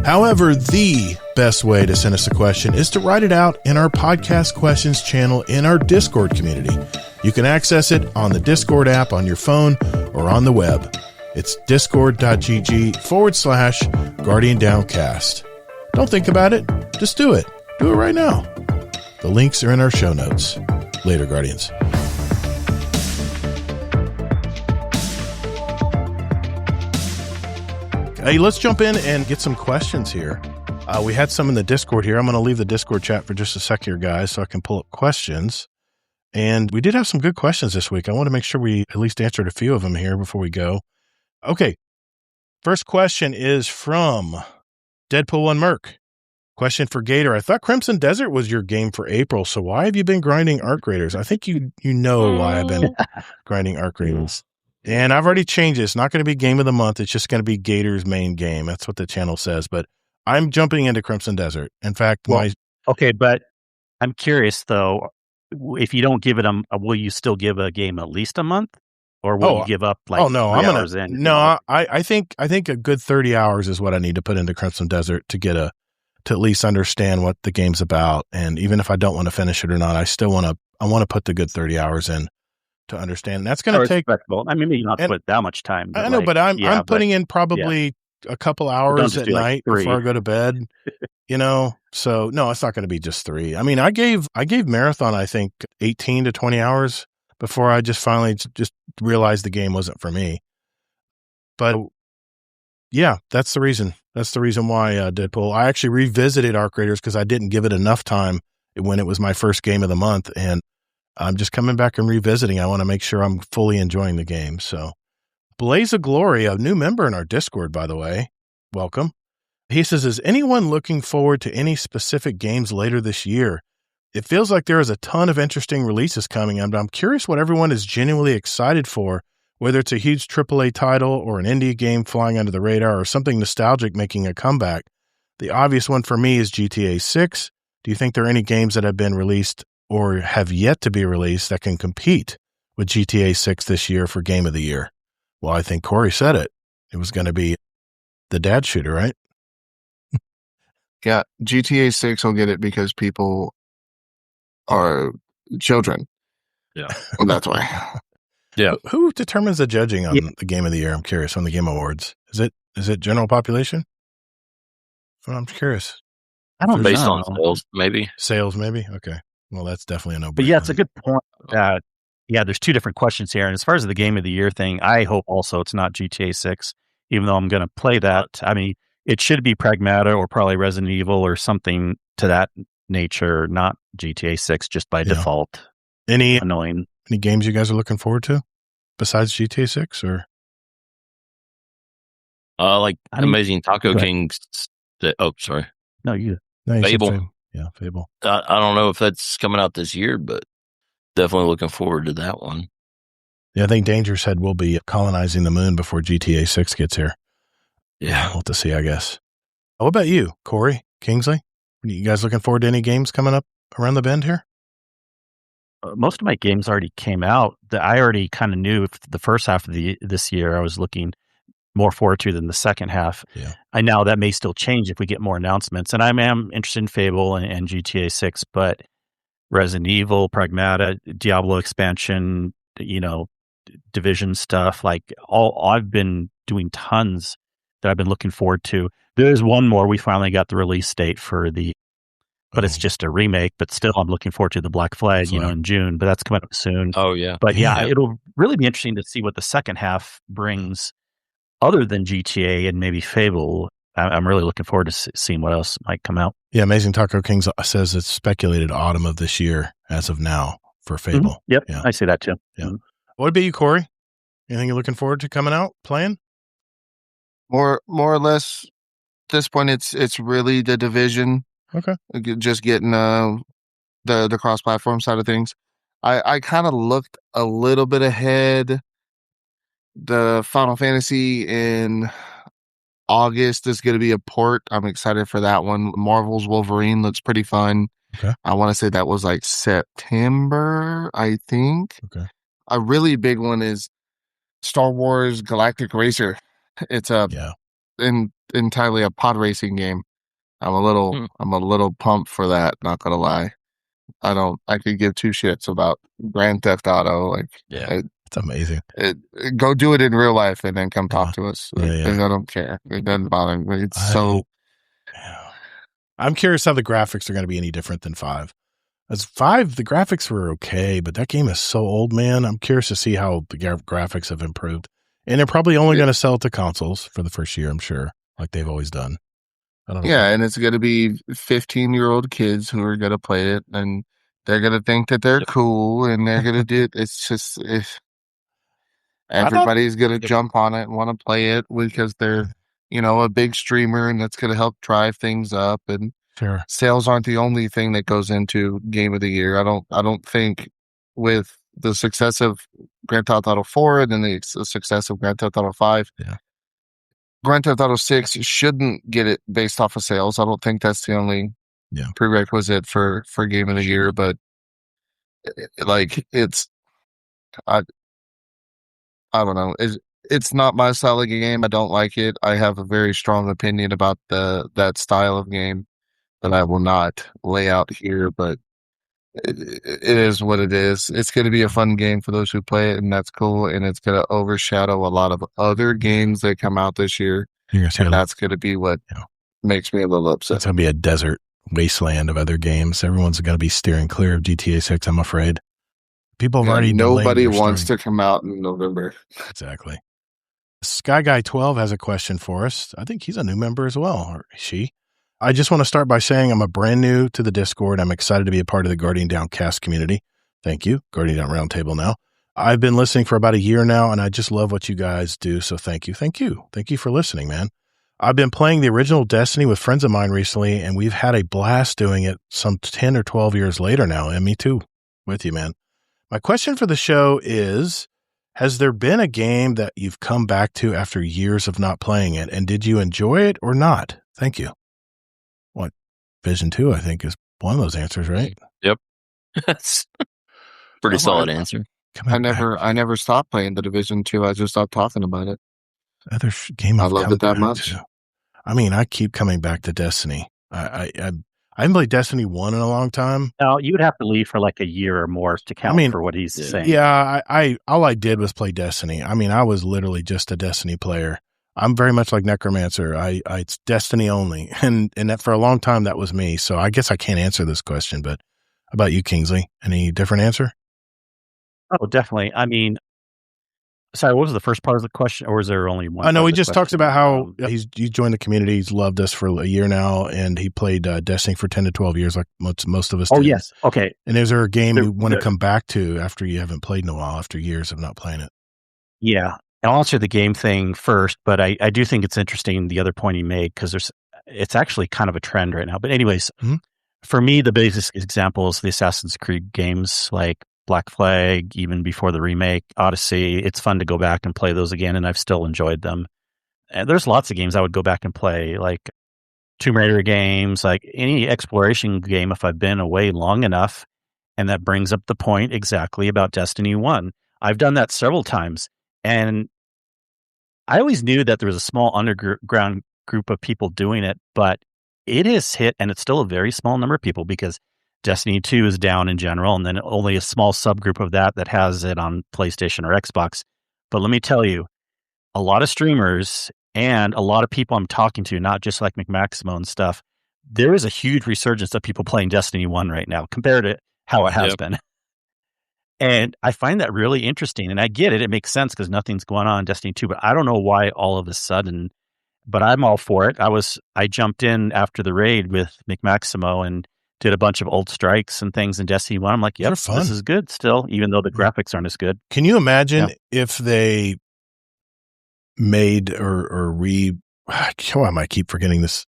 However, the best way to send us a question is to write it out in our podcast questions channel in our Discord community. You can access it on the Discord app on your phone or on the web. It's discord.gg/Guardian Downcast. Don't think about it. Just do it. Do it right now. The links are in our show notes. Later, Guardians. Hey, let's jump in and get some questions here. We had some in the Discord here. I'm going to leave the Discord chat for just a sec here, guys, so I can pull up questions. And we did have some good questions this week. I want to make sure we at least answered a few of them here before we go. Okay. First question is from Deadpool and Merc. Question for Gator. I thought Crimson Desert was your game for April, so why have you been grinding Arc Raiders? I think you know why I've been grinding Arc Raiders. And I've already changed it. It's not going to be game of the month. It's just going to be Gator's main game. That's what the channel says. But I'm jumping into Crimson Desert. In fact, okay, but I'm curious though, if you don't give it will you still give a game at least a month? Or will you give up like hours in? No, I think a good 30 hours is what I need to put into Crimson Desert to at least understand what the game's about. And even if I don't want to finish it or not, I want to put the good 30 hours in to understand. And that's going to take. I mean, maybe not put that much time. I know, but I'm putting in probably a couple hours at night before I go to bed. So no, it's not going to be just 3. I mean, I gave Marathon, I think 18 to 20 hours before I just finally just realized the game wasn't for me. But yeah, that's the reason. That's the reason why, Deadpool. I actually revisited Arc Raiders because I didn't give it enough time when it was my first game of the month. And I'm just coming back and revisiting. I want to make sure I'm fully enjoying the game. So Blaze of Glory, a new member in our Discord, by the way. Welcome. He says, is anyone looking forward to any specific games later this year? It feels like there is a ton of interesting releases coming, and I'm curious what everyone is genuinely excited for, whether it's a huge AAA title or an indie game flying under the radar or something nostalgic making a comeback. The obvious one for me is GTA 6. Do you think there are any games that have been released or have yet to be released that can compete with GTA 6 this year for Game of the Year? Well, I think Corey said it. It was going to be the dad shooter, right? Yeah, GTA 6 will get it because people are children. Yeah. Well, that's why. Yeah. Who determines the judging on the Game of the Year? I'm curious, on the Game Awards. Is it general population? Well, I'm curious. I don't know. Based on sales, maybe. Sales, maybe? Okay. Well, that's definitely a no-brainer. But yeah, it's a good point. There's two different questions here. And as far as the game of the year thing, I hope also it's not GTA 6, even though I'm going to play that. I mean, it should be Pragmata or probably Resident Evil or something to that nature, not GTA 6 just by default. Annoying. Any games you guys are looking forward to besides GTA 6 or? Amazing Taco King's. Sorry. No, you. Fable. Yeah, Fable. I don't know if that's coming out this year, but definitely looking forward to that one. Yeah, I think Danger said we'll be colonizing the moon before GTA 6 gets here. Yeah. We'll have to see, I guess. What about you, Corey, Kingsley? Are you guys looking forward to any games coming up around the bend here? Most of my games already came out. I already kind of knew the first half of this year I was looking more forward to than the second half. Yeah. I know that may still change if we get more announcements. And I am interested in Fable and GTA 6, but Resident Evil, Pragmata, Diablo expansion, Division stuff, I've been doing tons that I've been looking forward to. There's one more. We finally got the release date for but it's just a remake, but still I'm looking forward to the Black Flag, in June, but that's coming up soon. Oh yeah. But it'll really be interesting to see what the second half brings other than GTA and maybe Fable. I'm really looking forward to seeing what else might come out. Yeah, Amazing Taco King says it's speculated autumn of this year as of now for Fable. Mm-hmm. Yep, yeah. I see that too. Yeah. Mm-hmm. What about you, Corey? Anything you're looking forward to coming out, playing? More or less, at this point, it's really the Division. Okay. Just getting the cross-platform side of things. I kind of looked a little bit ahead. The Final Fantasy in August is going to be a port. I'm excited for that one. Marvel's Wolverine looks pretty fun. Okay. I want to say that was September, I think. Okay. A really big one is Star Wars Galactic Racer. It's entirely a pod racing game. I'm a little pumped for that, not gonna lie. I could give two shits about Grand Theft Auto. It's amazing. Go do it in real life and then come talk to us. Yeah. I don't care. It doesn't bother me. I'm curious how the graphics are going to be any different than 5. As 5, the graphics were okay, but that game is so old, man. I'm curious to see how the graphics have improved. And they're probably only going to sell it to consoles for the first year, I'm sure, like they've always done. I don't know. Yeah, and it's going to be 15-year-old kids who are going to play it, and they're going to think that they're cool, and they're going to do it. It's just everybody's going to jump on it and want to play it because they're, a big streamer, and that's going to help drive things up. And sure, sales aren't the only thing that goes into Game of the Year. I don't think with the success of Grand Theft Auto 4 and then the success of Grand Theft Auto 5. Yeah. Grand Theft Auto 6 shouldn't get it based off of sales. I don't think that's the only prerequisite for Game of the Year, but I don't know. It's not my style of game. I don't like it. I have a very strong opinion about that style of game that I will not lay out here, but it is what it is. It's going to be a fun game for those who play it, and that's cool. And it's going to overshadow a lot of other games that come out this year. And that's going to be what makes me a little upset. It's going to be a desert wasteland of other games. Everyone's going to be steering clear of GTA 6, I'm afraid. People have already nobody wants to come out in November. Exactly. Sky Guy 12 has a question for us. I think he's a new member as well, or she. I just want to start by saying I'm a brand new to the Discord. I'm excited to be a part of the Guardian Down cast community. Thank you. Guardian Down Roundtable now. I've been listening for about a year now, and I just love what you guys do. So thank you. Thank you. Thank you for listening, man. I've been playing the original Destiny with friends of mine recently, and we've had a blast doing it some 10 or 12 years later now. And me too, with you, man. My question for the show is, has there been a game that you've come back to after years of not playing it, and did you enjoy it or not? Thank you. What? Vision 2, I think, is one of those answers, right? Yep. That's pretty solid answer. I never stopped playing the Division 2. I just stopped talking about it. Other game I loved it that much. I mean, I keep coming back to Destiny. I haven't played Destiny 1 in a long time. No, you would have to leave for like a year or more to count for what he's saying. Yeah, I all I did was play Destiny. I mean, I was literally just a Destiny player. I'm very much like Necromancer. It's Destiny only, and that for a long time that was me. So I guess I can't answer this question, but about you, Kingsley? Any different answer? Oh, definitely. I mean, sorry, what was the first part of the question, or is there only one? I know part he of the just talks question? about how he's joined the community. He's loved us for a year now, and he played Destiny for 10 to 12 years, like most of us. Oh, did. yes. Okay. And is there a game you want to come back to after you haven't played in a while, after years of not playing it? Yeah. I'll answer the game thing first, but I do think it's interesting, the other point he made, because it's actually kind of a trend right now. But anyways, for me, the biggest example is the Assassin's Creed games like Black Flag, even before the remake, Odyssey. It's fun to go back and play those again, and I've still enjoyed them. And there's lots of games I would go back and play, like Tomb Raider games, like any exploration game if I've been away long enough. And that brings up the point exactly about Destiny 1. I've done that several times. And I always knew that there was a small underground group of people doing it, but it is hit, and it's still a very small number of people because Destiny 2 is down in general, and then only a small subgroup of that has it on PlayStation or Xbox. But let me tell you, a lot of streamers and a lot of people I'm talking to, not just like McMaximo and stuff, there is a huge resurgence of people playing Destiny 1 right now compared to how it has been. And I find that really interesting. And I get it. It makes sense because nothing's going on in Destiny 2, but I don't know why all of a sudden, but I'm all for it. I jumped in after the raid with McMaximo and did a bunch of old strikes and things in Destiny 1. I'm like, yep, this is good still, even though the graphics aren't as good. Can you imagine if they made or why am I keep forgetting this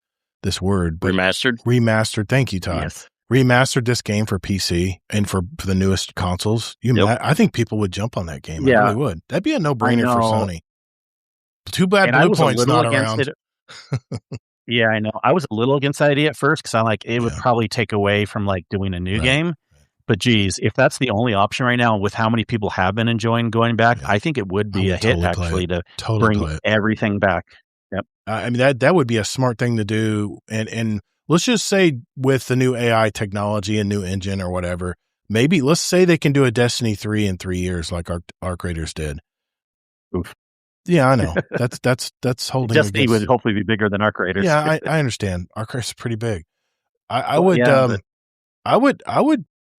word? But Remastered. Thank you, Todd. Yes. Remastered this game for PC and for the newest consoles. I think people would jump on that game. Yeah. I really would. That'd be a no-brainer for Sony. Too bad Bluepoint's not around. Yeah, I know. I was a little against the idea at first because I'm like, it would probably take away from like doing a new game. But geez, if that's the only option right now, with how many people have been enjoying going back, I think it would be a hit actually to bring everything back. Yep. I mean, that would be a smart thing to do. And let's just say with the new AI technology and new engine or whatever, maybe let's say they can do a Destiny 3 in 3 years like Arc Raiders did. Oof. Yeah, I know. That's holding. Destiny would hopefully be bigger than Arc Raiders. Yeah, I understand. Arc Raiders is pretty big. I would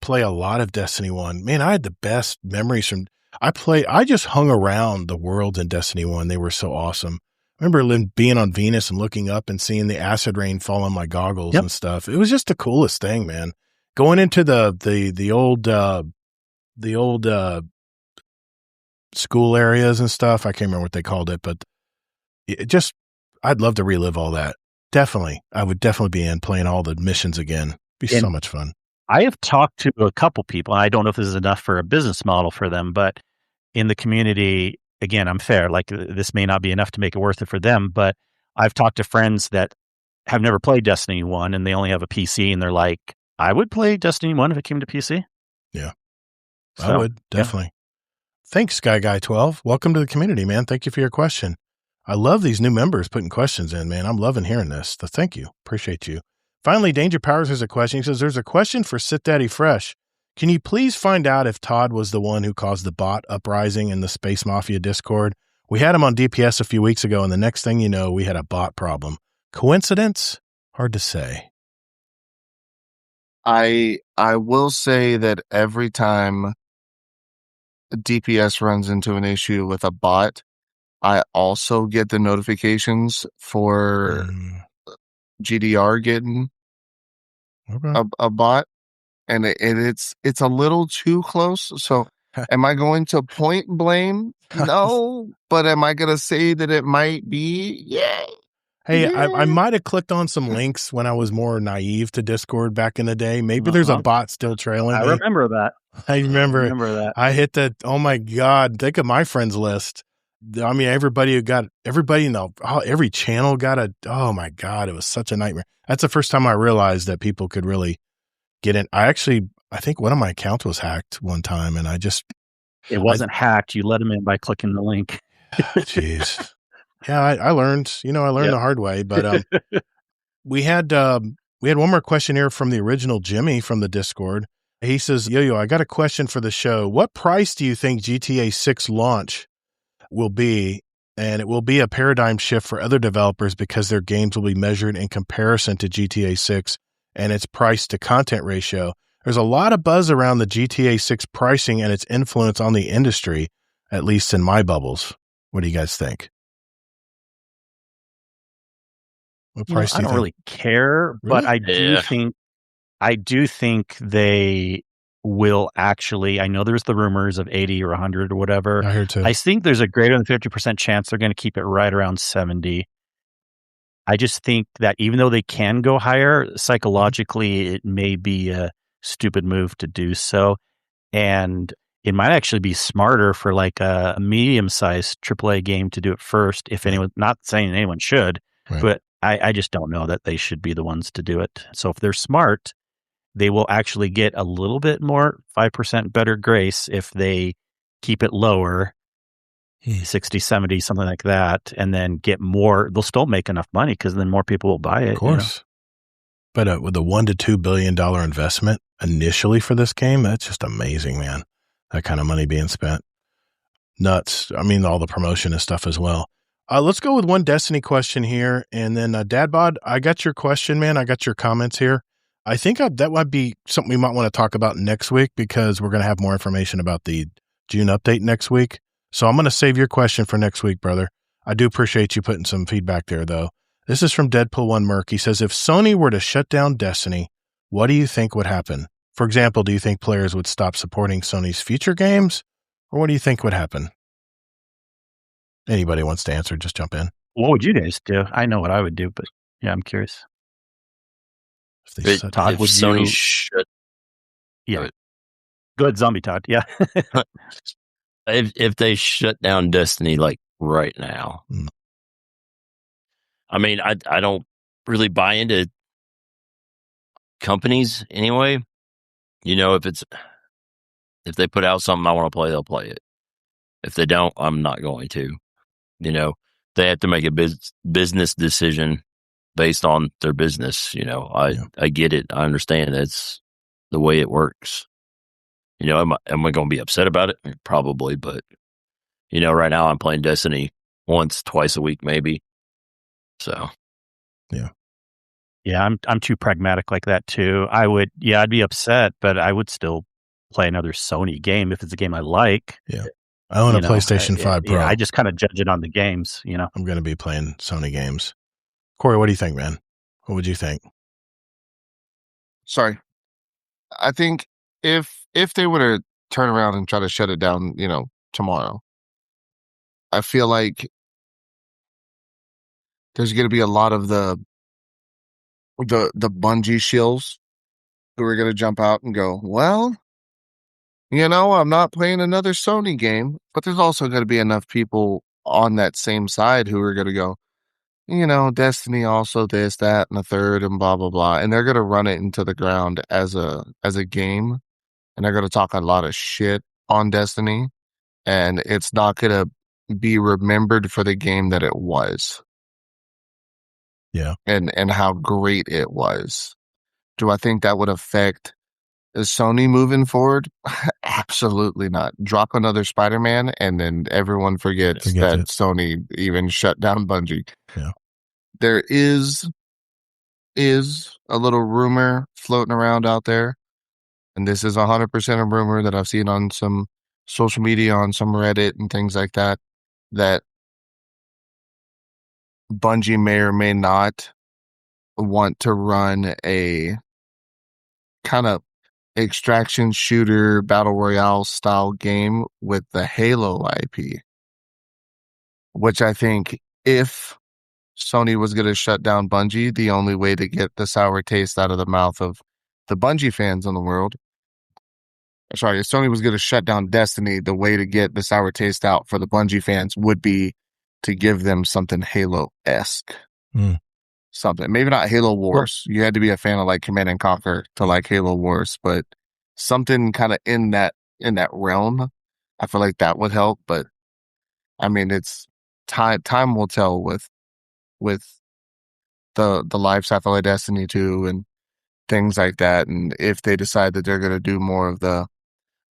play a lot of Destiny 1. Man, I had the best memories from I just hung around the worlds in Destiny 1. They were so awesome. I remember being on Venus and looking up and seeing the acid rain fall on my goggles and stuff. It was just the coolest thing, man. Going into the old school areas and stuff. I can't remember what they called it, but I'd love to relive all that. Definitely. I would definitely be in playing all the missions again. Be so much fun. I have talked to a couple people, and I don't know if this is enough for a business model for them, but in the community, again, I'm fair. Like this may not be enough to make it worth it for them, but I've talked to friends that have never played Destiny 1 and they only have a PC and they're like, I would play Destiny 1 if it came to PC. Yeah, I would definitely. Yeah. Thanks, Sky Guy 12. Welcome to the community, man. Thank you for your question. I love these new members putting questions in, man. I'm loving hearing this. So thank you. Appreciate you. Finally, Danger Powers has a question. He says, there's a question for Sit Daddy Fresh. Can you please find out if Todd was the one who caused the bot uprising in the Space Mafia Discord? We had him on DPS a few weeks ago, and the next thing you know, we had a bot problem. Coincidence? Hard to say. I will say that every time DPS runs into an issue with a bot, I also get the notifications for GDR getting a bot, and it's a little too close. So am I going to point blame? No, but am I going to say that it might be? Yeah. Hey, I might have clicked on some links when I was more naive to Discord back in the day. Maybe there's a bot still trailing me. I remember that. I remember that. I hit the, oh my God, think of my friends list. I mean, everybody in every channel got oh my God, it was such a nightmare. That's the first time I realized that people could really get in. I think one of my accounts was hacked one time and it wasn't hacked. You let them in by clicking the link. Jeez. Yeah, I learned the hard way, but we had one more question here from the original Jimmy from the Discord. He says, Yo, I got a question for the show. What price do you think GTA 6 launch will be? And it will be a paradigm shift for other developers because their games will be measured in comparison to GTA 6 and its price to content ratio. There's a lot of buzz around the GTA 6 pricing and its influence on the industry, at least in my bubbles. What do you guys think? What price I don't really care, but Really? I do think they will actually. I know there's the rumors of 80 or 100 or whatever. I hear too. I think there's a greater than 50% chance they're going to keep it right around 70. I just think that even though they can go higher, psychologically, it may be a stupid move to do so. And it might actually be smarter for like a medium-sized AAA game to do it first. If anyone, not saying anyone should, but I just don't know that they should be the ones to do it. So if they're smart, they will actually get a little bit more, 5% better grace if they keep it lower, 60, 70, something like that, and then get more. They'll still make enough money because then more people will buy it. Of course. But with a $1 to $2 billion investment initially for this game, that's just amazing, man. That kind of money being spent. Nuts. I mean, all the promotion and stuff as well. Let's go with one Destiny question here. And then Dadbod, I got your question, man. I got your comments here. I think that might be something we might want to talk about next week because we're going to have more information about the June update next week. So I'm going to save your question for next week, brother. I do appreciate you putting some feedback there, though. This is from Deadpool1 Merc. He says, if Sony were to shut down Destiny, what do you think would happen? For example, do you think players would stop supporting Sony's future games? Or what do you think would happen? Anybody wants to answer, just jump in. What would you guys do? I know what I would do, but yeah, I'm curious. If Sony shut... Yeah. Good, Zombie Todd. Yeah. if they shut down Destiny like right now, I mean, I don't really buy into companies anyway. If they put out something I want to play, they'll play it. If they don't, I'm not going to. They have to make a business decision based on their business. I get it. I understand it's the way it works. Am I going to be upset about it? Probably, but right now I'm playing Destiny once, twice a week, maybe. So, yeah, I'm too pragmatic like that too. I'd be upset, but I would still play another Sony game if it's a game I like. Yeah, I own a PlayStation 5 Pro. I just kind of judge it on the games. I'm going to be playing Sony games. Corey, what do you think, man? What would you think? Sorry, I think if they were to turn around and try to shut it down, tomorrow, I feel like there's going to be a lot of the Bungie shills who are going to jump out and go, well, I'm not playing another Sony game, but there's also going to be enough people on that same side who are going to go, Destiny also this, that, and the third, and blah, blah, blah. And they're going to run it into the ground as a game. And they're going to talk a lot of shit on Destiny. And it's not going to be remembered for the game that it was. Yeah. And how great it was. Do I think that would affect Sony moving forward? Absolutely not. Drop another Spider-Man and then everyone forgets that Sony even shut down Bungie. Yeah. There is a little rumor floating around out there, and this is 100% a rumor that I've seen on some social media, on some Reddit and things like that, that Bungie may or may not want to run a kind of extraction shooter battle royale style game with the Halo IP, which I think if Sony was going to shut down Bungie, the only way to get the sour taste out of the mouth of the Bungie fans in the world, if Sony was going to shut down Destiny, the way to get the sour taste out for the Bungie fans would be to give them something Halo-esque. Something. Maybe not Halo Wars. You had to be a fan of like Command and Conquer to like Halo Wars, but something kind of in that realm. I feel like that would help, but I mean, it's time will tell with the life cycle of Destiny 2 and things like that. And if they decide that they're going to do more of the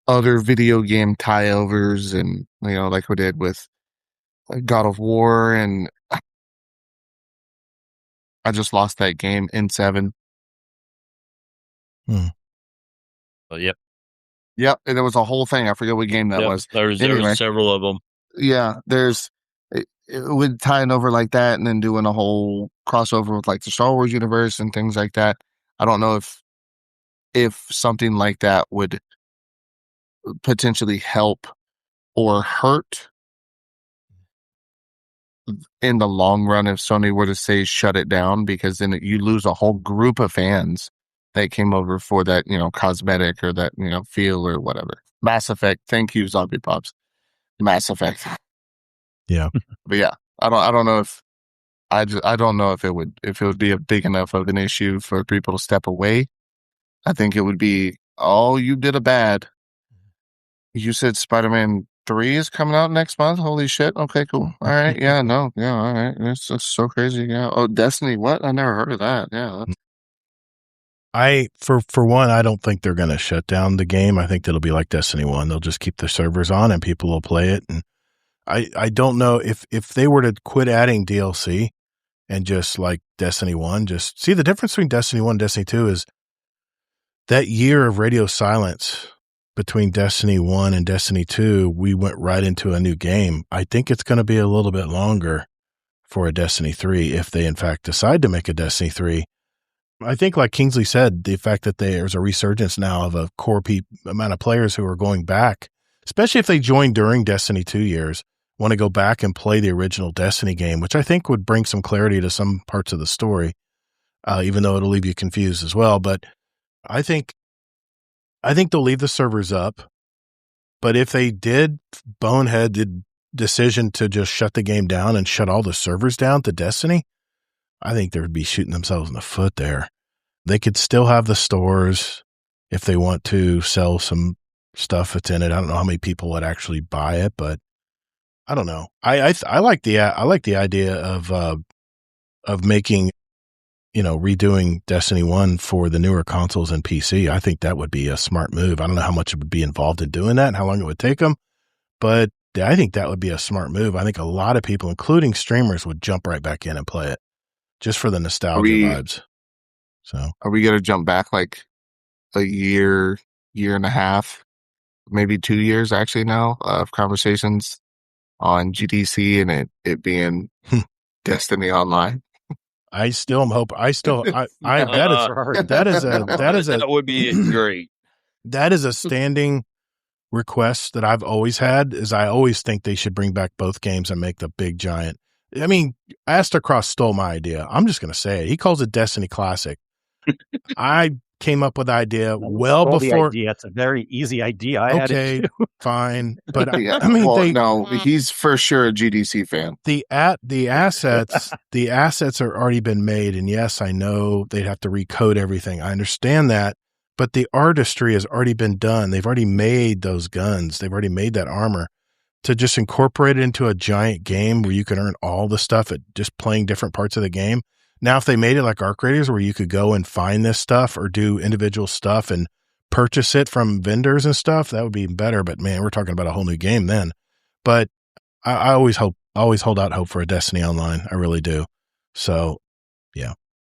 other video game tie-overs and, like we did with God of War, and I just lost that game in 7. Yep. Yep. And it was a whole thing. I forget what game that was. There was several of them. Yeah. It would tie it over like that and then doing a whole crossover with like the Star Wars universe and things like that. I don't know if something like that would potentially help or hurt in the long run if Sony were to say shut it down, because then you lose a whole group of fans that came over for that, cosmetic or that, feel or whatever. Mass Effect. Thank you, Zombie Pops. Mass Effect. Yeah. But yeah, I don't know if I don't know if it would be a big enough of an issue for people to step away. I think it would be, oh, you did a bad. You said Spider-Man 3 is coming out next month. Holy shit. Okay, cool. All right. Yeah, no. Yeah, all right. It's so crazy. Yeah. Oh, Destiny. What? I never heard of that. Yeah. For one, I don't think they're going to shut down the game. I think that'll be like Destiny 1. They'll just keep the servers on and people will play it. And I don't know if they were to quit adding DLC and just like Destiny 1, just see the difference between Destiny 1 and Destiny 2 is that year of radio silence between Destiny 1 and Destiny 2, we went right into a new game. I think it's going to be a little bit longer for a Destiny 3 if they, in fact, decide to make a Destiny 3. I think, like Kingsley said, the fact that there's a resurgence now of a core amount of players who are going back, especially if they join during Destiny 2 years, want to go back and play the original Destiny game, which I think would bring some clarity to some parts of the story, even though it'll leave you confused as well. But I think they'll leave the servers up, but if they did boneheaded decision to just shut the game down and shut all the servers down to Destiny, I think they would be shooting themselves in the foot there. They could still have the stores if they want to sell some stuff that's in it. I don't know how many people would actually buy it, but I don't know. I like the idea of making, redoing Destiny 1 for the newer consoles and PC. I think that would be a smart move. I don't know how much it would be involved in doing that and how long it would take them, but I think that would be a smart move. I think a lot of people, including streamers, would jump right back in and play it just for the nostalgia vibes. So are we going to jump back like a year and a half, maybe 2 years actually now of conversations on GDC and it being Destiny Online? I still am hope. That would be great. That is a standing request that I've always had. Is I always think they should bring back both games and make the big giant. I mean, Astrocross stole my idea. I'm just going to say it. He calls it Destiny Classic. I came up with the idea well before. It's a very easy idea. I had it too. Fine, but he's for sure a GDC fan. The assets are already been made, and yes, I know they'd have to recode everything. I understand that, but the artistry has already been done. They've already made those guns. They've already made that armor. To just incorporate it into a giant game where you can earn all the stuff at just playing different parts of the game. Now, if they made it like Arc Raiders where you could go and find this stuff or do individual stuff and purchase it from vendors and stuff, that would be better. But man, we're talking about a whole new game then. But I always hold out hope for a Destiny Online. I really do. So, yeah.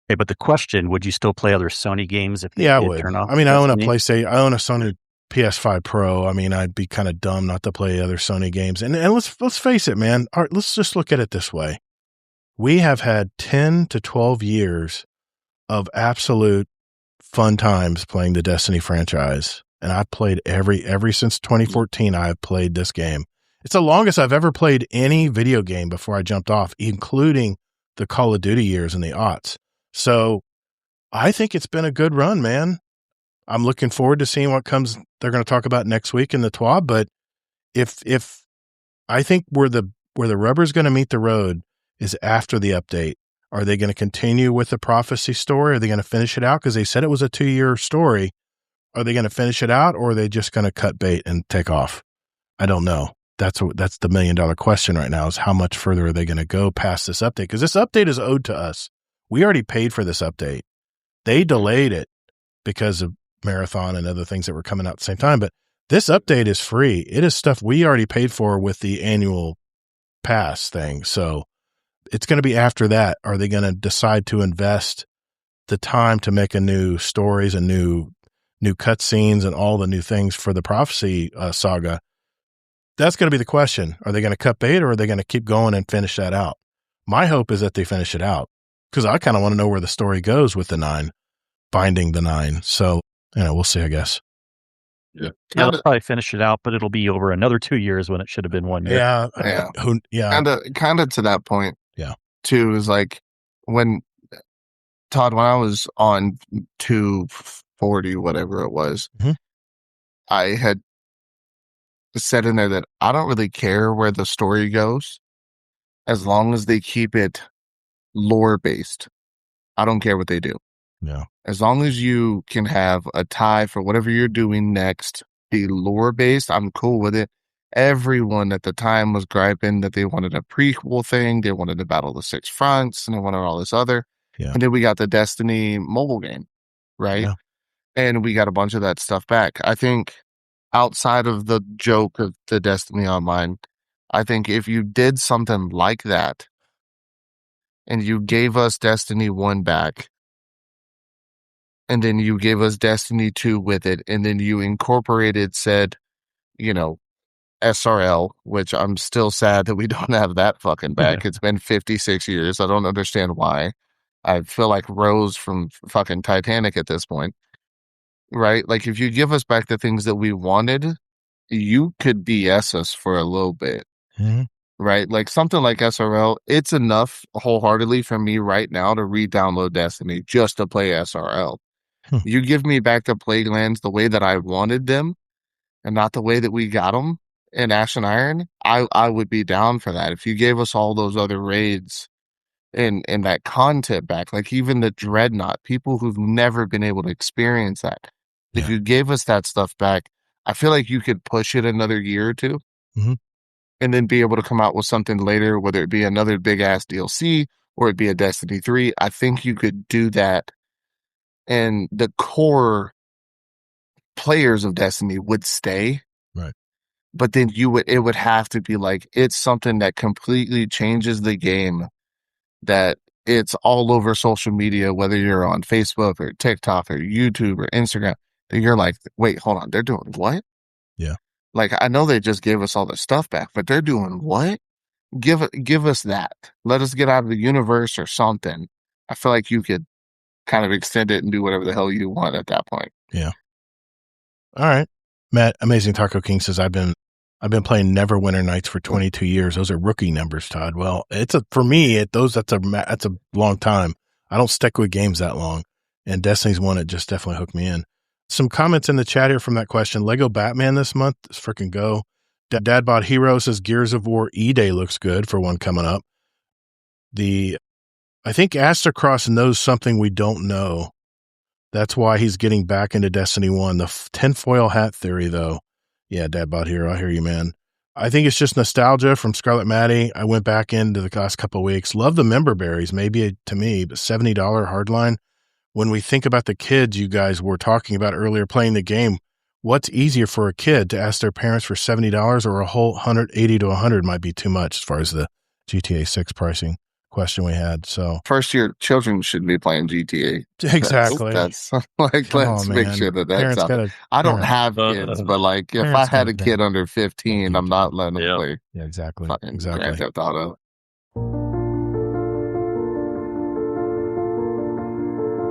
Hey, but the question, would you still play other Sony games if they I did would. turn off? I mean, I own a PlayStation. I own a Sony PS5 Pro. I mean, I'd be kind of dumb not to play other Sony games. And let's face it, man. All right, let's just look at it this way. We have had 10 to 12 years of absolute fun times playing the Destiny franchise. And I played every since 2014, I've played this game. It's the longest I've ever played any video game before I jumped off, including the Call of Duty years and the aughts. So I think it's been a good run, man. I'm looking forward to seeing what they're going to talk about next week in the TWAB. But if I think where the rubber's going to meet the road is after the update. Are they going to continue with the prophecy story? Are they going to finish it out? Because they said it was a 2-year story. Are they going to finish it out, or are they just going to cut bait and take off? I don't know. That's the $1 million question right now, is how much further are they going to go past this update? Because this update is owed to us. We already paid for this update. They delayed it because of Marathon and other things that were coming out at the same time. But this update is free. It is stuff we already paid for with the annual pass thing. So it's going to be after that. Are they going to decide to invest the time to make a new stories and new new cutscenes and all the new things for the Prophecy saga. That's going to be the question. Are they going to cut bait, or are they going to keep going and finish that out? My hope is that they finish it out, because I kind of want to know where the story goes with the 9, finding the 9. So, we'll see, I guess. Yeah, they'll probably finish it out, but it'll be over another 2 years when it should have been 1 year. Yeah. Kind of to that point. Yeah. Too, is like when Todd, when I was on 240, whatever it was, I had said in there that I don't really care where the story goes as long as they keep it lore based. I don't care what they do. Yeah. As long as you can have a tie for whatever you're doing next, be lore based, I'm cool with it. Everyone at the time was griping that they wanted a prequel thing. They wanted to battle the 6 fronts, and they wanted all this other. Yeah. And then we got the Destiny mobile game, right? Yeah. And we got a bunch of that stuff back. I think outside of the joke of the Destiny Online, I think if you did something like that and you gave us Destiny 1 back, and then you gave us Destiny 2 with it, and then you incorporated said, SRL, which I'm still sad that we don't have that fucking back. It's been 56 years. I don't understand why. I feel like Rose from fucking Titanic at this point, right? Like, if you give us back the things that we wanted, you could BS us for a little bit, right? Like something like SRL, it's enough wholeheartedly for me right now to re-download Destiny just to play SRL. You give me back the Plaguelands the way that I wanted them and not the way that we got them in Ash and Iron, I would be down for that. If you gave us all those other raids and that content back, like even the Dreadnought, people who've never been able to experience that, if you gave us that stuff back, I feel like you could push it another year or 2 and then be able to come out with something later, whether it be another big ass DLC or it be a Destiny 3. I think you could do that, and the core players of Destiny would stay. Right. But then it would have to be like, it's something that completely changes the game, that it's all over social media, whether you're on Facebook or TikTok or YouTube or Instagram, that you're like, wait, hold on, they're doing what? Yeah. Like, I know they just gave us all the stuff back, but they're doing what? Give us that. Let us get out of the universe or something. I feel like you could kind of extend it and do whatever the hell you want at that point. Yeah. All right. Matt, Amazing Taco King says, I've been playing Neverwinter Nights for 22 years. Those are rookie numbers, Todd. Well, for me, that's a long time. I don't stick with games that long, and Destiny's one that just definitely hooked me in. Some comments in the chat here from that question. Lego Batman this month. Let's freaking go. Dadbot Hero says Gears of War E-Day looks good for one coming up. I think Astrocross knows something we don't know. That's why he's getting back into Destiny 1. The tinfoil hat theory, though. Yeah, Dadbot Hero, I hear you, man. I think it's just nostalgia from Scarlet Maddie. I went back into the last couple of weeks. Love the member berries, maybe to me, but $70 hardline. When we think about the kids you guys were talking about earlier playing the game, what's easier for a kid to ask their parents for $70 or a whole $180 to $100 might be too much as far as the GTA 6 pricing question we had. So first year children should be playing GTA. Exactly. That's like, let's make sure that's out. I don't have kids, but like if I had a kid under 15, I'm not letting them play. Yeah, exactly. Grand Theft Auto.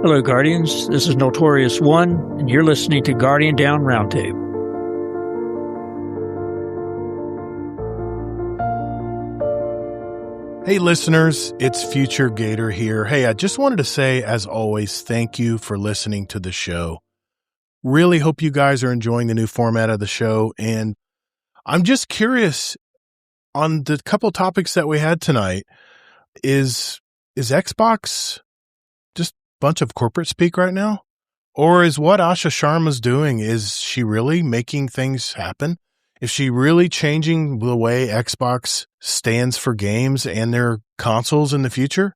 Hello, Guardians. This is Notorious One, and you're listening to Guardian Down Roundtable. Hey, listeners, it's Future Gator here. Hey, I just wanted to say, as always, thank you for listening to the show. Really hope you guys are enjoying the new format of the show, and I'm just curious on the couple topics that we had tonight. Is Xbox just a bunch of corporate speak right now? Or is what Asha Sharma's doing, is she really making things happen? Is she really changing the way Xbox stands for games and their consoles in the future?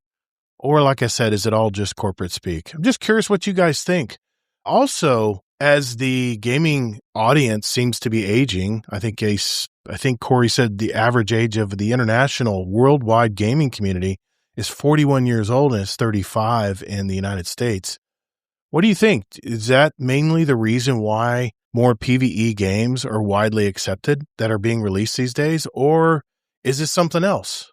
Or, like I said, is it all just corporate speak? I'm just curious what you guys think. Also, as the gaming audience seems to be aging, I think Corey said the average age of the international worldwide gaming community is 41 years old and it's 35 in the United States. What do you think? Is that mainly the reason why more PVE games are widely accepted that are being released these days? Or is this something else?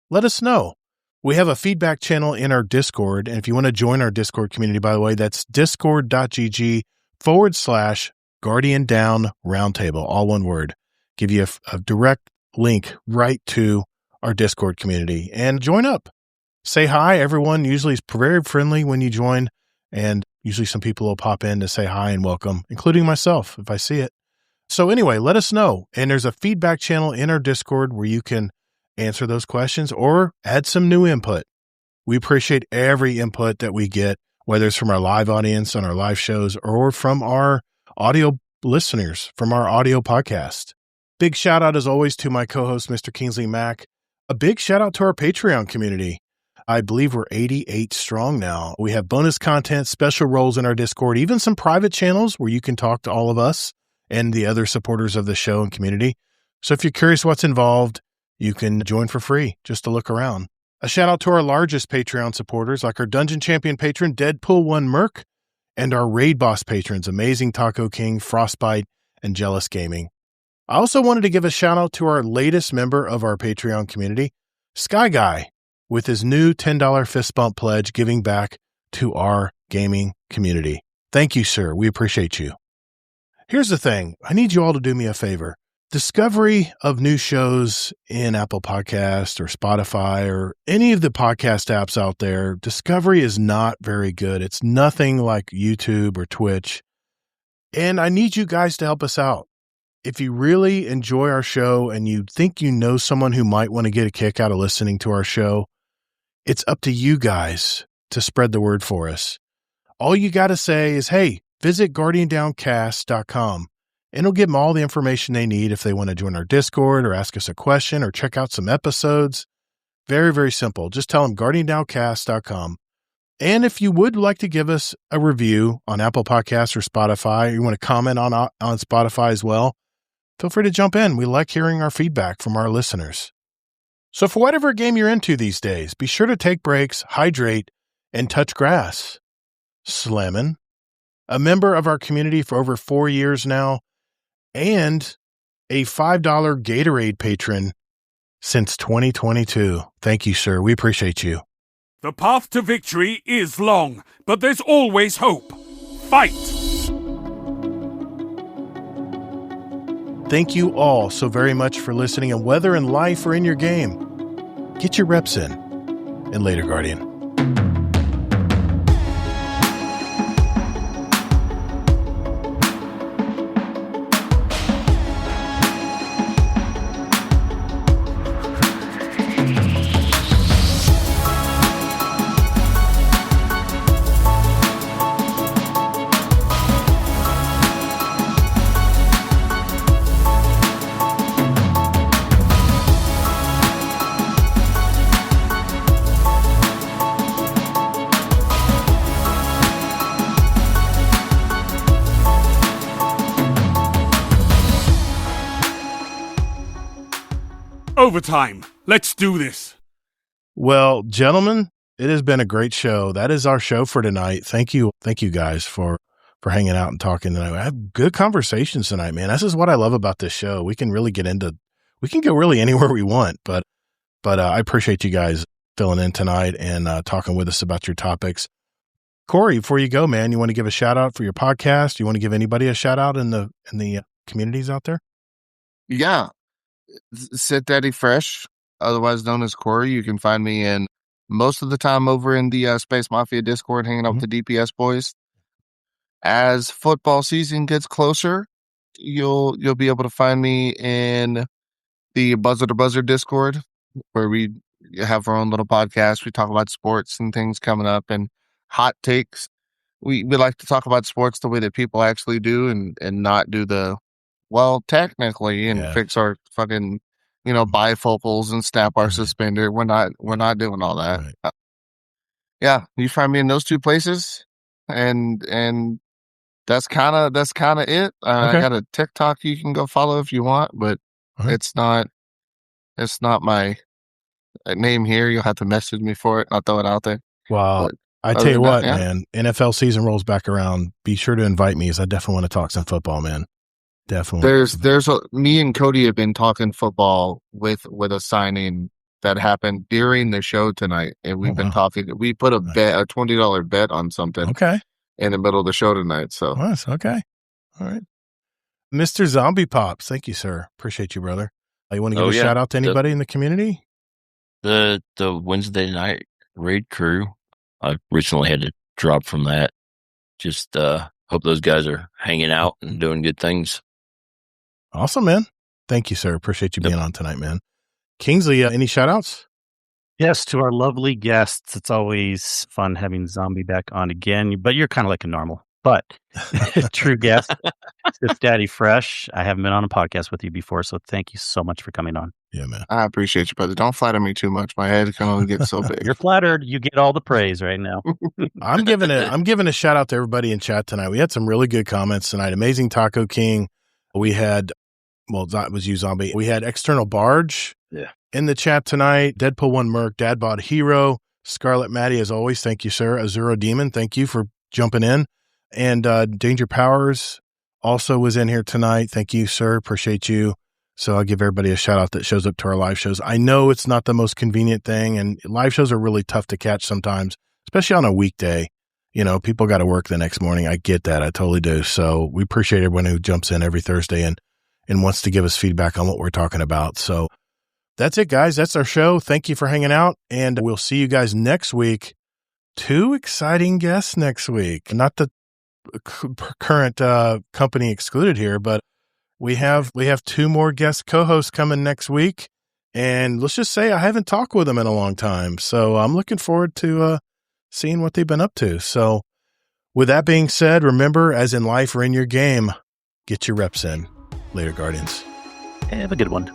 Let us know. We have a feedback channel in our Discord. And if you want to join our Discord community, by the way, that's discord.gg/Guardian Down Roundtable, all one word. Give you a direct link right to our Discord community and join up. Say hi. Everyone usually is very friendly when you join, and usually some people will pop in to say hi and welcome, including myself if I see it. So anyway, let us know. And there's a feedback channel in our Discord where you can answer those questions or add some new input. We appreciate every input that we get, whether it's from our live audience on our live shows or from our audio listeners, from our audio podcast. Big shout out as always to my co-host, Mr. Kingsley Mack. A big shout out to our Patreon community. I believe we're 88 strong now. We have bonus content, special roles in our Discord, even some private channels where you can talk to all of us and the other supporters of the show and community. So if you're curious what's involved, you can join for free just to look around. A shout out to our largest Patreon supporters, like our Dungeon Champion patron, Deadpool1 Merc, and our Raid Boss patrons, Amazing Taco King, Frostbite, and Jealous Gaming. I also wanted to give a shout out to our latest member of our Patreon community, Sky Guy, with his new $10 fist bump pledge, giving back to our gaming community. Thank you, sir. We appreciate you. Here's the thing. I need you all to do me a favor. Discovery of new shows in Apple Podcast or Spotify or any of the podcast apps out there, discovery is not very good. It's nothing like YouTube or Twitch. And I need you guys to help us out. If you really enjoy our show and you think you know someone who might want to get a kick out of listening to our show, it's up to you guys to spread the word for us. All you got to say is, hey, visit guardiandowncast.com, and it'll give them all the information they need if they want to join our Discord or ask us a question or check out some episodes. Very, very simple. Just tell them guardiandowncast.com. And if you would like to give us a review on Apple Podcasts or Spotify, or you want to comment on Spotify as well, feel free to jump in. We like hearing our feedback from our listeners. So for whatever game you're into these days, be sure to take breaks, hydrate, and touch grass. Slammin', a member of our community for over 4 years now, and a $5 Gatorade patron since 2022. Thank you, sir. We appreciate you. The path to victory is long, but there's always hope. Fight! Thank you all so very much for listening, and whether in life or in your game, get your reps in. And later, Guardian. Overtime. Let's do this. Well, gentlemen, it has been a great show. That is our show for tonight. Thank you guys for hanging out and talking tonight. I have good conversations tonight, man. This is what I love about this show. We can really we can go really anywhere we want, but I appreciate you guys filling in tonight and talking with us about your topics. Corey, before you go, man, you want to give a shout out for your podcast? You want to give anybody a shout out in the communities out there? Yeah. Sit Daddy Fresh, otherwise known as Corey. You can find me in most of the time over in the Space Mafia Discord, hanging out with the DPS boys. As football season gets closer, you'll be able to find me in the Buzzer to Buzzer Discord, where we have our own little podcast. We talk about sports and things coming up and hot takes. We like to talk about sports the way that people actually do and not do the technically and fix our fucking, bifocals and snap our suspender. We're not doing all that. Right. Yeah, you find me in those two places, and that's kind of it. Okay. I got a TikTok you can go follow if you want, but it's not my name here. You'll have to message me for it. I'll throw it out there. Wow. I tell you what, man, NFL season rolls back around. Be sure to invite me, as I definitely want to talk some football, man. Definitely. Me and Cody have been talking football with a signing that happened during the show tonight, and we've been talking. We put a $20 bet on something. Okay. In the middle of the show tonight. So nice. Okay. All right. Mr. Zombie Pops, thank you, sir. Appreciate you, brother. You want to give a shout out to anybody in the community? The Wednesday night raid crew. I recently had to drop from that. Just hope those guys are hanging out and doing good things. Awesome, man. Thank you, sir. Appreciate you being on tonight, man. Kingsley, any shout outs? Yes, to our lovely guests. It's always fun having Zombie back on again, but you're kind of like a normal. But true guest, it's Daddy Fresh. I haven't been on a podcast with you before, so thank you so much for coming on. Yeah, man. I appreciate you, brother. Don't flatter me too much. My head can only get so big. You're flattered. You get all the praise right now. I'm giving a shout out to everybody in chat tonight. We had some really good comments tonight. Amazing Taco King. We had, that was you, Zombie. We had External Barge. Yeah. In the chat tonight, Deadpool 1 Merc, Dadbod Hero, Scarlet Maddie, as always, thank you, sir. Azuro Demon, thank you for jumping in. And Danger Powers also was in here tonight. Thank you, sir. Appreciate you. So I'll give everybody a shout out that shows up to our live shows. I know it's not the most convenient thing, and live shows are really tough to catch sometimes, especially on a weekday. You know, people got to work the next morning. I get that. I totally do. So we appreciate everyone who jumps in every Thursday and wants to give us feedback on what we're talking about. So that's it, guys. That's our show. Thank you for hanging out, and we'll see you guys next week. 2 exciting guests next week. Not the current company excluded here, but we have 2 more guest co-hosts coming next week, and let's just say I haven't talked with them in a long time, so I'm looking forward to seeing what they've been up to. So with that being said, remember, as in life or in your game, get your reps in. Later, Guardians. Have a good one.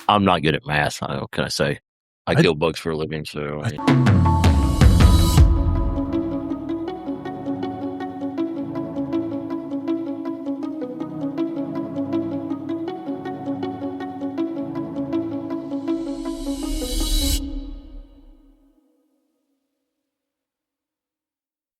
I'm not good at math. What can I say? I kill bugs for a living, so.